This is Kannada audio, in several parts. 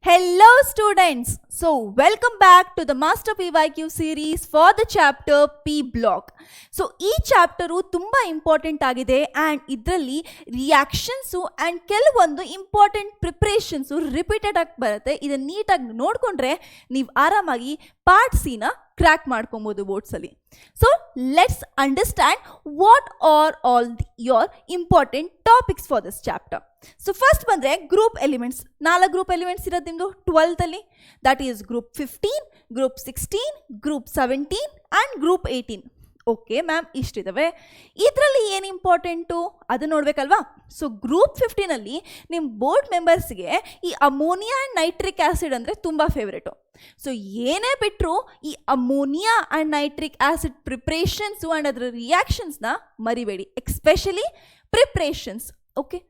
Hello students, so welcome back to the Master PYQ series for the chapter P block. So ಈ ಚಾಪ್ಟರು ತುಂಬ ಇಂಪಾರ್ಟೆಂಟ್ ಆಗಿದೆ ಆ್ಯಂಡ್ ಇದರಲ್ಲಿ ರಿಯಾಕ್ಷನ್ಸು ಆ್ಯಂಡ್ ಕೆಲವೊಂದು ಇಂಪಾರ್ಟೆಂಟ್ ಪ್ರಿಪ್ರೇಷನ್ಸು ರಿಪೀಟೆಡ್ ಆಗಿ ಬರುತ್ತೆ. ಇದನ್ನು ನೀಟಾಗಿ ನೋಡಿಕೊಂಡ್ರೆ ನೀವು ಆರಾಮಾಗಿ ಪಾರ್ಟ್ ಸಿನ ಕ್ರ್ಯಾಕ್ ಮಾಡ್ಕೊಬೋದು ಬೋರ್ಡ್ಸಲ್ಲಿ. So let's understand what are all your important topics for this chapter. So first ಬಂದರೆ ಗ್ರೂಪ್ ಎಲಿಮೆಂಟ್ಸ್. 4 ಗ್ರೂಪ್ ಎಲಿಮೆಂಟ್ಸ್ ಇರೋದು ನಿಮ್ಮದು 12th that is group 15, group 16, group 17 and group 18. Okay ma'am, ಇಷ್ಟಿದ್ದಾವೆ. ಇದರಲ್ಲಿ ಏನು ಇಂಪಾರ್ಟೆಂಟು ಅದು ನೋಡಬೇಕಲ್ವಾ. ಸೊ ಗ್ರೂಪ್ 15ಅಲ್ಲಿ ನಿಮ್ಮ ಬೋರ್ಡ್ ಮೆಂಬರ್ಸ್ಗೆ ಈ ಅಮೋನಿಯಾ ಆ್ಯಂಡ್ ನೈಟ್ರಿಕ್ ಆ್ಯಸಿಡ್ ಅಂದರೆ ತುಂಬ ಫೇವ್ರೇಟು. ಸೊ ಏನೇ ಬಿಟ್ಟರು ಈ ammonia and nitric acid preparations and ಅದರ ರಿಯಾಕ್ಷನ್ಸ್ನ ಮರಿಬೇಡಿ, ಎಕ್ಸ್ಪೆಷಲಿ ಪ್ರಿಪ್ರೇಷನ್ಸ್. ಓಕೆ,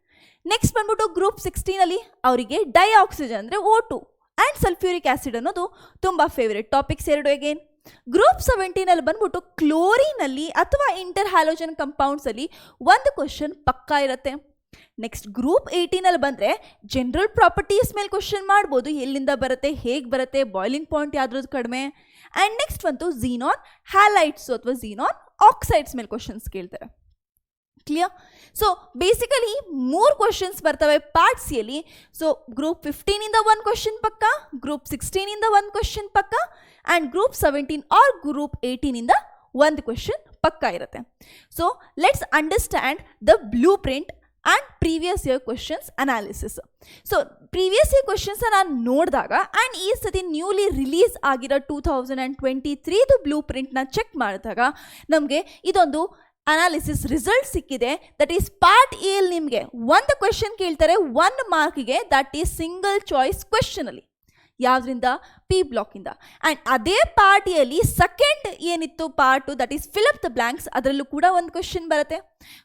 ನೆಕ್ಸ್ಟ್ ಬಂದ್ಬಿಟ್ಟು ಗ್ರೂಪ್ 16ಅಲ್ಲಿ ಅವರಿಗೆ ಡೈಆಕ್ಸಿಜನ್ ಅಂದರೆ O2 ಆ್ಯಂಡ್ ಸಲ್ಫ್ಯೂರಿಕ್ ಆ್ಯಸಿಡ್ ಅನ್ನೋದು ತುಂಬ ಫೇವ್ರೇಟ್ ಟಾಪಿಕ್ಸ್ ಎರಡು. ಅಗೇನ್ ಗ್ರೂಪ್ 17ಅಲ್ಲಿ ಬಂದ್ಬಿಟ್ಟು ಕ್ಲೋರಿನಲ್ಲಿ ಅಥವಾ ಇಂಟರ್ ಹ್ಯಾಲೋಜನ್ ಕಂಪೌಂಡ್ಸಲ್ಲಿ ಒಂದು ಕ್ವಶನ್ ಪಕ್ಕಾ ಇರುತ್ತೆ. ನೆಕ್ಸ್ಟ್ ಗ್ರೂಪ್ 18ಅಲ್ಲಿ ಬಂದರೆ ಜನರಲ್ ಪ್ರಾಪರ್ಟೀಸ್ ಮೇಲೆ ಕ್ವಶನ್ ಮಾಡ್ಬೋದು, ಎಲ್ಲಿಂದ ಬರುತ್ತೆ, ಹೇಗೆ ಬರುತ್ತೆ, ಬಾಯ್ಲಿಂಗ್ ಪಾಯಿಂಟ್ ಯಾವ್ದ್ರದ್ದು ಕಡಿಮೆ. ಆ್ಯಂಡ್ ನೆಕ್ಸ್ಟ್ ಬಂತು ಝೀನಾನ್ ಹ್ಯಾಲೈಟ್ಸು ಅಥವಾ ಝೀನಾನ್ ಆಕ್ಸೈಡ್ಸ್ ಮೇಲೆ ಕ್ವಶನ್ಸ್ ಕೇಳ್ತಾರೆ. ಕ್ಲಿಯರ್? ಸೊ ಬೇಸಿಕಲಿ 3 ಕ್ವಶನ್ಸ್ ಬರ್ತವೆ ಪಾರ್ಟ್ ಸಿಯಲ್ಲಿ. ಸೊ ಗ್ರೂಪ್ 15ಇಂದ 1 ಕ್ವಶನ್ ಪಕ್ಕ, ಗ್ರೂಪ್ 16ಇಂದ 1 ಕ್ವಶನ್ ಪಕ್ಕ ಆ್ಯಂಡ್ ಗ್ರೂಪ್ 17 ಆರ್ ಗ್ರೂಪ್ 18ಇಂದ 1 ಕ್ವಶನ್ ಪಕ್ಕ ಇರುತ್ತೆ. So let's understand the blueprint and previous year questions analysis. So previous year ಕ್ವಶನ್ಸ್ನ ನಾನು ನೋಡಿದಾಗ ಆ್ಯಂಡ್ ಈ ಸತಿ ನ್ಯೂಲಿ ರಿಲೀಸ್ ಆಗಿರೋ 2023 ಬ್ಲೂ ಪ್ರಿಂಟ್ನ ಚೆಕ್ ಮಾಡಿದಾಗ ನಮಗೆ ಇದೊಂದು ಅನಾಲಿಸಿಸ್ ರಿಸಲ್ಟ್ ಸಿಕ್ಕಿದೆ. ದಟ್ ಈಸ್ ಪಾರ್ಟ್ ಎ ಅಲ್ಲಿ ನಿಮಗೆ 1 ಕ್ವೆಶನ್ ಕೇಳ್ತಾರೆ 1 ಮಾರ್ಕಿಗೆ, ದಟ್ ಈಸ್ ಸಿಂಗಲ್ ಚಾಯ್ಸ್ ಕ್ವೆಶನಲ್ಲಿ. ಯಾವುದರಿಂದ? ಪಿ ಬ್ಲಾಕಿಂದ. ಆ್ಯಂಡ್ ಅದೇ ಪಾರ್ಟ್ ಎಲ್ಲಿ ಸೆಕೆಂಡ್ ಏನಿತ್ತು part, that is fill up the blanks, ಅದರಲ್ಲೂ ಕೂಡ 1 ಕ್ವೆಶನ್ ಬರುತ್ತೆ.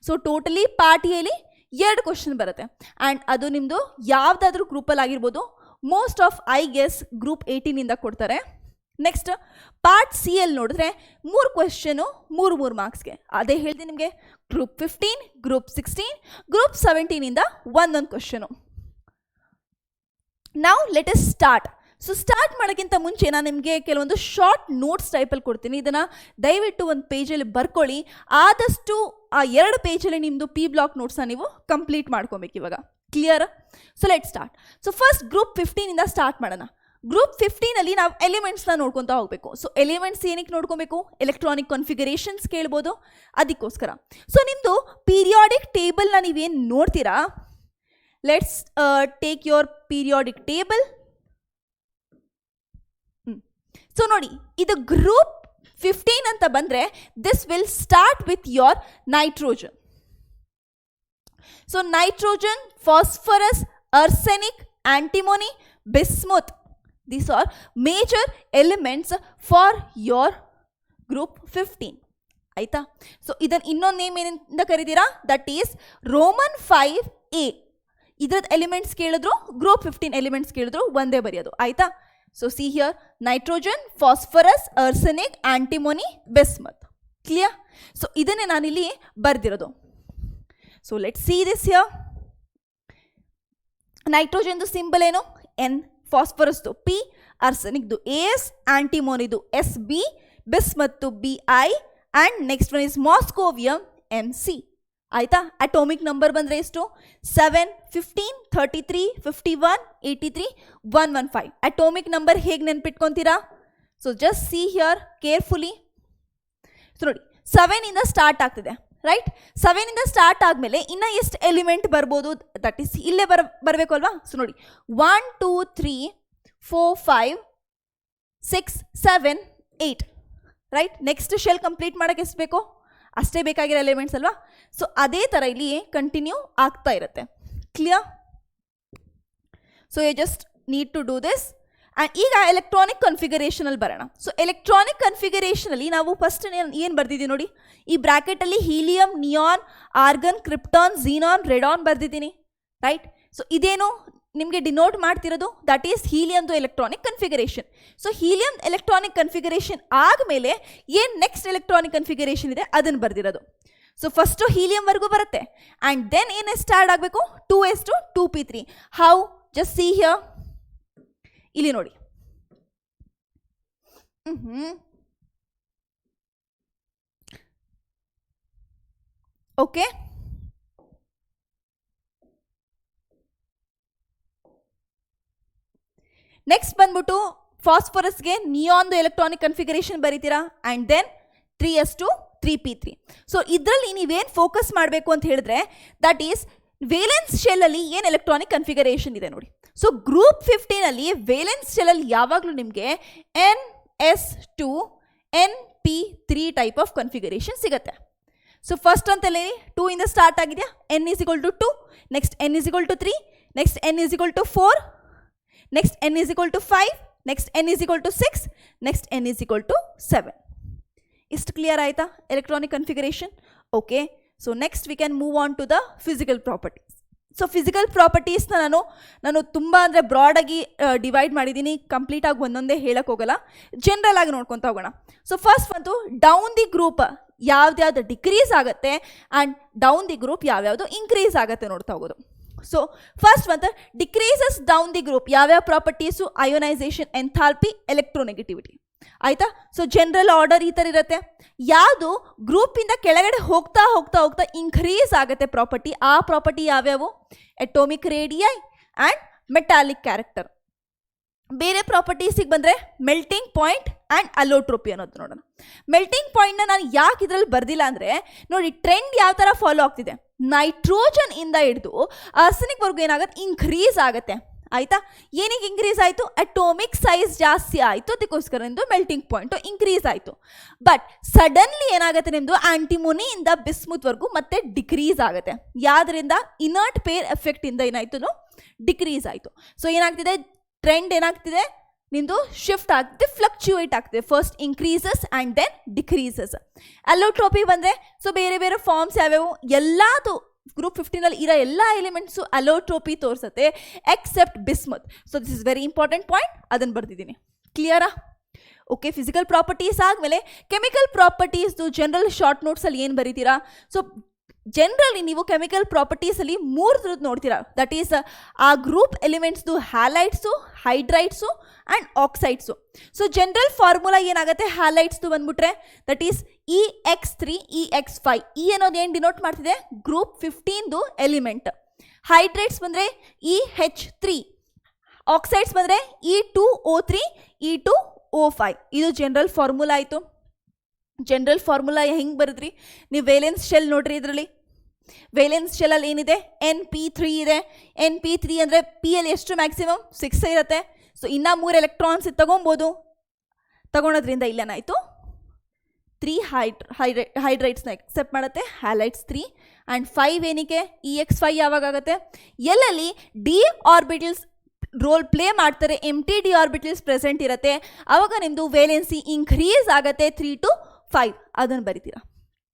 ಸೊ ಟೋಟಲಿ ಪಾರ್ಟ್ ಎಲ್ಲಿ 2 ಕ್ವೆಶನ್ ಬರುತ್ತೆ. ಆ್ಯಂಡ್ ಅದು ನಿಮ್ಮದು ಯಾವುದಾದ್ರೂ ಗ್ರೂಪಲ್ಲಿ ಆಗಿರ್ಬೋದು. Most of I guess group 18ಇಂದ ಕೊಡ್ತಾರೆ. ನೆಕ್ಸ್ಟ್ ಪಾರ್ಟ್ ಸಿ ಎಲ್ಲಿ ನೋಡಿದ್ರೆ 3 ಕ್ವೆಶನು 3 ಮಾರ್ಕ್ಸ್ಗೆ. ಅದೇ ಹೇಳ್ತೀನಿ ನಿಮಗೆ, ಗ್ರೂಪ್ 15, ಗ್ರೂಪ್ 16, ಗ್ರೂಪ್ 17ಇಂದ 1 question. Now let us start. So start ಮಾಡೋಕ್ಕಿಂತ ಮುಂಚೆ ನಾನು ನಿಮಗೆ ಕೆಲವೊಂದು ಶಾರ್ಟ್ ನೋಟ್ಸ್ ಟೈಪಲ್ಲಿ ಕೊಡ್ತೀನಿ. ಇದನ್ನು ದಯವಿಟ್ಟು ಒಂದು ಪೇಜಲ್ಲಿ ಬರ್ಕೊಳ್ಳಿ. ಆದಷ್ಟು ಆ 2 ಪೇಜಲ್ಲಿ ನಿಮ್ಮದು ಪಿ ಬ್ಲಾಕ್ ನೋಟ್ಸನ್ನ ನೀವು ಕಂಪ್ಲೀಟ್ ಮಾಡ್ಕೊಬೇಕು ಇವಾಗ. Clear? So let start. So first group 15ಇಂದ ಸ್ಟಾರ್ಟ್ ಮಾಡೋಣ. ಗ್ರೂಪ್ 15ಅಲ್ಲಿ ನಾವು ಎಲಿಮೆಂಟ್ಸ್ನ ನೋಡ್ಕೊತಾ ಹೋಗಬೇಕು. ಸೊ ಎಲಿಮೆಂಟ್ಸ್ ಏನಕ್ಕೆ ನೋಡ್ಕೊಬೇಕು? ಎಲೆಕ್ಟ್ರಾನಿಕ್ ಕಾನ್ಫಿಗರೇಷನ್ಸ್ ಕೇಳ್ಬೋದು, ಅದಕ್ಕೋಸ್ಕರ. ಸೊ ನಿಮ್ಮದು ಪೀರಿಯಾಡಿಕ್ ಟೇಬಲ್ನ ನೀವೇನು ನೋಡ್ತೀರಾ, let's take your periodic table. So ನೋಡಿ, ಇದು ಗ್ರೂಪ್ 15 ಅಂತ ಬಂದರೆ this will start with your nitrogen. So nitrogen, phosphorus, arsenic, antimony, bismuth, these are major elements for your group 15. ಆಯಿತಾ? ಸೊ ಇದನ್ನು ಇನ್ನೊಂದು ನೇಮ್ ಏನಿಂದ ಕರೀತೀರಾ, ದಟ್ ಈಸ್ ರೋಮನ್ 5A. ಇದ್ರದ್ದು ಎಲಿಮೆಂಟ್ಸ್ ಕೇಳಿದ್ರು, ಗ್ರೂಪ್ 15 ಎಲಿಮೆಂಟ್ಸ್ ಕೇಳಿದ್ರು, ಒಂದೇ ಬರೆಯೋದು. ಆಯಿತಾ? So see here nitrogen, phosphorus, arsenic, antimony, bismuth. Clear? So ಇದನ್ನೇ ನಾನಿಲ್ಲಿ ಬರೆದಿರೋದು. So let see this here. ನೈಟ್ರೋಜನ್ದು ಸಿಂಬಲ್ ಏನು? N, ಫಾಸ್ಫರಸ್ದು P, ಆರ್ಸೆನಿಕ್ದು AS, ಆಂಟಿಮೋನಿದು SB, ಬಿಸ್ಮತ್ತು BI and next one is moscovium MC. ಆಯಿತಾ? ಅಟೋಮಿಕ್ ನಂಬರ್ ಬಂದರೆ ಎಷ್ಟು? 7, 15, 33, 51, 83, 115. ಅಟೋಮಿಕ್ ನಂಬರ್ ಹೇಗೆ ನೆನ್ಪಿಟ್ಕೊತೀರಾ? So just see here carefully. So ನೋಡಿ, 7ಇಂದ ಸ್ಟಾರ್ಟ್ ಆಗ್ತಿದೆ, ರೈಟ್? 7ಇಂದ ಸ್ಟಾರ್ಟ್ ಆದಮೇಲೆ ಇನ್ನು ಎಷ್ಟು ಎಲಿಮೆಂಟ್ ಬರ್ಬೋದು, ದಟ್ ಈಸ್ ಇಲ್ಲೇ ಬರಬೇಕು ಅಲ್ವಾ? ಸೊ ನೋಡಿ, 1, 2, 3, 4, 5, 6, 7, 8, ರೈಟ್? ನೆಕ್ಸ್ಟ್ ಶೆಲ್ ಕಂಪ್ಲೀಟ್ ಮಾಡೋಕ್ಕೆ ಎಷ್ಟು ಬೇಕೋ ಅಷ್ಟೇ ಬೇಕಾಗಿರೋ ಎಲಿಮೆಂಟ್ಸ್ ಅಲ್ವಾ? ಸೊ ಅದೇ ಥರ ಇಲ್ಲಿ ಕಂಟಿನ್ಯೂ ಆಗ್ತಾ ಇರುತ್ತೆ. Clear? So you just need to do this. And ಈಗ ಎಲೆಕ್ಟ್ರಾನಿಕ್ ಕನ್ಫಿಗರೇಷನಲ್ಲಿ ಬರೋಣ. ಸೊ ಎಲೆಕ್ಟ್ರಾನಿಕ್ ಕನ್ಫಿಗರೇಷನಲ್ಲಿ ನಾವು ಫಸ್ಟ್ ಏನು ಬರ್ದಿದ್ದೀವಿ ನೋಡಿ, ಈ ಬ್ರ್ಯಾಕೆಟಲ್ಲಿ helium, neon, argon, krypton, xenon, radon ಬರ್ದಿದ್ದೀನಿ, ರೈಟ್? ಸೊ ಇದೇನು ನಿಮಗೆ ಡಿನೋಟ್ ಮಾಡ್ತಿರೋದು, ದಟ್ ಈಸ್ ಹೀಲಿಯಮ್ದು electronic configuration. So helium electronic configuration ಆದಮೇಲೆ ಏನು ನೆಕ್ಸ್ಟ್ ಎಲೆಕ್ಟ್ರಾನಿಕ್ ಕನ್ಫಿಗರೇಷನ್ ಇದೆ ಅದನ್ನು ಬರ್ದಿರೋದು. ಸೊ ಫಸ್ಟು ಹೀಲಿಯಮ್ವರೆಗೂ ಬರುತ್ತೆ ಆ್ಯಂಡ್ ದೆನ್ ಏನು ಸ್ಟಾರ್ಟ್ ಆಗಬೇಕು, 2s to 2p3. How? Just see here. ಇಲ್ಲಿ ನೋಡಿ. ಓಕೆ, ನೆಕ್ಸ್ಟ್ ಬಂದ್ಬಿಟ್ಟು ಫಾಸ್ಫರಸ್ಗೆ ನಿಯಾನ್ದು ಎಲೆಕ್ಟ್ರಾನಿಕ್ ಕನ್ಫಿಗರೇಷನ್ ಬರೀತೀರಾ and then 3s2 3p3. So ಇದರಲ್ಲಿ ನೀವೇನು ಫೋಕಸ್ ಮಾಡಬೇಕು ಅಂತ ಹೇಳಿದ್ರೆ ದಟ್ ಈಸ್ ವೇಲೆನ್ಸ್ ಶೆಲ್ಲಲ್ಲಿ ಏನು ಎಲೆಕ್ಟ್ರಾನಿಕ್ ಕನ್ಫಿಗರೇಷನ್ ಇದೆ ನೋಡಿ. ಸೊ ಗ್ರೂಪ್ 15ಅಲ್ಲಿ ವೇಲೆನ್ಸ್ ಶೆಲ್ಲಲ್ಲಿ ಯಾವಾಗಲೂ ನಿಮಗೆ ns2 np3 type of configuration ಸಿಗುತ್ತೆ. ಸೊ ಫಸ್ಟ್ ಅಂತಲೇ 2 ಇಂದ ಸ್ಟಾರ್ಟ್ ಆಗಿದೆಯಾ, n is equal to 2, next n is equal to 3, next n is equal to 4, next n is equal to 5, next n is equal to 6, next n is equal to 7. ಇಷ್ಟು ಕ್ಲಿಯರ್ ಆಯಿತಾ electronic configuration? Okay, so next we can move on to the physical properties. So physical ಪ್ರಾಪರ್ಟೀಸ್ನ ನಾನು ತುಂಬ ಅಂದರೆ ಬ್ರಾಡಾಗಿ ಡಿವೈಡ್ ಮಾಡಿದ್ದೀನಿ, ಕಂಪ್ಲೀಟಾಗಿ ಒಂದೊಂದೇ ಹೇಳಕ್ಕೆ ಹೋಗಲ್ಲ, ಜನರಲ್ ಆಗಿ ನೋಡ್ಕೊತಾ ಹೋಗೋಣ. ಸೊ ಫಸ್ಟ್ ಒಂದು ಡೌನ್ ದಿ ಗ್ರೂಪ್ ಯಾವ್ದ್ಯಾವ್ದು ಡಿಕ್ರೀಸ್ ಆಗುತ್ತೆ ಆ್ಯಂಡ್ ಡೌನ್ ದಿ ಗ್ರೂಪ್ ಯಾವ್ಯಾವುದು ಇನ್ಕ್ರೀಸ್ ಆಗುತ್ತೆ ನೋಡ್ತಾ ಹೋಗೋದು. ಸೊ ಫಸ್ಟ್ ಒಂದು ಡಿಕ್ರೀಸಸ್ ಡೌನ್ ದಿ ಗ್ರೂಪ್ ಯಾವ್ಯಾವ ಪ್ರಾಪರ್ಟೀಸು, ಅಯೋನೈಸೇಷನ್, ಎಂಥಾಲ್ಪಿ, ಎಲೆಕ್ಟ್ರೋನೆಗೆಟಿವಿಟಿ. ಆಯಿತಾ? ಸೊ ಜನರಲ್ ಆರ್ಡರ್ ಈ ಥರ ಇರುತ್ತೆ. ಯಾವುದು ಗ್ರೂಪಿಂದ ಕೆಳಗಡೆ ಹೋಗ್ತಾ ಹೋಗ್ತಾ ಹೋಗ್ತಾ ಇನ್ಕ್ರೀಸ್ ಆಗುತ್ತೆ ಪ್ರಾಪರ್ಟಿ, ಆ ಪ್ರಾಪರ್ಟಿ ಯಾವ್ಯಾವು? ಎಟೋಮಿಕ್ ರೇಡಿಯೈ ಆ್ಯಂಡ್ ಮೆಟಾಲಿಕ್ ಕ್ಯಾರೆಕ್ಟರ್. ಬೇರೆ ಪ್ರಾಪರ್ಟೀಸಿಗೆ ಬಂದರೆ ಮೆಲ್ಟಿಂಗ್ ಪಾಯಿಂಟ್ ಆ್ಯಂಡ್ ಅಲೋಟ್ರೋಪಿ ಅನ್ನೋದು ನೋಡೋಣ. ಮೆಲ್ಟಿಂಗ್ ಪಾಯಿಂಟ್ನ ನಾನು ಯಾಕೆ ಇದರಲ್ಲಿ ಬರ್ದಿಲ್ಲ ಅಂದರೆ ನೋಡಿ, ಟ್ರೆಂಡ್ ಯಾವ ಥರ ಫಾಲೋ ಆಗ್ತಿದೆ, ನೈಟ್ರೋಜನ್ ಇಂದ ಹಿಡಿದು ಆರ್ಸೆನಿಕ್ವರೆಗೂ ಏನಾಗುತ್ತೆ, ಇನ್ಕ್ರೀಸ್ ಆಗುತ್ತೆ. ಆಯಿತಾ? ಏನಿಗೆ ಇನ್ಕ್ರೀಸ್ ಆಯಿತು? ಅಟೋಮಿಕ್ ಸೈಜ್ ಜಾಸ್ತಿ ಆಯಿತು, ಅದಕ್ಕೋಸ್ಕರ ನಿಮ್ಮದು ಮೆಲ್ಟಿಂಗ್ ಪಾಯಿಂಟು ಇನ್ಕ್ರೀಸ್ ಆಯಿತು. ಬಟ್ ಸಡನ್ಲಿ ಏನಾಗುತ್ತೆ, ನಿಮ್ಮದು ಆಂಟಿಮೋನಿಯಿಂದ ಬಿಸ್ಮುತ್ವರೆಗೂ ಮತ್ತೆ ಡಿಕ್ರೀಸ್ ಆಗುತ್ತೆ. ಯಾವುದರಿಂದ? ಇನರ್ಟ್ ಪೇರ್ ಎಫೆಕ್ಟಿಂದ ಏನಾಯ್ತು, ಡಿಕ್ರೀಸ್ ಆಯಿತು. ಸೊ ಏನಾಗ್ತಿದೆ, ಟ್ರೆಂಡ್ ಏನಾಗ್ತಿದೆ, ನಿಮ್ಮದು ಶಿಫ್ಟ್ ಆಗ್ತಿದೆ, ಫ್ಲಕ್ಚುಯೇಟ್ ಆಗ್ತಿದೆ. First increases and then decreases. Allotropy ಬಂದರೆ ಸೊ ಬೇರೆ ಬೇರೆ ಫಾರ್ಮ್ಸ್ ಯಾವ್ಯಾವು, ಎಲ್ಲದು ಗ್ರೂಪ್ 15ಅಲ್ಲಿ ಇರೋ ಎಲ್ಲ ಎಲಿಮೆಂಟ್ಸು ಅಲೋಟ್ರೋಪಿ ತೋರಿಸುತ್ತೆ except bismuth. So this is very important point, ಅದನ್ನು ಬರ್ತಿದ್ದೀನಿ. ಕ್ಲಿಯರಾ? ಓಕೆ, ಫಿಸಿಕಲ್ ಪ್ರಾಪರ್ಟೀಸ್ ಆದಮೇಲೆ ಕೆಮಿಕಲ್ ಪ್ರಾಪರ್ಟೀಸ್ದು ಜನರಲ್ ಶಾರ್ಟ್ ನೋಟ್ಸಲ್ಲಿ ಏನು ಬರೀತೀರಾ? ಸೊ ಜನರಲಿ ನೀವು ಕೆಮಿಕಲ್ ಪ್ರಾಪರ್ಟೀಸಲ್ಲಿ 3 ಥರದ್ದು ನೋಡ್ತೀರಾ. ದಟ್ ಈಸ್ ಆ ಗ್ರೂಪ್ ಎಲಿಮೆಂಟ್ಸ್ದು halides, hydrides and oxides. So general formula ಏನಾಗುತ್ತೆ, ಹ್ಯಾಲೈಟ್ಸ್ದು ಬಂದ್ಬಿಟ್ರೆ that is EX3 EX5. E ಅನ್ನೋದು ಏನು ಡಿನೋಟ್ ಮಾಡ್ತಿದೆ, ಗ್ರೂಪ್ 15ದು ಎಲಿಮೆಂಟ್. ಹೈಡ್ರೈಟ್ಸ್ ಬಂದರೆ EH3, ಆಕ್ಸೈಡ್ಸ್ ಬಂದರೆ E2O3 E2O5. ಇದು ಜನರಲ್ ಫಾರ್ಮುಲಾ ಆಯಿತು. ಜನರಲ್ ಫಾರ್ಮುಲಾ ಹೆಂಗೆ ಬರೆದ್ರಿ ನೀವು? ವೇಲೆನ್ಸ್ ಶೆಲ್ ನೋಡ್ರಿ, ಇದರಲ್ಲಿ ವೇಲೆನ್ಸ್ ಶೆಲ್ಲಲ್ಲಿ ಏನಿದೆ, NP3 ಇದೆ. NP3 ಅಂದರೆ P ಅಲ್ಲಿ ಎಷ್ಟು ಮ್ಯಾಕ್ಸಿಮಮ್ 6 ಇರುತ್ತೆ. ಸೊ ಇನ್ನೂ 3 ಎಲೆಕ್ಟ್ರಾನ್ಸ್ ತಗೊಬೋದು. ತಗೊಳೋದ್ರಿಂದ ಇಲ್ಲೇನಾಯಿತು, 3 ಹೈಡ್ರೈಟ್ಸ್ನ ಎಕ್ಸೆಪ್ಟ್ ಮಾಡುತ್ತೆ, ಹ್ಯಾಲೈಟ್ಸ್ 3 ಆ್ಯಂಡ್ 5 ಏನಕ್ಕೆ, EX5 ಯಾವಾಗ ಆಗುತ್ತೆ, ಎಲ್ಲಲ್ಲಿ ಡಿ ಆರ್ಬಿಟಲ್ಸ್ ರೋಲ್ ಪ್ಲೇ ಮಾಡ್ತಾರೆ, MTD ಆರ್ಬಿಟಲ್ಸ್ ಪ್ರೆಸೆಂಟ್ ಇರುತ್ತೆ, ಆವಾಗ ನಿಮ್ಮದು ವೇಲೆನ್ಸಿ ಇನ್ಕ್ರೀಸ್ ಆಗುತ್ತೆ 3 to 5. ಅದನ್ನು ಬರಿತೀರಾ.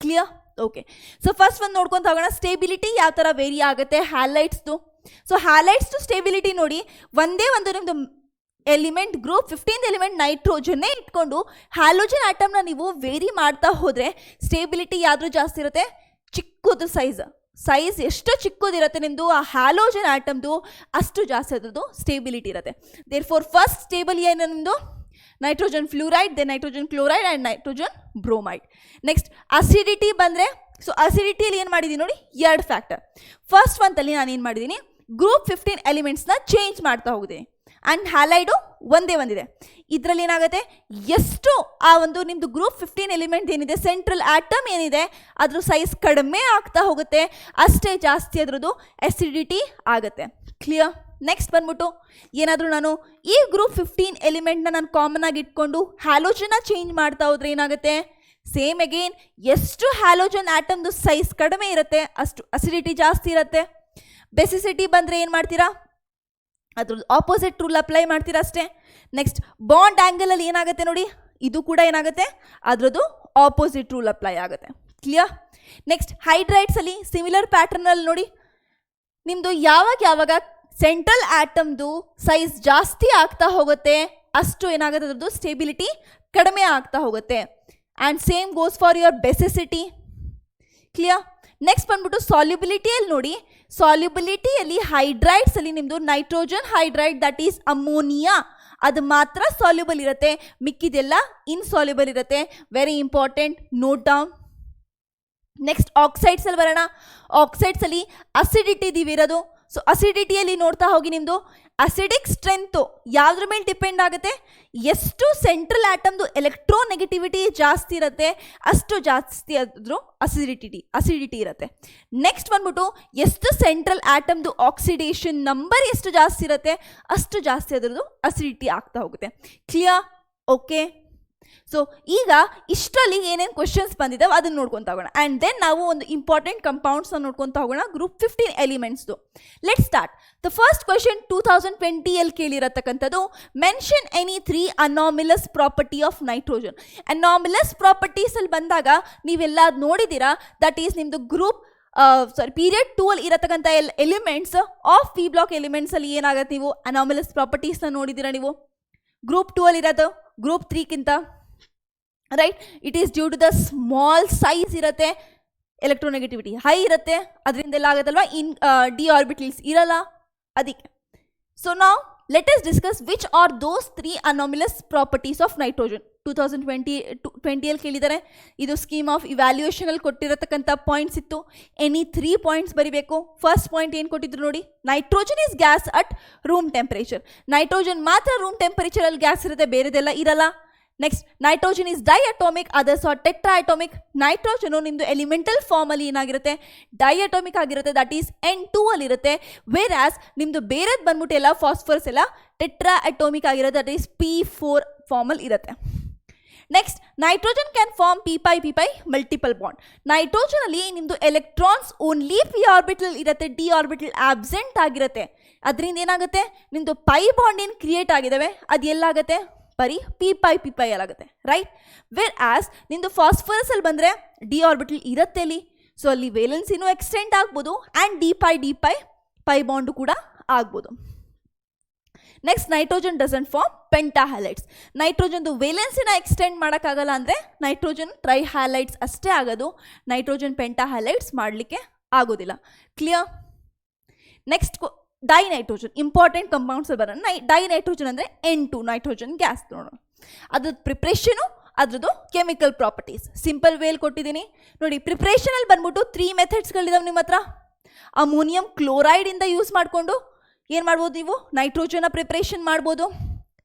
ಕ್ಲಿಯರ್? ಓಕೆ, ಸೊ ಫಸ್ಟ್ ಒಂದು ನೋಡ್ಕೊಂತ ಹೋಗೋಣ. ಸ್ಟೇಬಿಲಿಟಿ ಯಾವ ಥರ ವೇರಿ ಆಗುತ್ತೆ ಹ್ಯಾಲೈಟ್ಸ್ದು. ಸೊ ಹ್ಯಾಲೈಟ್ಸ್ದು ಸ್ಟೇಬಿಲಿಟಿ ನೋಡಿ, ಒಂದೇ ಒಂದು ನಿಮ್ಮದು ಎಲಿಮೆಂಟ್ ಗ್ರೂಪ್ 15 ಎಲಿಮೆಂಟ್ ನೈಟ್ರೋಜನ್ನೇ ಇಟ್ಕೊಂಡು ಹ್ಯಾಲೋಜನ್ ಆಟಮ್ನ ನೀವು ವೇರಿ ಮಾಡ್ತಾ ಹೋದರೆ ಸ್ಟೇಬಿಲಿಟಿ ಯಾವ್ದು ಜಾಸ್ತಿ ಇರುತ್ತೆ, ಚಿಕ್ಕದು ಸೈಜ್ ಎಷ್ಟು ಚಿಕ್ಕದಿರುತ್ತೆ ನಿಮ್ಮದು ಆ ಹ್ಯಾಲೋಜನ್ ಆಟಮ್ದು ಅಷ್ಟು ಜಾಸ್ತಿ ಅದ್ರದ್ದು ಸ್ಟೇಬಿಲಿಟಿ ಇರುತ್ತೆ. ದೇರ್ ಫಾರ್ ಫಸ್ಟ್ ಸ್ಟೇಬಲ್ ಏನು ನಿಮ್ಮದು, nitrogen fluoride, then nitrogen chloride and nitrogen bromide. Next acidity ಬಂದರೆ, ಸೊ ಅಸಿಡಿಟಿಯಲ್ಲಿ ಏನು ಮಾಡಿದ್ದೀನಿ ನೋಡಿ, 2 ಫ್ಯಾಕ್ಟರ್. ಫಸ್ಟ್ ಒಂದಲ್ಲಿ ನಾನು ಏನು ಮಾಡಿದ್ದೀನಿ, ಗ್ರೂಪ್ 15 ಎಲಿಮೆಂಟ್ಸ್ನ ಚೇಂಜ್ ಮಾಡ್ತಾ ಹೋಗಿದೆ ಆ್ಯಂಡ್ ಹ್ಯಾಲೈಡು ಒಂದೇ ಒಂದಿದೆ. ಇದರಲ್ಲಿ ಏನಾಗುತ್ತೆ, ಎಷ್ಟು ಆ ಒಂದು ನಿಮ್ಮದು ಗ್ರೂಪ್ 15 ಎಲಿಮೆಂಟ್ ಏನಿದೆ, ಸೆಂಟ್ರಲ್ ಆಟಮ್ ಏನಿದೆ, ಅದ್ರ ಸೈಜ್ ಕಡಿಮೆ ಆಗ್ತಾ ಹೋಗುತ್ತೆ, ಅಷ್ಟೇ ಜಾಸ್ತಿ ಅದರದ್ದು ಅಸಿಡಿಟಿ ಆಗುತ್ತೆ. ಕ್ಲಿಯರ್? ನೆಕ್ಸ್ಟ್ ಬಂದ್ಬಿಟ್ಟು ಏನಾದರೂ ನಾನು ಈ ಗ್ರೂಪ್ 15 ಎಲಿಮೆಂಟ್ನ ನಾನು ಕಾಮನ್ ಆಗಿ ಇಟ್ಕೊಂಡು ಹ್ಯಾಲೋಜನ್ನ ಚೇಂಜ್ ಮಾಡ್ತಾ ಹೋದ್ರೆ ಏನಾಗುತ್ತೆ, ಸೇಮ್ ಅಗೇನ್ ಎಷ್ಟು ಹ್ಯಾಲೋಜನ್ ಆಟಮ್ದು ಸೈಜ್ ಕಡಿಮೆ ಇರುತ್ತೆ ಅಷ್ಟು ಅಸಿಡಿಟಿ ಜಾಸ್ತಿ ಇರುತ್ತೆ. ಬೆಸಿಸಿಟಿ ಬಂದರೆ ಏನು ಮಾಡ್ತೀರಾ, ಅದ್ರದ್ದು ಆಪೋಸಿಟ್ ರೂಲ್ ಅಪ್ಲೈ ಮಾಡ್ತೀರಾ ಅಷ್ಟೇ. ನೆಕ್ಸ್ಟ್ ಬಾಂಡ್ ಆ್ಯಂಗಲಲ್ಲಿ ಏನಾಗುತ್ತೆ ನೋಡಿ, ಇದು ಕೂಡ ಏನಾಗುತ್ತೆ, ಅದರದ್ದು ಆಪೋಸಿಟ್ ರೂಲ್ ಅಪ್ಲೈ ಆಗುತ್ತೆ. ಕ್ಲಿಯರ್? ನೆಕ್ಸ್ಟ್ ಹೈಡ್ರೈಟ್ಸಲ್ಲಿ ಸಿಮಿಲರ್ ಪ್ಯಾಟರ್ನಲ್ಲಿ ನೋಡಿ, ನಿಮ್ಮದು ಯಾವಾಗ ಸೆಂಟ್ರಲ್ ಆಟಮ್ದು ಸೈಜ್ ಜಾಸ್ತಿ ಆಗ್ತಾ ಹೋಗುತ್ತೆ ಅಷ್ಟು ಏನಾಗುತ್ತೆ, ಅದರದ್ದು ಸ್ಟೇಬಿಲಿಟಿ ಕಡಿಮೆ ಆಗ್ತಾ ಹೋಗುತ್ತೆ. And same goes for your basicity. Clear? Next ಬಂದ್ಬಿಟ್ಟು ಸಾಲ್ಯುಬಿಲಿಟಿಯಲ್ಲಿ ನೋಡಿ, ಸಾಲ್ಯುಬಿಲಿಟಿಯಲ್ಲಿ ಹೈಡ್ರೈಡ್ಸಲ್ಲಿ ನಿಮ್ಮದು nitrogen hydride that is ammonia ಅದು ಮಾತ್ರ ಸಾಲ್ಯುಬಲ್ ಇರುತ್ತೆ, ಮಿಕ್ಕಿದೆಲ್ಲ ಇನ್ಸಾಲ್ಯುಬಲ್ ಇರುತ್ತೆ. Very important, note down. Next oxides ಅಲ್ಲಿ ಬರೋಣ. ಆಕ್ಸೈಡ್ಸ್ ಅಲ್ಲಿ ಅಸಿಡಿಟಿ ಇರೋದು. ಸೊ ಅಸಿಡಿಟಿಯಲ್ಲಿ ನೋಡ್ತಾ ಹೋಗಿ, ನಿಮ್ಮದು ಅಸಿಡಿಕ್ ಸ್ಟ್ರೆಂತು ಯಾವುದ್ರ ಮೇಲೆ ಡಿಪೆಂಡ್ ಆಗುತ್ತೆ, ಎಷ್ಟು ಸೆಂಟ್ರಲ್ ಆಟಮ್ದು ಎಲೆಕ್ಟ್ರೋನೆಗೆಟಿವಿಟಿ ಜಾಸ್ತಿ ಇರುತ್ತೆ ಅಷ್ಟು ಜಾಸ್ತಿ ಅದ್ರ ಅಸಿಡಿಟಿ ಇರುತ್ತೆ. ನೆಕ್ಸ್ಟ್ ಬಂದ್ಬಿಟ್ಟು ಎಷ್ಟು ಸೆಂಟ್ರಲ್ ಆಟಮ್ದು ಆಕ್ಸಿಡೇಷನ್ ನಂಬರ್ ಎಷ್ಟು ಜಾಸ್ತಿ ಇರುತ್ತೆ ಅಷ್ಟು ಜಾಸ್ತಿ ಅದರದ್ದು ಅಸಿಡಿಟಿ ಆಗ್ತಾ ಹೋಗುತ್ತೆ. ಕ್ಲಿಯರ್? ಓಕೆ. ಸೊ ಈಗ ಇಷ್ಟರಲ್ಲಿ ಏನೇನು ಕ್ವಶನ್ಸ್ ಬಂದಿದ್ದಾವೆ ಅದನ್ನು ನೋಡ್ಕೊತಾ ಹೋಗೋಣ. ಆ್ಯಂಡ್ ದೆನ್ ನಾವು ಒಂದು ಇಂಪಾರ್ಟೆಂಟ್ ಕಂಪೌಂಡ್ಸ್ನ ನೋಡ್ಕೊತಾ ಹೋಗೋಣ, ಗ್ರೂಪ್ 15 ಎಲಿಮೆಂಟ್ಸ್ದು. Let start. The first question 2020 ಕೇಳಿರತಕ್ಕಂಥದ್ದು, mention any 3 anomalous property of nitrogen. Anomalous ಪ್ರಾಪರ್ಟೀಸಲ್ಲಿ ಬಂದಾಗ ನೀವೆಲ್ಲ ನೋಡಿದ್ದೀರಾ, ದಟ್ ಈಸ್ ನಿಮ್ಮದು ಗ್ರೂಪ್ ಪೀರಿಯಡ್ 2 ಅಲ್ಲಿ ಇರತಕ್ಕಂಥ ಎಲಿಮೆಂಟ್ಸ್ ಆಫ್ ಪಿ ಬ್ಲಾಕ್ ಎಲಿಮೆಂಟ್ಸಲ್ಲಿ ಏನಾಗುತ್ತೆ, ನೀವು ಅನಾಮಿಲಸ್ ಪ್ರಾಪರ್ಟೀಸ್ನ ನೋಡಿದ್ದೀರಾ. ನೀವು ಗ್ರೂಪ್ 2 ಅಲ್ಲಿ ಇರೋದು ಗ್ರೂಪ್ 3ಗಿಂತ, right? It is due to the small size ಇರುತ್ತೆ, ಎಲೆಕ್ಟ್ರೋನೆಗೆಟಿವಿಟಿ ಹೈ ಇರುತ್ತೆ, ಅದರಿಂದೆಲ್ಲ ಆಗುತ್ತಲ್ವ, ಡಿ ಆರ್ಬಿಟಲ್ಸ್ ಇರಲ್ಲ ಅದಕ್ಕೆ. ಸೊ ನಾವು let us discuss which are those 3 anomalous properties of nitrogen. 2020 ಕೇಳಿದ್ದಾರೆ. ಇದು ಸ್ಕೀಮ್ ಆಫ್ ಇವ್ಯಾಲ್ಯೂಯೇಷನಲ್ಲಿ ಕೊಟ್ಟಿರತಕ್ಕಂಥ ಪಾಯಿಂಟ್ಸ್ ಇತ್ತು. ಎನಿ 3 ಪಾಯಿಂಟ್ಸ್ ಬರಿಬೇಕು. ಫಸ್ಟ್ ಪಾಯಿಂಟ್ ಏನು ಕೊಟ್ಟಿದ್ರು ನೋಡಿ, nitrogen is gas at room temperature. Nitrogen ಮಾತ್ರ ರೂಮ್ ಟೆಂಪರೇಚರಲ್ಲಿ ಗ್ಯಾಸ್ ಇರುತ್ತೆ, ಬೇರೆದೆಲ್ಲ ಇರಲ್ಲ. Next, nitrogen is diatomic, others are tetra atomic. Nitrogen ನಿಮ್ಮದು ಎಲಿಮೆಂಟಲ್ ಫಾರ್ಮಲ್ಲಿ ಏನಾಗಿರುತ್ತೆ, ಡೈಅಟೋಮಿಕ್ ಆಗಿರುತ್ತೆ, ದಟ್ ಈಸ್ N2 ಅಲ್ಲಿರುತ್ತೆ. ವೇರ್ ಆಸ್ ನಿಮ್ಮದು ಬೇರೆದು ಬಂದ್ಬಿಟ್ಟು ಎಲ್ಲ ಫಾಸ್ಫರಸ್ ಎಲ್ಲ ಟೆಟ್ರಾ ಅಟೋಮಿಕ್ ಆಗಿರುತ್ತೆ, ದಟ್ ಈಸ್ P4 ಫಾರ್ಮಲ್ಲಿ ಇರುತ್ತೆ. Next, nitrogen can form p multiple bond. ನೈಟ್ರೋಜನಲ್ಲಿ ನಿಮ್ಮದು ಎಲೆಕ್ಟ್ರಾನ್ಸ್ ಓನ್ಲಿ p ಆರ್ಬಿಟಲ್ ಇರುತ್ತೆ, d ಆರ್ಬಿಟಲ್ ಆಬ್ಸೆಂಟ್ ಆಗಿರುತ್ತೆ. ಅದರಿಂದ ಏನಾಗುತ್ತೆ, ನಿಮ್ಮದು ಪೈ ಬಾಂಡ್ ಏನು ಕ್ರಿಯೇಟ್ ಆಗಿದ್ದಾವೆ ಅದು ಎಲ್ಲಾಗುತ್ತೆ, ಬರೀ p ಅಲ್ಲಾಗುತ್ತೆ, ರೈಟ್? ವೇರ್ ಆಸ್ ನಿಮ್ಮದು ಫಾಸ್ಫರಸ್ ಅಲ್ಲಿ ಬಂದರೆ ಡಿ ಆರ್ಬಿಟಲ್ ಇರುತ್ತೆ ಅಲ್ಲಿ, ಸೊ ಅಲ್ಲಿ ವೇಲೆನ್ಸಿನೂ ಎಕ್ಸ್ಟೆಂಡ್ ಆಗ್ಬೋದು ಆ್ಯಂಡ್ ಡಿ ಪೈ ಬಾಂಡು ಕೂಡ ಆಗ್ಬೋದು. Next, nitrogen doesn't form pentahalides. ನೈಟ್ರೋಜನ್ದು ವೇಲೆನ್ಸಿನ ಎಕ್ಸ್ಟೆಂಡ್ ಮಾಡೋಕ್ಕಾಗಲ್ಲ, ಅಂದರೆ ನೈಟ್ರೋಜನ್ ಟ್ರೈಹ್ಯಾಲೈಡ್ಸ್ ಅಷ್ಟೇ ಆಗೋದು, ನೈಟ್ರೋಜನ್ ಪೆಂಟಾಹ್ಯಾಲೈಡ್ಸ್ ಮಾಡಲಿಕ್ಕೆ ಆಗೋದಿಲ್ಲ. Clear? Next, dinitrogen important compounds ಬರೋಣ. ಡೈನೈಟ್ರೋಜನ್ ಅಂದರೆ N2 ನೈಟ್ರೋಜನ್ ಗ್ಯಾಸ್ ನೋಡೋಣ. ಅದ್ರದ್ದು ಪ್ರಿಪ್ರೇಷನು, ಅದ್ರದ್ದು ಕೆಮಿಕಲ್ ಪ್ರಾಪರ್ಟೀಸ್ ಸಿಂಪಲ್ ವೇಲ್ ಕೊಟ್ಟಿದ್ದೀನಿ ನೋಡಿ. ಪ್ರಿಪ್ರೇಷನಲ್ಲಿ ಬಂದ್ಬಿಟ್ಟು 3 ಮೆಥಡ್ಸ್ಗಳಿದಾವೆ ನಿಮ್ಮ ಹತ್ರ. ಅಮೋನಿಯಂ ಕ್ಲೋರೈಡಿಂದ ಯೂಸ್ ಮಾಡಿಕೊಂಡು ಏನು ಮಾಡ್ಬೋದು, ನೀವು ನೈಟ್ರೋಜನ್ನ ಪ್ರಿಪ್ರೇಷನ್ ಮಾಡ್ಬೋದು,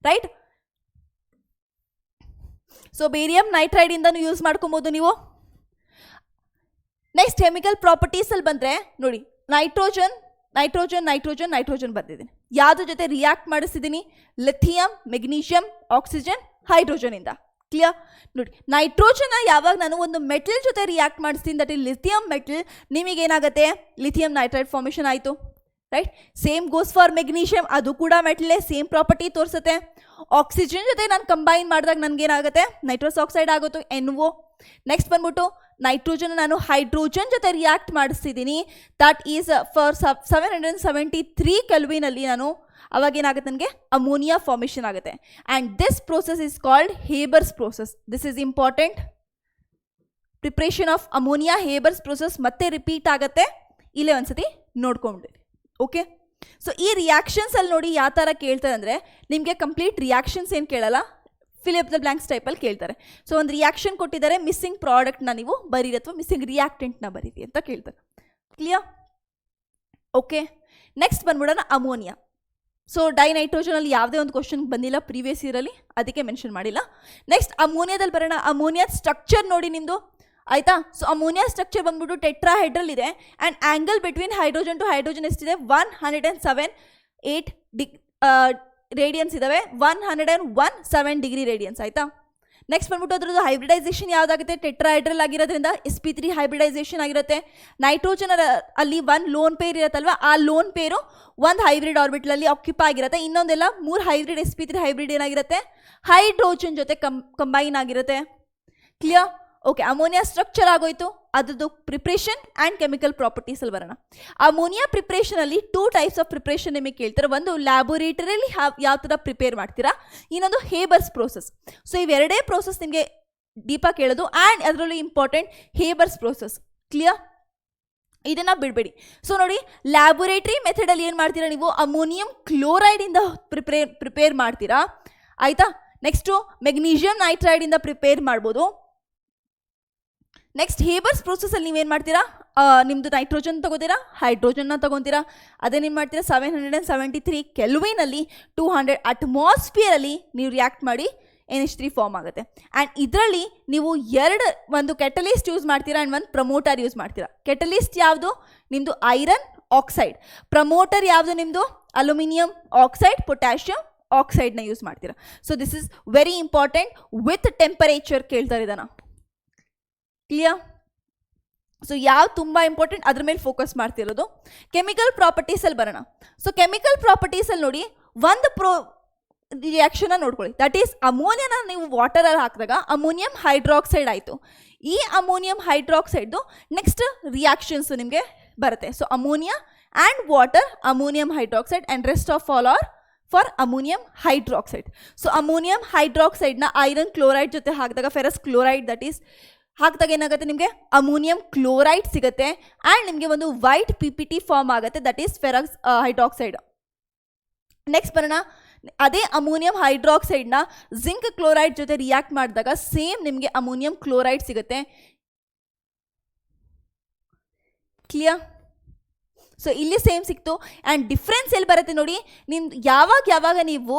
ರೈಟ್? ಸೊ ಬೇರಿಯಂ ನೈಟ್ರೈಡಿಂದನೂ ಯೂಸ್ ಮಾಡ್ಕೊಬೋದು ನೀವು. ನೆಕ್ಸ್ಟ್, ಕೆಮಿಕಲ್ ಪ್ರಾಪರ್ಟೀಸಲ್ಲಿ ಬಂದರೆ ನೋಡಿ, ನೈಟ್ರೋಜನ್ ಬರ್ತಿದ್ದೀನಿ. ಯಾವುದ್ರ ಜೊತೆ ರಿಯಾಕ್ಟ್ ಮಾಡಿಸಿದ್ದೀನಿ, ಲಿಥಿಯಂ, ಮೆಗ್ನೀಷಿಯಂ, ಆಕ್ಸಿಜನ್, ಹೈಡ್ರೋಜನಿಂದ. ಕ್ಲಿಯರ್? ನೋಡಿ, ನೈಟ್ರೋಜನ್ನ ಯಾವಾಗ ನಾನು ಒಂದು ಮೆಟಲ್ ಜೊತೆ ರಿಯಾಕ್ಟ್ ಮಾಡಿಸ್ತೀನಿ, ದಟ್ ಈ ಲಿಥಿಯಂ ಮೆಟಲ್, ನಿಮಗೇನಾಗುತ್ತೆ, ಲಿಥಿಯಂ ನೈಟ್ರೈಡ್ ಫಾರ್ಮೇಷನ್ ಆಯಿತು, right? Same goes for magnesium, ಅದು ಕೂಡ ಮೆಟಲೇ, ಸೇಮ್ ಪ್ರಾಪರ್ಟಿ ತೋರಿಸುತ್ತೆ. ಆಕ್ಸಿಜನ್ ಜೊತೆ ನಾನು ಕಂಬೈನ್ ಮಾಡಿದಾಗ ನನಗೇನಾಗುತ್ತೆ, ನೈಟ್ರಸ್ ಆಕ್ಸೈಡ್ ಆಗುತ್ತೆ, NO. ನೆಕ್ಸ್ಟ್ ಬಂದ್ಬಿಟ್ಟು ನೈಟ್ರೋಜನ್ ನಾನು ಹೈಡ್ರೋಜನ್ ಜೊತೆ ರಿಯಾಕ್ಟ್ ಮಾಡಿಸ್ತಿದ್ದೀನಿ, ದಟ್ ಈಸ್ ಫಾರ್ 773 ಕೆಲ್ವಿನಲ್ಲಿ ನಾನು ಅವಾಗ ಏನಾಗುತ್ತೆ, ನನಗೆ ಅಮೋನಿಯಾ ಫಾರ್ಮೇಷನ್ ಆಗುತ್ತೆ. And this process is called Haber's process. This is important. Preparation of ammonia Haber's process ಮತ್ತೆ ರಿಪೀಟ್ ಆಗುತ್ತೆ, ಇಲ್ಲೇ ಒಂದ್ಸತಿ ನೋಡ್ಕೊಂಡಿರಿ. ಓಕೆ, ಸೊ ಈ ರಿಯಾಕ್ಷನ್ಸಲ್ಲಿ ನೋಡಿ ಯಾವ ಥರ ಕೇಳ್ತಾರೆ ಅಂದರೆ, ನಿಮಗೆ ಕಂಪ್ಲೀಟ್ ರಿಯಾಕ್ಷನ್ಸ್ ಏನು ಕೇಳಲ್ಲ, ಫಿಲ್ ಅಪ್ ದ ಬ್ಲ್ಯಾಂಕ್ಸ್ ಟೈಪಲ್ಲಿ ಕೇಳ್ತಾರೆ. ಸೊ ಒಂದು ರಿಯಾಕ್ಷನ್ ಕೊಟ್ಟಿದ್ದಾರೆ, ಮಿಸ್ಸಿಂಗ್ ಪ್ರಾಡಕ್ಟ್ನ ನೀವು ಬರೀರಿ ಅಥವಾ ಮಿಸ್ಸಿಂಗ್ ರಿಯಾಕ್ಟೆಂಟ್ನ ಬರೀರಿ ಅಂತ ಕೇಳ್ತಾರೆ. ಕ್ಲಿಯರ್? ಓಕೆ, ನೆಕ್ಸ್ಟ್ ಬಂದ್ಬಿಡೋಣ ಅಮೋನಿಯಾ. ಸೊ ಡೈನೈಟ್ರೋಜನಲ್ಲಿ ಯಾವುದೇ ಒಂದು ಕ್ವಶನ್ ಬಂದಿಲ್ಲ ಪ್ರೀವಿಯಸ್ ಇಯರಲ್ಲಿ, ಅದಕ್ಕೆ ಮೆನ್ಷನ್ ಮಾಡಿಲ್ಲ. ನೆಕ್ಸ್ಟ್ ಅಮೋನಿಯಾದಲ್ಲಿ ಬರೋಣ. ಅಮೋನಿಯಾ ಸ್ಟ್ರಕ್ಚರ್ ನೋಡಿ ನಿಮ್ಮದು, ಆಯಿತಾ? ಸೊ ಅಮೋನಿಯಾ ಸ್ಟ್ರಕ್ಚರ್ ಬಂದ್ಬಿಟ್ಟು ಟೆಟ್ರಾಹೈಡ್ರಲ್ ಇದೆ and angle between hydrogen to hydrogen ಎಷ್ಟಿದೆ, 107.8 ರೇಡಿಯನ್ಸ್ ಇದ್ದಾವೆ, 101.7 ಡಿಗ್ರಿ ರೇಡಿಯನ್ಸ್, ಆಯಿತಾ? ನೆಕ್ಸ್ಟ್ ಬಂದ್ಬಿಟ್ಟು ಅದ್ರದ್ದು ಹೈಬ್ರಿಡೈಸೇಷನ್ ಯಾವುದಾಗುತ್ತೆ, ಟೆಟ್ರಾಹೈಡ್ರಲ್ ಆಗಿರೋದ್ರಿಂದ sp3 ಹೈಬ್ರಿಡೈಸೇಷನ್ ಆಗಿರುತ್ತೆ. ನೈಟ್ರೋಜನ್ ಅಲ್ಲಿ 1 ಲೋನ್ ಪೇರ್ ಇರುತ್ತಲ್ವ, ಆ ಲೋನ್ ಪೇರು 1 ಹೈಬ್ರಿಡ್ ಆರ್ಬಿಟಲಲ್ಲಿ ಆಕ್ಯುಪೈ ಆಗಿರುತ್ತೆ, ಇನ್ನೊಂದೆಲ್ಲ 3 ಹೈಬ್ರಿಡ್ sp3 ಹೈಬ್ರಿಡ್ ಏನಾಗಿರುತ್ತೆ, ಹೈಡ್ರೋಜನ್ ಜೊತೆ ಕಂಬೈನ್ ಆಗಿರುತ್ತೆ. ಕ್ಲಿಯರ್? ಓಕೆ, ಅಮೋನಿಯಾ ಸ್ಟ್ರಕ್ಚರ್ ಆಗೋಯ್ತು. ಅದ್ರದ್ದು ಪ್ರಿಪ್ರೇಷನ್ ಆ್ಯಂಡ್ ಕೆಮಿಕಲ್ ಪ್ರಾಪರ್ಟೀಸಲ್ಲಿ ಬರೋಣ. ಅಮೋನಿಯಾ ಪ್ರಿಪ್ರೇಷನಲ್ಲಿ 2 ಟೈಪ್ಸ್ ಆಫ್ ಪ್ರಿಪ್ರೇಷನ್ ನಿಮಗೆ ಕೇಳ್ತಾರೆ. ಒಂದು ಲ್ಯಾಬೋರೇಟರಿಯಲ್ಲಿ ಯಾವ ಥರ ಪ್ರಿಪೇರ್ ಮಾಡ್ತೀರಾ, ಇನ್ನೊಂದು ಹೇಬರ್ಸ್ ಪ್ರೋಸೆಸ್. ಸೊ ಇವೆರಡೇ ಪ್ರೋಸೆಸ್ ನಿಮಗೆ ಡೀಪಾಗಿ ಕೇಳೋದು, ಆ್ಯಂಡ್ ಅದರಲ್ಲೂ ಇಂಪಾರ್ಟೆಂಟ್ ಹೇಬರ್ಸ್ ಪ್ರೋಸೆಸ್. ಕ್ಲಿಯರ್? ಇದನ್ನು ಬಿಡಬೇಡಿ. ಸೊ ನೋಡಿ, ಲ್ಯಾಬೋರೇಟರಿ ಮೆಥಡಲ್ಲಿ ಏನು ಮಾಡ್ತೀರಾ ನೀವು, ಅಮೋನಿಯಂ ಕ್ಲೋರೈಡಿಂದ ಪ್ರಿಪೇರ್ ಮಾಡ್ತೀರಾ. ಆಯಿತಾ. ನೆಕ್ಸ್ಟು ಮೆಗ್ನೀಷಿಯಂ ನೈಟ್ರೈಡಿಂದ ಪ್ರಿಪೇರ್ ಮಾಡ್ಬೋದು. ನೆಕ್ಸ್ಟ್ ಹೇಬರ್ಸ್ ಪ್ರೊಸೆಸಲ್ಲಿ ನೀವೇನು ಮಾಡ್ತೀರಾ, ನಿಮ್ಮದು ನೈಟ್ರೋಜನ್ ತೊಗೋತೀರಾ, ಹೈಡ್ರೋಜನ್ನ ತೊಗೊತೀರಾ, ಅದೇನೇನು ಮಾಡ್ತೀರಾ 773 ಕೆಲ್ವಿನಲ್ಲಿ 200 ಅಟ್ಮಾಸ್ಫಿಯರಲ್ಲಿ ನೀವು ರಿಯಾಕ್ಟ್ ಮಾಡಿ NH3 ಫಾರ್ಮ್ ಆಗುತ್ತೆ. ಆ್ಯಂಡ್ ಇದರಲ್ಲಿ ನೀವು ಒಂದು ಕೆಟಲಿಸ್ಟ್ ಯೂಸ್ ಮಾಡ್ತೀರಾ ಆ್ಯಂಡ್ ಒಂದು ಪ್ರಮೋಟರ್ ಯೂಸ್ ಮಾಡ್ತೀರಾ. ಕೆಟಲಿಸ್ಟ್ ಯಾವುದು, ನಿಮ್ಮದು ಐರನ್ ಆಕ್ಸೈಡ್. ಪ್ರಮೋಟರ್ ಯಾವುದು, ನಿಮ್ಮದು ಅಲ್ಯೂಮಿನಿಯಂ ಆಕ್ಸೈಡ್, ಪೊಟ್ಯಾಷಿಯಂ ಆಕ್ಸೈಡ್ನ ಯೂಸ್ ಮಾಡ್ತೀರಾ. So this is very important. With temperature ಕೇಳ್ತಾರೆ ಇದನ್ನು. ಕ್ಲಿಯರ್? ಸೊ ಯಾವ್ದು ತುಂಬ ಇಂಪಾರ್ಟೆಂಟ್ ಅದ್ರ ಮೇಲೆ ಫೋಕಸ್ ಮಾಡ್ತಿರೋದು. ಕೆಮಿಕಲ್ ಪ್ರಾಪರ್ಟೀಸಲ್ಲಿ ಬರೋಣ. ಸೊ ಕೆಮಿಕಲ್ ಪ್ರಾಪರ್ಟೀಸಲ್ಲಿ ನೋಡಿ ಒಂದು ರಿಯಾಕ್ಷನ್ನ ನೋಡ್ಕೊಳ್ಳಿ. ದಟ್ ಈಸ್ ಅಮೋನಿಯಾನ ನೀವು ವಾಟರಲ್ಲಿ ಹಾಕಿದಾಗ ಅಮೋನಿಯಂ ಹೈಡ್ರಾಕ್ಸೈಡ್ ಆಯಿತು. ಈ ಅಮೋನಿಯಂ ಹೈಡ್ರಾಕ್ಸೈಡ್ದು ನೆಕ್ಸ್ಟ್ ರಿಯಾಕ್ಷನ್ಸ್ ನಿಮಗೆ ಬರುತ್ತೆ. So ammonia and water, ammonium hydroxide, and rest of all are for ammonium hydroxide. So ammonium ಹೈಡ್ರಾಕ್ಸೈಡ್ನ ಐರನ್ ಕ್ಲೋರೈಡ್ ಜೊತೆ ಹಾಕಿದಾಗ ಫೆರಸ್ ಕ್ಲೋರೈಡ್ ದಟ್ ಈಸ್ ಹಾಕಿದಾಗ ಏನಾಗುತ್ತೆ, ನಿಮಗೆ ಅಮೋನಿಯಂ ಕ್ಲೋರೈಡ್ ಸಿಗುತ್ತೆ. ಆ್ಯಂಡ್ ನಿಮಗೆ ಒಂದು ವೈಟ್ PPT ಫಾರ್ಮ್ ಆಗುತ್ತೆ, that is ferrous hydroxide. Next ಬರೋಣ. ಅದೇ ಅಮೋನಿಯಂ ಹೈಡ್ರಾಕ್ಸೈಡ್ನ ಜಿಂಕ್ ಕ್ಲೋರೈಡ್ ಜೊತೆ ರಿಯಾಕ್ಟ್ ಮಾಡಿದಾಗ ಸೇಮ್ ನಿಮಗೆ ಅಮೋನಿಯಂ ಕ್ಲೋರೈಡ್ ಸಿಗುತ್ತೆ. ಕ್ಲಿಯರ್? ಸೊ ಇಲ್ಲಿ ಸೇಮ್ ಸಿಕ್ತು. ಆ್ಯಂಡ್ ಡಿಫ್ರೆನ್ಸ್ ಎಲ್ಲಿ ಬರುತ್ತೆ ನೋಡಿ, ನಿಮ್ದು ಯಾವಾಗ ನೀವು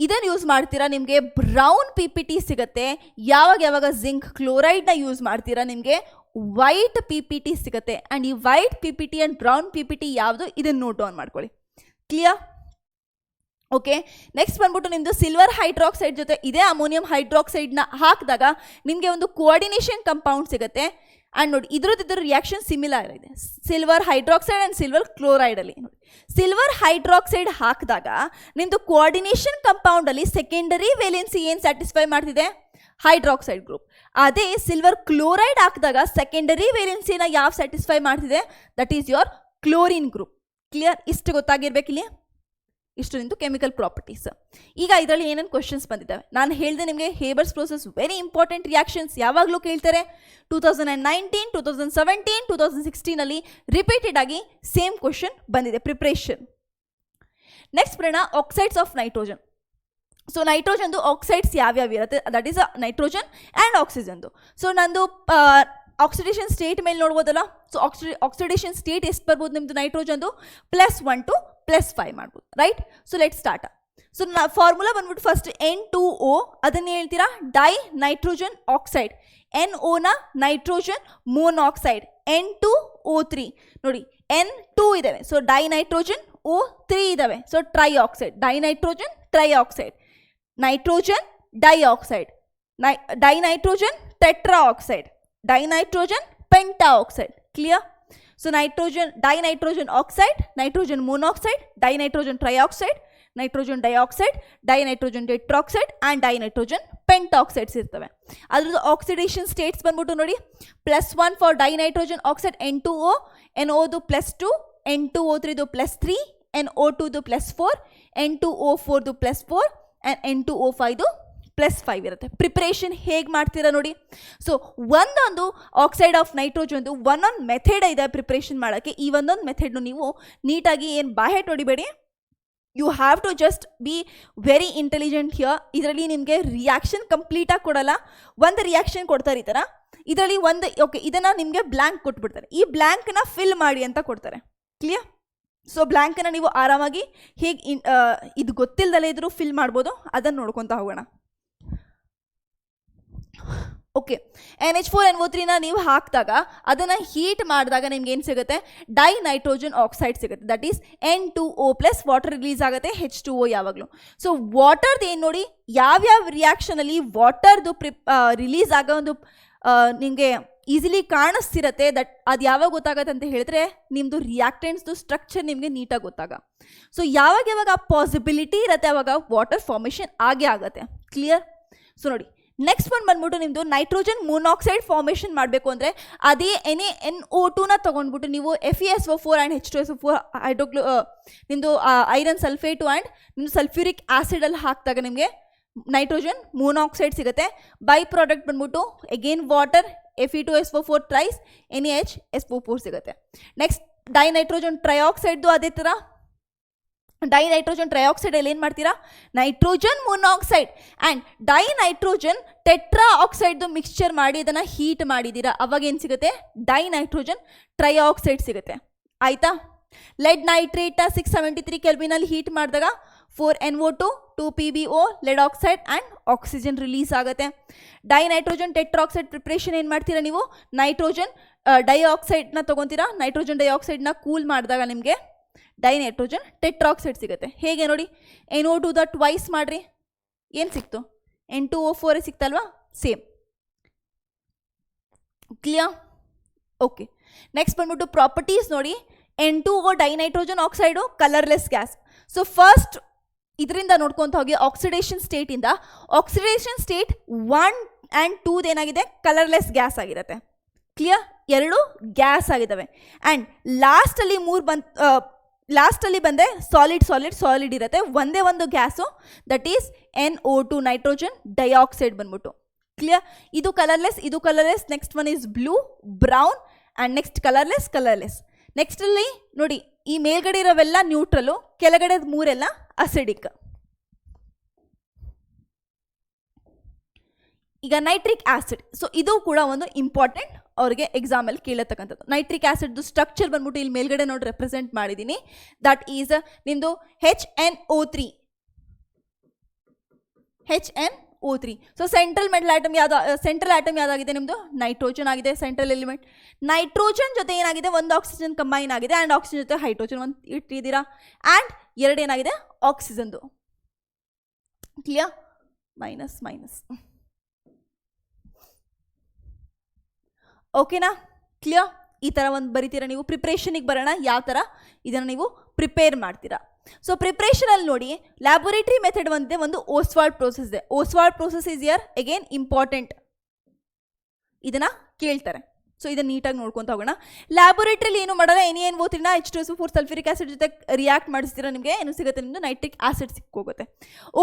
ಇದನ್ನು ಯೂಸ್ ಮಾಡ್ತೀರಾ ನಿಮಗೆ ಬ್ರೌನ್ PPT ಸಿಗುತ್ತೆ. ಯಾವಾಗ ಜಿಂಕ್ ಕ್ಲೋರೈಡ್ನ ಯೂಸ್ ಮಾಡ್ತೀರಾ ನಿಮಗೆ ವೈಟ್ PPT ಸಿಗುತ್ತೆ. ಆ್ಯಂಡ್ ಈ white PPT and brown PPT ಯಾವುದು, ಇದನ್ನು ನೋಟ್ ಡೌನ್ ಮಾಡ್ಕೊಳ್ಳಿ. ಕ್ಲಿಯರ್? ಓಕೆ. ನೆಕ್ಸ್ಟ್ ಬಂದ್ಬಿಟ್ಟು ನಿಮ್ಮದು ಸಿಲ್ವರ್ ಹೈಡ್ರಾಕ್ಸೈಡ್ ಜೊತೆ ಇದೇ ಅಮೋನಿಯಂ ಹೈಡ್ರಾಕ್ಸೈಡ್ನ ಹಾಕಿದಾಗ ನಿಮಗೆ ಒಂದು ಕೋಆರ್ಡಿನೇಷನ್ ಕಂಪೌಂಡ್ ಸಿಗುತ್ತೆ. ಆ್ಯಂಡ್ ನೋಡಿ ಇದ್ರ ರಿಯಾಕ್ಷನ್ ಸಿಮಿಲರ್ ಇದೆ, ಸಿಲ್ವರ್ ಹೈಡ್ರಾಕ್ಸೈಡ್ ಆ್ಯಂಡ್ ಸಿಲ್ವರ್ ಕ್ಲೋರೈಡಲ್ಲಿ. ನೋಡಿ ಸಿಲ್ವರ್ ಹೈಡ್ರಾಕ್ಸೈಡ್ ಹಾಕಿದಾಗ ನಿಮ್ಮದು ಕೋಆರ್ಡಿನೇಷನ್ ಕಂಪೌಂಡಲ್ಲಿ ಸೆಕೆಂಡರಿ ವೇಲೆನ್ಸಿ ಏನು ಸ್ಯಾಟಿಸ್ಫೈ ಮಾಡ್ತಿದೆ, ಹೈಡ್ರಾಕ್ಸೈಡ್ ಗ್ರೂಪ್. ಅದೇ ಸಿಲ್ವರ್ ಕ್ಲೋರೈಡ್ ಹಾಕಿದಾಗ ಸೆಕೆಂಡರಿ ವೇಲೆನ್ಸಿನ ಯಾವ ಸ್ಯಾಟಿಸ್ಫೈ ಮಾಡ್ತಿದೆ, that is your chlorine group. Clear? ಇಷ್ಟು ಗೊತ್ತಾಗಿರ್ಬೇಕಿಲ್ಲಿ. ಇಷ್ಟು ನಿಂತು ಕೆಮಿಕಲ್ ಪ್ರಾಪರ್ಟೀಸ್. ಈಗ ಇದರಲ್ಲಿ ಏನೇನು ಕ್ವಶನ್ಸ್ ಬಂದಿದ್ದಾವೆ ನಾನು ಹೇಳಿದೆ ನಿಮಗೆ. Haber's process very important reactions ಯಾವಾಗಲೂ ಕೇಳ್ತಾರೆ. 2019, 2017, 2016 ರಿಪೀಟೆಡ್ ಆಗಿ ಸೇಮ್ ಕ್ವಶನ್ ಬಂದಿದೆ ಪ್ರಿಪ್ರೇಷನ್. ನೆಕ್ಸ್ಟ್ ಬರೋಣ ಆಕ್ಸೈಡ್ಸ್ ಆಫ್ ನೈಟ್ರೋಜನ್. ಸೊ ನೈಟ್ರೋಜನ್ದು ಆಕ್ಸೈಡ್ಸ್ ಯಾವ್ಯಾವ ಇರುತ್ತೆ, ದಟ್ ಈಸ್ ನೈಟ್ರೋಜನ್ ಆ್ಯಂಡ್ ಆಕ್ಸಿಜನ್ದು. ಸೊ ನಂದು ಆಕ್ಸಿಡೇಷನ್ ಸ್ಟೇಟ್ ಮೇಲೆ ನೋಡ್ಬೋದಲ್ಲ. ಸೊ ಆಕ್ಸಿಡೇಷನ್ ಸ್ಟೇಟ್ ಎಷ್ಟು ಬರ್ಬೋದು ನಿಮ್ಮದು ನೈಟ್ರೋಜನ್ದು, +1 to +5 ಮಾಡ್ಬೋದು. Right? So let start. So formula ಬಂದ್ಬಿಟ್ಟು ಫಸ್ಟ್ N2O, ಅದನ್ನೇ ಹೇಳ್ತೀರಾ ಡೈ ನೈಟ್ರೋಜನ್ ಆಕ್ಸೈಡ್. NOನ ನೈಟ್ರೋಜನ್ ಮೋನಾಕ್ಸೈಡ್, N2O3. ನೋಡಿ N2 ಇದ್ದಾವೆ, ಸೊ ಡೈ ನೈಟ್ರೋಜನ್, O3 ಇದ್ದಾವೆ, so trioxide. Dinitrogen trioxide, nitrogen dioxide, dinitrogen tetroxide, dinitrogen pentoxide. Clear? So nitrogen dinitrogen oxide, nitrogen monoxide, dinitrogen trioxide, nitrogen dioxide, dinitrogen tetroxide and dinitrogen pentoxides ಇರ್ತವೆ. ಅದ್ರದ್ದು ಆಕ್ಸಿಡೇಷನ್ ಸ್ಟೇಟ್ಸ್ ಬಂದ್ಬಿಟ್ಟು ನೋಡಿ, +1 for dinitrogen oxide N2O, NOದು +2, N2O3ದು +3, NO2ದು +4, N2O4ದು +4 and N2O5ದು +5 ಇರುತ್ತೆ. ಪ್ರಿಪ್ರೇಷನ್ ಹೇಗೆ ಮಾಡ್ತೀರಾ ನೋಡಿ. ಸೊ ಒಂದೊಂದು ಆಕ್ಸೈಡ್ ಆಫ್ ನೈಟ್ರೋಜನ್ದು ಒಂದೊಂದು ಮೆಥಡ್ ಇದೆ ಪ್ರಿಪ್ರೇಷನ್ ಮಾಡೋಕ್ಕೆ. ಈ ಒಂದೊಂದು ಮೆಥಡ್ನು ನೀವು ನೀಟಾಗಿ ಏನು ಬಾಹೆಟ್ ಹೊಡಿಬೇಡಿ, you have to just be very intelligent here. ಇದರಲ್ಲಿ ನಿಮಗೆ ರಿಯಾಕ್ಷನ್ ಕಂಪ್ಲೀಟಾಗಿ ಕೊಡಲ್ಲ, ಒಂದು ರಿಯಾಕ್ಷನ್ ಕೊಡ್ತಾರೆ ಈ ಥರ. ಇದರಲ್ಲಿ ಒಂದು ಓಕೆ ಇದನ್ನು ನಿಮಗೆ ಬ್ಲ್ಯಾಂಕ್ ಕೊಟ್ಬಿಡ್ತಾರೆ, ಈ ಬ್ಲ್ಯಾಂಕನ್ನ ಫಿಲ್ ಮಾಡಿ ಅಂತ ಕೊಡ್ತಾರೆ. ಕ್ಲಿಯರ್? ಸೊ ಬ್ಲ್ಯಾಂಕನ್ನು ನೀವು ಆರಾಮಾಗಿ ಹೇಗೆ ಇದು ಗೊತ್ತಿಲ್ಲದಲ್ಲೇ ಇದ್ರೂ ಫಿಲ್ ಮಾಡ್ಬೋದು, ಅದನ್ನು ನೋಡ್ಕೊತಾ ಹೋಗೋಣ. ಓಕೆ, NH4NO3ನ ನೀವು ಹಾಕಿದಾಗ ಅದನ್ನು ಹೀಟ್ ಮಾಡಿದಾಗ ನಿಮ್ಗೆ ಏನು ಸಿಗುತ್ತೆ, ಡೈ ನೈಟ್ರೋಜನ್ ಆಕ್ಸೈಡ್ ಸಿಗುತ್ತೆ. That is N2O+, water release ಆಗುತ್ತೆ, H2O ಯಾವಾಗಲೂ. ಸೊ ವಾಟರ್ದು ಏನು ನೋಡಿ, ಯಾವ್ಯಾವ ರಿಯಾಕ್ಷನಲ್ಲಿ ವಾಟರ್ದು ರಿಲೀಸ್ ಆಗೋ ಒಂದು ನಿಮಗೆ ಈಸಿಲಿ ಕಾಣಿಸ್ತಿರತ್ತೆ. ದಟ್ ಅದು ಯಾವಾಗ ಗೊತ್ತಾಗತ್ತೆ ಅಂತ ಹೇಳಿದ್ರೆ ನಿಮ್ಮದು ರಿಯಾಕ್ಟೆಂಟ್ಸ್ದು ಸ್ಟ್ರಕ್ಚರ್ ನಿಮಗೆ ನೀಟಾಗಿ ಗೊತ್ತಾಗ. ಸೊ ಯಾವಾಗ ಆ ಪಾಸಿಬಿಲಿಟಿ ಇರುತ್ತೆ ಅವಾಗ ವಾಟರ್ ಫಾರ್ಮೇಷನ್ ಆಗೇ ಆಗುತ್ತೆ. ಕ್ಲಿಯರ್? ಸೊ ನೋಡಿ ನೆಕ್ಸ್ಟ್ ಒಂದು ಬಂದ್ಬಿಟ್ಟು ನಿಮ್ಮದು ನೈಟ್ರೋಜನ್ ಮೊನಾಕ್ಸೈಡ್ ಫಾರ್ಮೇಷನ್ ಮಾಡಬೇಕು ಅಂದರೆ ಅದೇ NO2ನ ತೊಗೊಂಡ್ಬಿಟ್ಟು ನೀವು FeSO4 ಆ್ಯಂಡ್ H2SO4 ನಿಮ್ಮದು ಐರನ್ ಸಲ್ಫೇಟು ಆ್ಯಂಡ್ ನಿಮ್ಮದು ಸಲ್ಫ್ಯೂರಿಕ್ ಆ್ಯಸಿಡಲ್ಲಿ ಹಾಕಿದಾಗ ನಿಮಗೆ ನೈಟ್ರೋಜನ್ ಮೊನಾಕ್ಸೈಡ್ ಸಿಗುತ್ತೆ. ಬೈ ಪ್ರಾಡಕ್ಟ್ ಬಂದ್ಬಿಟ್ಟು again water, Fe2SO4 tries, NaHSO4 ಸಿಗುತ್ತೆ. ನೆಕ್ಸ್ಟ್ ಡೈನೈಟ್ರೋಜನ್ ಟ್ರೈಆಕ್ಸೈಡ್ದು ಅದೇ ಥರ ಡೈನೈಟ್ರೋಜನ್ ಟ್ರೈಆಕ್ಸೈಡಲ್ಲಿ ಏನು ಮಾಡ್ತೀರಾ, ನೈಟ್ರೋಜನ್ ಮೊನಾಕ್ಸೈಡ್ ಆ್ಯಂಡ್ ಡೈನೈಟ್ರೋಜನ್ ಟೆಟ್ರಾ ಆಕ್ಸೈಡ್ದು ಮಿಕ್ಸ್ಚರ್ ಮಾಡಿ ಅದನ್ನು ಹೀಟ್ ಮಾಡಿದ್ದೀರಾ, ಅವಾಗ ಏನು ಸಿಗುತ್ತೆ, ಡೈನೈಟ್ರೋಜನ್ ಟ್ರೈಆಕ್ಸೈಡ್ ಸಿಗುತ್ತೆ. ಆಯಿತಾ. ಲೆಡ್ ನೈಟ್ರೇಟ್ನ 673 ಕೆಲ್ವಿನಲ್ಲಿ ಹೀಟ್ ಮಾಡಿದಾಗ 4NO2 2PbO lead oxide and oxygen release ಆಗುತ್ತೆ. ಡೈನೈಟ್ರೋಜನ್ ಟೆಟ್ರಾಕ್ಸೈಡ್ ಪ್ರಿಪ್ರೇಷನ್ ಏನು ಮಾಡ್ತೀರಾ ನೀವು, ನೈಟ್ರೋಜನ್ ಡೈಆಕ್ಸೈಡ್ನ ತೊಗೊತೀರಾ, ನೈಟ್ರೋಜನ್ ಡೈಆಕ್ಸೈಡ್ನ ಕೂಲ್ ಮಾಡಿದಾಗ ನಿಮಗೆ ಡೈನೈಟ್ರೋಜನ್ ಟೆಟ್ರಾಕ್ಸೈಡ್ ಸಿಗುತ್ತೆ. ಹೇಗೆ ನೋಡಿ, NO2 ಟ್ವೈಸ್ ಮಾಡಿರಿ, ಏನು ಸಿಕ್ತು, N2O4 ಸಿಕ್ತಲ್ವಾ, ಸೇಮ್. ಕ್ಲಿಯರ್. ಓಕೆ, ನೆಕ್ಸ್ಟ್ ಬಂದ್ಬಿಟ್ಟು ಪ್ರಾಪರ್ಟೀಸ್ ನೋಡಿ. N2O dinitrogen oxide colourless gas. So first ಇದರಿಂದ ನೋಡ್ಕೊತ ಹೋಗಿ ಆಕ್ಸಿಡೇಷನ್ ಸ್ಟೇಟಿಂದ ಆಕ್ಸಿಡೇಷನ್ ಸ್ಟೇಟ್ 1 and 2 ಏನಾಗಿದೆ, ಕಲರ್ಲೆಸ್ ಗ್ಯಾಸ್ ಆಗಿರುತ್ತೆ. ಕ್ಲಿಯರ್, ಎರಡು ಗ್ಯಾಸ್ ಆಗಿದ್ದಾವೆ. ಆ್ಯಂಡ್ ಲಾಸ್ಟಲ್ಲಿ ಬಂದೆ ಸಾಲಿಡ್ ಇರುತ್ತೆ, ಒಂದೇ ಒಂದು gas, that is NO2 nitrogen dioxide ಬಂದ್ಬಿಟ್ಟು. ಕ್ಲಿಯರ್, ಇದು colourless, next one is blue, brown and next colourless. ನೆಕ್ಸ್ಟಲ್ಲಿ ನೋಡಿ, ಈ ಮೇಲ್ಗಡೆ ಇರೋವೆಲ್ಲ ನ್ಯೂಟ್ರಲು, ಕೆಳಗಡೆ ಮೂರೆಲ್ಲ ಅಸಿಡಿಕ್. ಈಗ ನೈಟ್ರಿಕ್ ಆಸಿಡ್, ಸೊ ಇದು ಕೂಡ ಒಂದು ಇಂಪಾರ್ಟೆಂಟ್ ಅವ್ರಿಗೆ ಎಕ್ಸಾಮಲ್ಲಿ ಕೇಳತಕ್ಕಂಥದ್ದು. ನೈಟ್ರಿಕ್ ಆಸಿಡ್ದು ಸ್ಟ್ರಕ್ಚರ್ ಬಂದ್ಬಿಟ್ಟು ಇಲ್ಲಿ ಮೇಲ್ಗಡೆ ನೋಡಿ ರೆಪ್ರೆಸೆಂಟ್ ಮಾಡಿದ್ದೀನಿ. ದಟ್ ಈಸ್ ನಿಮ್ಮದು HNO3. ಸೊ ಸೆಂಟ್ರಲ್ ಆಟಮ್ ಯಾವುದಾಗಿದೆ ನಿಮ್ಮದು, ನೈಟ್ರೋಜನ್ ಆಗಿದೆ. ಸೆಂಟ್ರಲ್ ಎಲಿಮೆಂಟ್ ನೈಟ್ರೋಜನ್ ಜೊತೆ ಏನಾಗಿದೆ, ಒಂದು ಆಕ್ಸಿಜನ್ ಕಂಬೈನ್ ಆಗಿದೆ, ಆ್ಯಂಡ್ ಆಕ್ಸಿಜನ್ ಜೊತೆ ಹೈಡ್ರೋಜನ್ ಒಂದು ಇಟ್ಟಿದ್ದೀರಾ, ಆ್ಯಂಡ್ ಎರಡೇನಾಗಿದೆ ಆಕ್ಸಿಜನ್ದು. Clear, minus. ಓಕೆನಾ, ಕ್ಲಿಯರ್. ಈ ಥರ ಒಂದು ಬರಿತೀರಾ ನೀವು. ಪ್ರಿಪ್ರೇಷನಿಗೆ ಬರೋಣ, ಯಾವ ಥರ ಇದನ್ನು ನೀವು ಪ್ರಿಪೇರ್ ಮಾಡ್ತೀರಾ. ಸೊ ಪ್ರಿಪ್ರೇಷನಲ್ಲಿ ನೋಡಿ, ಲ್ಯಾಬೊರೇಟರಿ ಮೆಥಡ್ ಒಂದು ಓಸ್ವಾಲ್ಡ್ ಪ್ರೋಸೆಸ್ ಇದೆ. Ostwald process is your again important, ಇದನ್ನು ಕೇಳ್ತಾರೆ. ಸೊ ಇದನ್ನು ನೀಟಾಗಿ ನೋಡ್ಕೊತ ಹೋಗೋಣ. ಲ್ಯಾಬೊರೇಟರಿಲಿ ಏನು ಮಾಡಲ್ಲ, NaNO3 H2SO4 ಸಲ್ಫ್ಯೂರಿಕ್ ಆಸಿಡ್ ಜೊತೆ ರಿಯಾಕ್ಟ್ ಮಾಡಿಸ್ತೀರಾ, ನಿಮಗೆ ಏನು ಸಿಗುತ್ತೆ, ನಿಮ್ಮದು ನೈಟ್ರಿಕ್ ಆಸಿಡ್ ಸಿಕ್ಕೋಗುತ್ತೆ.